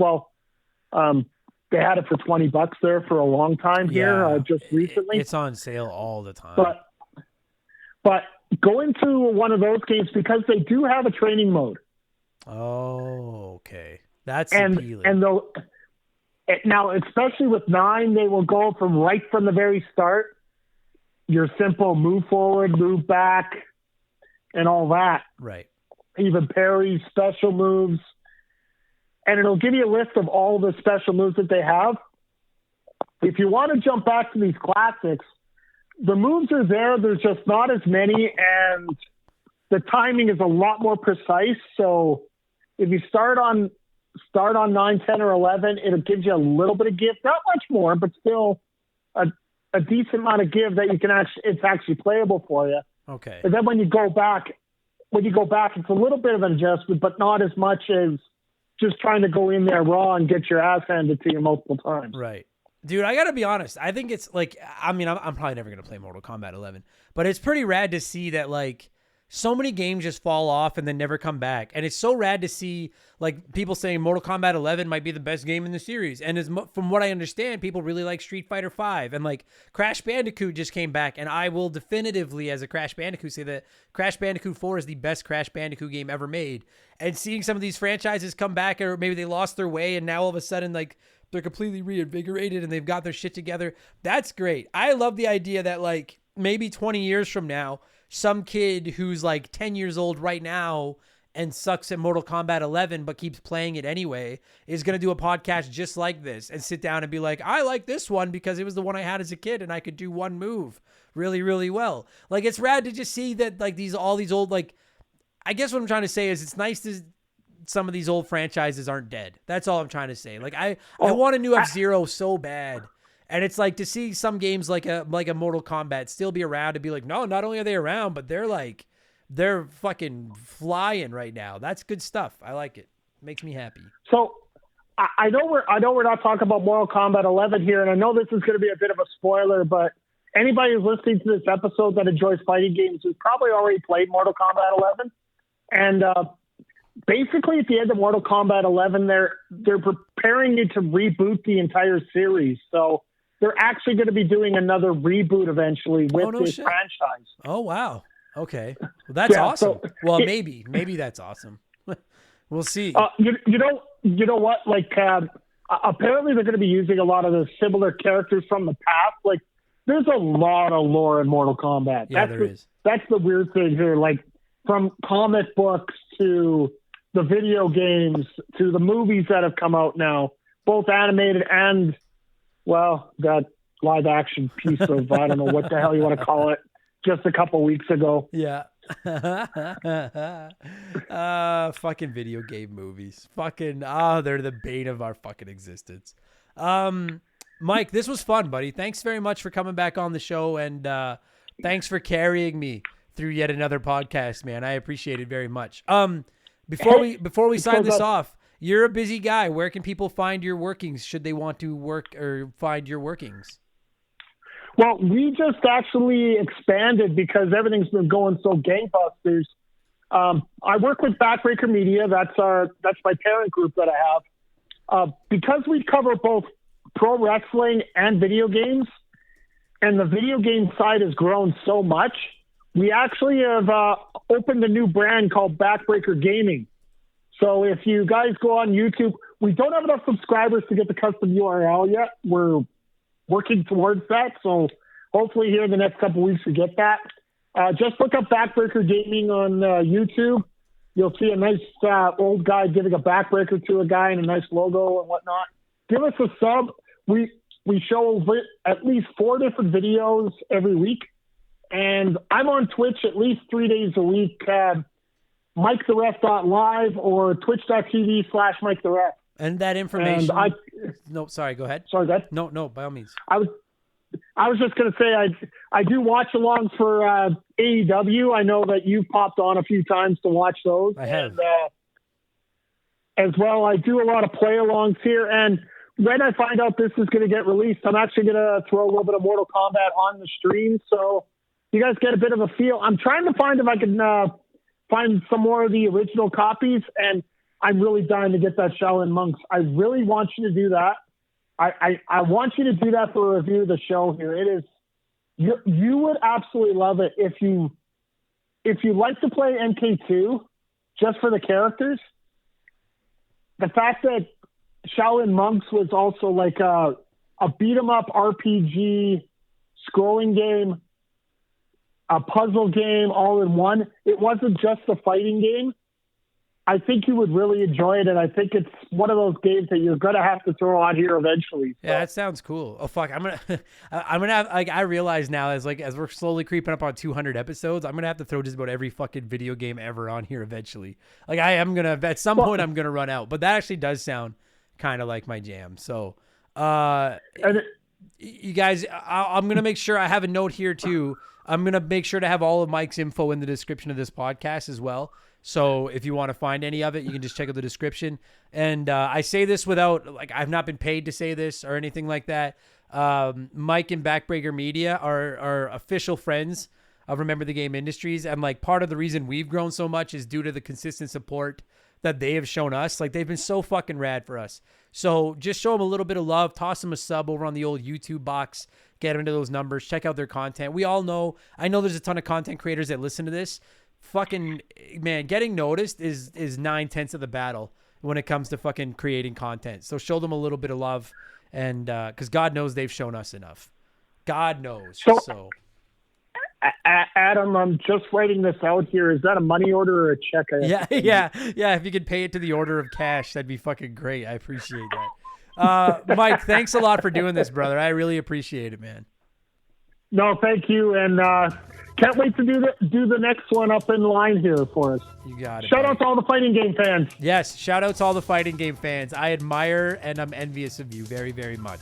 Speaker 4: they had it for $20 there for a long time here, just recently.
Speaker 1: It's on sale all the time.
Speaker 4: But go into one of those games because they do have a training mode.
Speaker 1: Oh, okay. That's appealing.
Speaker 4: And now, especially with 9, they will go from the very start, your simple move forward, move back, and all that.
Speaker 1: Right.
Speaker 4: Even parries, special moves. And it'll give you a list of all the special moves that they have. If you want to jump back to these classics, the moves are there. There's just not as many, and the timing is a lot more precise. So if you start on 9, 10, or 11, it'll give you a little bit of give, not much more, but still a decent amount of give that you can it's actually playable for you.
Speaker 1: Okay.
Speaker 4: And then when you go back, it's a little bit of an adjustment, but not as much as just trying to go in there raw and get your ass handed to you multiple times.
Speaker 1: Right. Dude, I got to be honest. I think it's like, I mean, I'm probably never going to play Mortal Kombat 11, but it's pretty rad to see that like so many games just fall off and then never come back. And it's so rad to see like people saying Mortal Kombat 11 might be the best game in the series. And from what I understand, people really like Street Fighter 5 and like Crash Bandicoot just came back. And I will definitively, as a Crash Bandicoot, say that Crash Bandicoot 4 is the best Crash Bandicoot game ever made. And seeing some of these franchises come back, or maybe they lost their way and now all of a sudden like they're completely reinvigorated and they've got their shit together. That's great. I love the idea that like maybe 20 years from now, some kid who's like 10 years old right now and sucks at Mortal Kombat 11 but keeps playing it anyway is going to do a podcast just like this and sit down and be like, I like this one because it was the one I had as a kid and I could do one move really, really well. Like, it's rad to just see that like all these old, like, I guess what I'm trying to say is it's nice to some of these old franchises aren't dead. That's all I'm trying to say. Like I want a new F-Zero so bad. And it's like to see some games like a Mortal Kombat still be around to be like, no, not only are they around, but they're fucking flying right now. That's good stuff. I like it. Makes me happy.
Speaker 4: So I know we're not talking about Mortal Kombat 11 here, and I know this is going to be a bit of a spoiler, but anybody who's listening to this episode that enjoys fighting games has probably already played Mortal Kombat 11. And basically at the end of Mortal Kombat 11, they're preparing you to reboot the entire series. So they're actually going to be doing another reboot eventually with this franchise.
Speaker 1: Oh, wow. Okay. Well, that's awesome. So maybe that's awesome. We'll see.
Speaker 4: You know what? Like, apparently they're going to be using a lot of the similar characters from the past. Like, there's a lot of lore in Mortal Kombat.
Speaker 1: Yeah, there is.
Speaker 4: That's the weird thing here. Like, from comic books to the video games to the movies that have come out now, both animated and, well, that live action piece of, I don't know what the hell you want to call it, just a couple weeks ago.
Speaker 1: Yeah. Fucking video game movies. Fucking, they're the bane of our fucking existence. Mike, this was fun, buddy. Thanks very much for coming back on the show, and thanks for carrying me through yet another podcast, man. I appreciate it very much. Before we sign this off, you're a busy guy. Where can people find your workings should they want to work or find your workings?
Speaker 4: Well, we just actually expanded because everything's been going so gangbusters. I work with Backbreaker Media. That's my parent group that I have. Because we cover both pro wrestling and video games, and the video game side has grown so much, we actually have opened a new brand called Backbreaker Gaming. So if you guys go on YouTube, we don't have enough subscribers to get the custom URL yet. We're working towards that. So hopefully here in the next couple of weeks we get that. Just look up Backbreaker Gaming on YouTube. You'll see a nice old guy giving a backbreaker to a guy and a nice logo and whatnot. Give us a sub. We show at least 4 different videos every week. And I'm on Twitch at least 3 days a week. MikeTheRef.live or twitch.tv/MikeTheRef.
Speaker 1: And that information.
Speaker 4: And
Speaker 1: no, sorry, go ahead.
Speaker 4: Sorry, that.
Speaker 1: No, by all means.
Speaker 4: I was just going to say I do watch alongs for AEW. I know that you've popped on a few times to watch those.
Speaker 1: I have.
Speaker 4: as well. I do a lot of play-alongs here, and when I find out this is going to get released, I'm actually going to throw a little bit of Mortal Kombat on the stream, so you guys get a bit of a feel. I'm trying to find if I can find some more of the original copies, and I'm really dying to get that Shaolin Monks. I really want you to do that. I want you to do that for a review of the show here. It is you would absolutely love it if you like to play MK2 just for the characters. The fact that Shaolin Monks was also like a beat 'em up RPG scrolling game, a puzzle game all in one. It wasn't just a fighting game. I think you would really enjoy it, and I think it's one of those games that you're gonna have to throw on here eventually. So.
Speaker 1: Yeah, that sounds cool. Oh fuck, I'm gonna have like I realize now as we're slowly creeping up on 200 episodes, I'm gonna have to throw just about every fucking video game ever on here eventually. Like I am gonna at some point I'm gonna run out, but that actually does sound kind of like my jam. So, you guys, I'm gonna make sure I have a note here too. I'm gonna make sure to have all of Mike's info in the description of this podcast as well. So if you want to find any of it, you can just check out the description. And I say this without, like, I've not been paid to say this or anything like that. Mike and Backbreaker Media are official friends of Remember the Game Industries. And, like, part of the reason we've grown so much is due to the consistent support that they have shown us. Like, they've been so fucking rad for us. So just show them a little bit of love. Toss them a sub over on the old YouTube box. Get them into those numbers. Check out their content. We all know, I know there's a ton of content creators that listen to this. Fucking man, getting noticed is 9/10 of the battle when it comes to fucking creating content. So show them a little bit of love, and because God knows they've shown us enough. God knows. So
Speaker 4: Adam, I'm just writing this out here. Is that a money order or a check?
Speaker 1: Yeah. If you could pay it to the order of cash, that'd be fucking great. I appreciate that. Mike, thanks a lot for doing this, brother. I really appreciate it, man.
Speaker 4: No, thank you, and can't wait to do the next one up in line here for us.
Speaker 1: You got it.
Speaker 4: Shout out to all the fighting game fans.
Speaker 1: Yes, shout out to all the fighting game fans. I admire and I'm envious of you very, very much.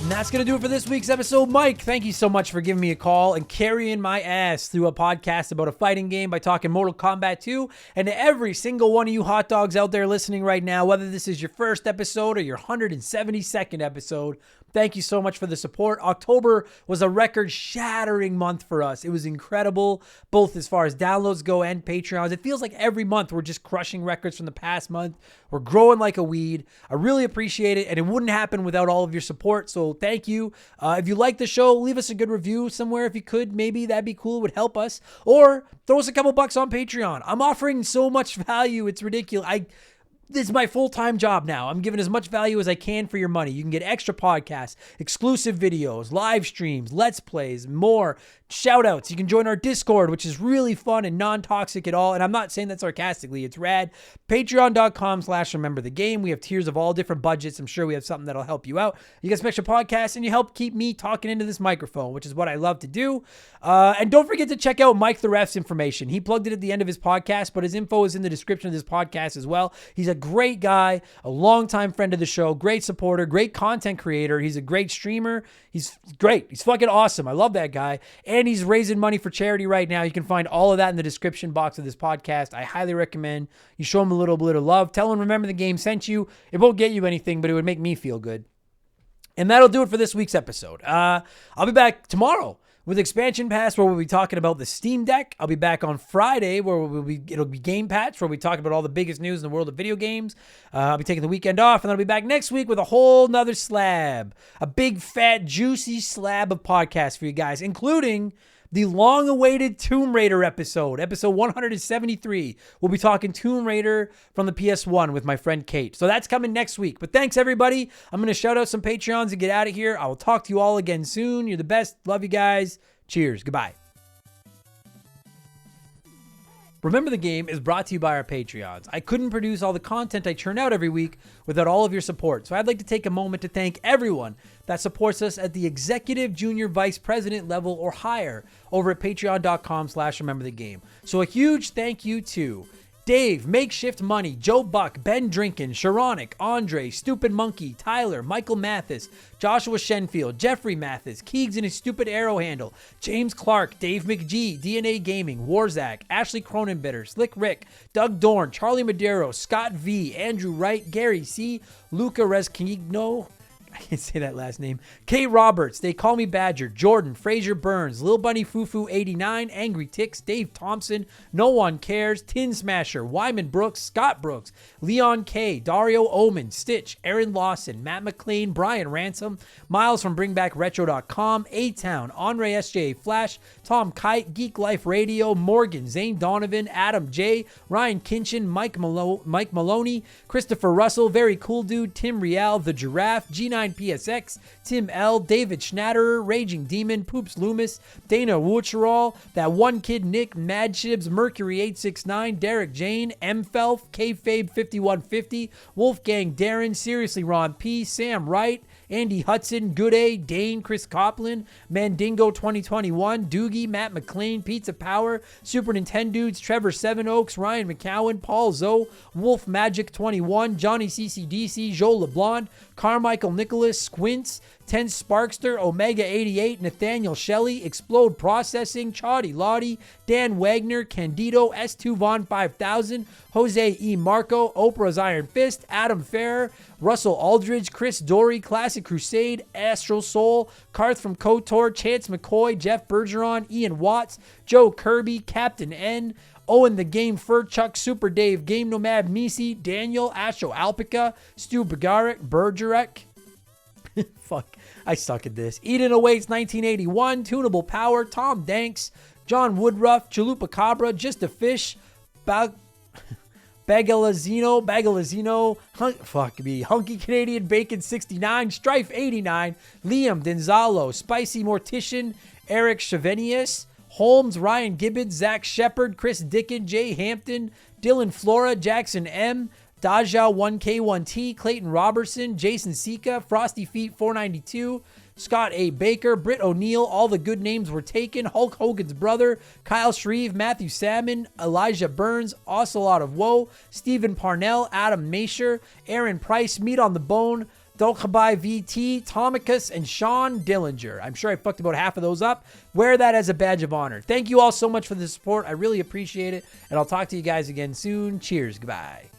Speaker 1: And that's going to do it for this week's episode. Mike, thank you so much for giving me a call and carrying my ass through a podcast about a fighting game by talking Mortal Kombat 2. And to every single one of you hot dogs out there listening right now, whether this is your first episode or your 172nd episode, thank you so much for the support. October was a record-shattering month for us. It was incredible, both as far as downloads go and Patreons. It feels like every month we're just crushing records from the past month. We're growing like a weed. I really appreciate it, and it wouldn't happen without all of your support, so thank you. If you like the show, leave us a good review somewhere if you could. Maybe that'd be cool. It would help us. Or throw us a couple bucks on Patreon. I'm offering so much value. It's ridiculous. This is my full-time job now. I'm giving as much value as I can for your money. You can get extra podcasts, exclusive videos, live streams, let's plays, more shout-outs. You can join our Discord, which is really fun and non-toxic at all. And I'm not saying that sarcastically. It's rad. Patreon.com/rememberthegame. We have tiers of all different budgets. I'm sure we have something that'll help you out. You get some extra podcasts, and you help keep me talking into this microphone, which is what I love to do. And don't forget to check out Mike the Ref's information. He plugged it at the end of his podcast, but his info is in the description of this podcast as well. He's a great guy, a longtime friend of the show, great supporter, great content creator. He's a great streamer. He's great. He's fucking awesome. I love that guy. And he's raising money for charity right now. You can find all of that in the description box of this podcast. I highly recommend you show him a little bit of love. Tell him Remember the Game sent you. It won't get you anything, but it would make me feel good. And that'll do it for this week's episode. I'll be back tomorrow with Expansion Pass, where we'll be talking about the Steam Deck. I'll be back on Friday, where it'll be Game Patch, where we talk about all the biggest news in the world of video games. I'll be taking the weekend off, and then I'll be back next week with a whole nother slab, a big, fat, juicy slab of podcasts for you guys, including the long-awaited Tomb Raider episode 173. We'll be talking Tomb Raider from the PS1 with my friend Kate. So that's coming next week. But thanks, everybody. I'm going to shout out some Patreons and get out of here. I will talk to you all again soon. You're the best. Love you guys. Cheers. Goodbye. Remember the Game is brought to you by our Patreons. I couldn't produce all the content I churn out every week without all of your support, so I'd like to take a moment to thank everyone that supports us at the executive, junior, vice president level or higher over at patreon.com/rememberthegame. So a huge thank you to Dave, Makeshift Money, Joe Buck, Ben Drinkin, Sharonic, Andre, Stupid Monkey, Tyler, Michael Mathis, Joshua Shenfield, Jeffrey Mathis, Keegs and his stupid arrow handle, James Clark, Dave McGee, DNA Gaming, Warzak, Ashley Cronenbitter, Slick Rick, Doug Dorn, Charlie Madero, Scott V, Andrew Wright, Gary C, Luca Resquigno, I can't say that last name. Kate Roberts, They Call Me Badger, Jordan, Fraser Burns, Lil Bunny Fufu 89, Angry Ticks, Dave Thompson, No One Cares, Tin Smasher, Wyman Brooks, Scott Brooks, Leon K, Dario Omen, Stitch, Aaron Lawson, Matt McLean, Brian Ransom, Miles from BringBackRetro.com, A-Town, Andre SJ Flash, Tom Kite, Geek Life Radio, Morgan, Zane Donovan, Adam J, Ryan Kinchin, Mike Maloney, Christopher Russell, Very Cool Dude, Tim Rial, The Giraffe, G9 PSX, Tim L, David Schnatterer, Raging Demon, Poops Loomis, Dana Wucherall, That One Kid Nick, Mad Shibs, Mercury 869, Derek Jane, M Felf, Kfabe 5150, Wolfgang Darren, Seriously Ron P, Sam Wright, Andy Hudson, Good A, Dane, Chris Copland, Mandingo 2021, Doogie, Matt McLean, Pizza Power, Super Nintendo Dudes, Trevor Sevenoaks, Ryan McCowan, Paul Zoe, Wolf Magic 21, Johnny CCDC, Joe LeBlanc, Carmichael Nicholas, Squints, 10 Sparkster, Omega 88, Nathaniel Shelley, Explode Processing, Chaudy Lottie, Dan Wagner, Candido, S2 Von 5000, Jose E. Marco, Oprah's Iron Fist, Adam Ferrer, Russell Aldridge, Chris Dory, Classic Crusade, Astral Soul, Karth from KOTOR, Chance McCoy, Jeff Bergeron, Ian Watts, Joe Kirby, Captain N, Owen the Game Fur, Chuck Super Dave, Game Nomad Misi, Daniel, Asho Alpica, Stu Bergerac, fuck, I suck at this. Eden Awaits 1981, Tunable Power, Tom Danks, John Woodruff, Chalupa Cabra, Just a Fish, Bagalazino, Hunky Canadian Bacon 69, Strife 89, Liam Denzalo, Spicy Mortician, Eric Chavenius, Holmes, Ryan Gibbons, Zach Shepard, Chris Dickin, Jay Hampton, Dylan Flora, Jackson M, Daja 1K1T, Clayton Robertson, Jason Sika, Frosty Feet 492, Scott A. Baker, Britt O'Neill, all the good names were taken, Hulk Hogan's brother, Kyle Shreve, Matthew Salmon, Elijah Burns, Ocelot of Woe, Stephen Parnell, Adam Masher, Aaron Price, Meat on the Bone, Dolkabai VT, Tomicus, and Sean Dillinger. I'm sure I fucked about half of those up. Wear that as a badge of honor. Thank you all so much for the support. I really appreciate it, and I'll talk to you guys again soon. Cheers. Goodbye.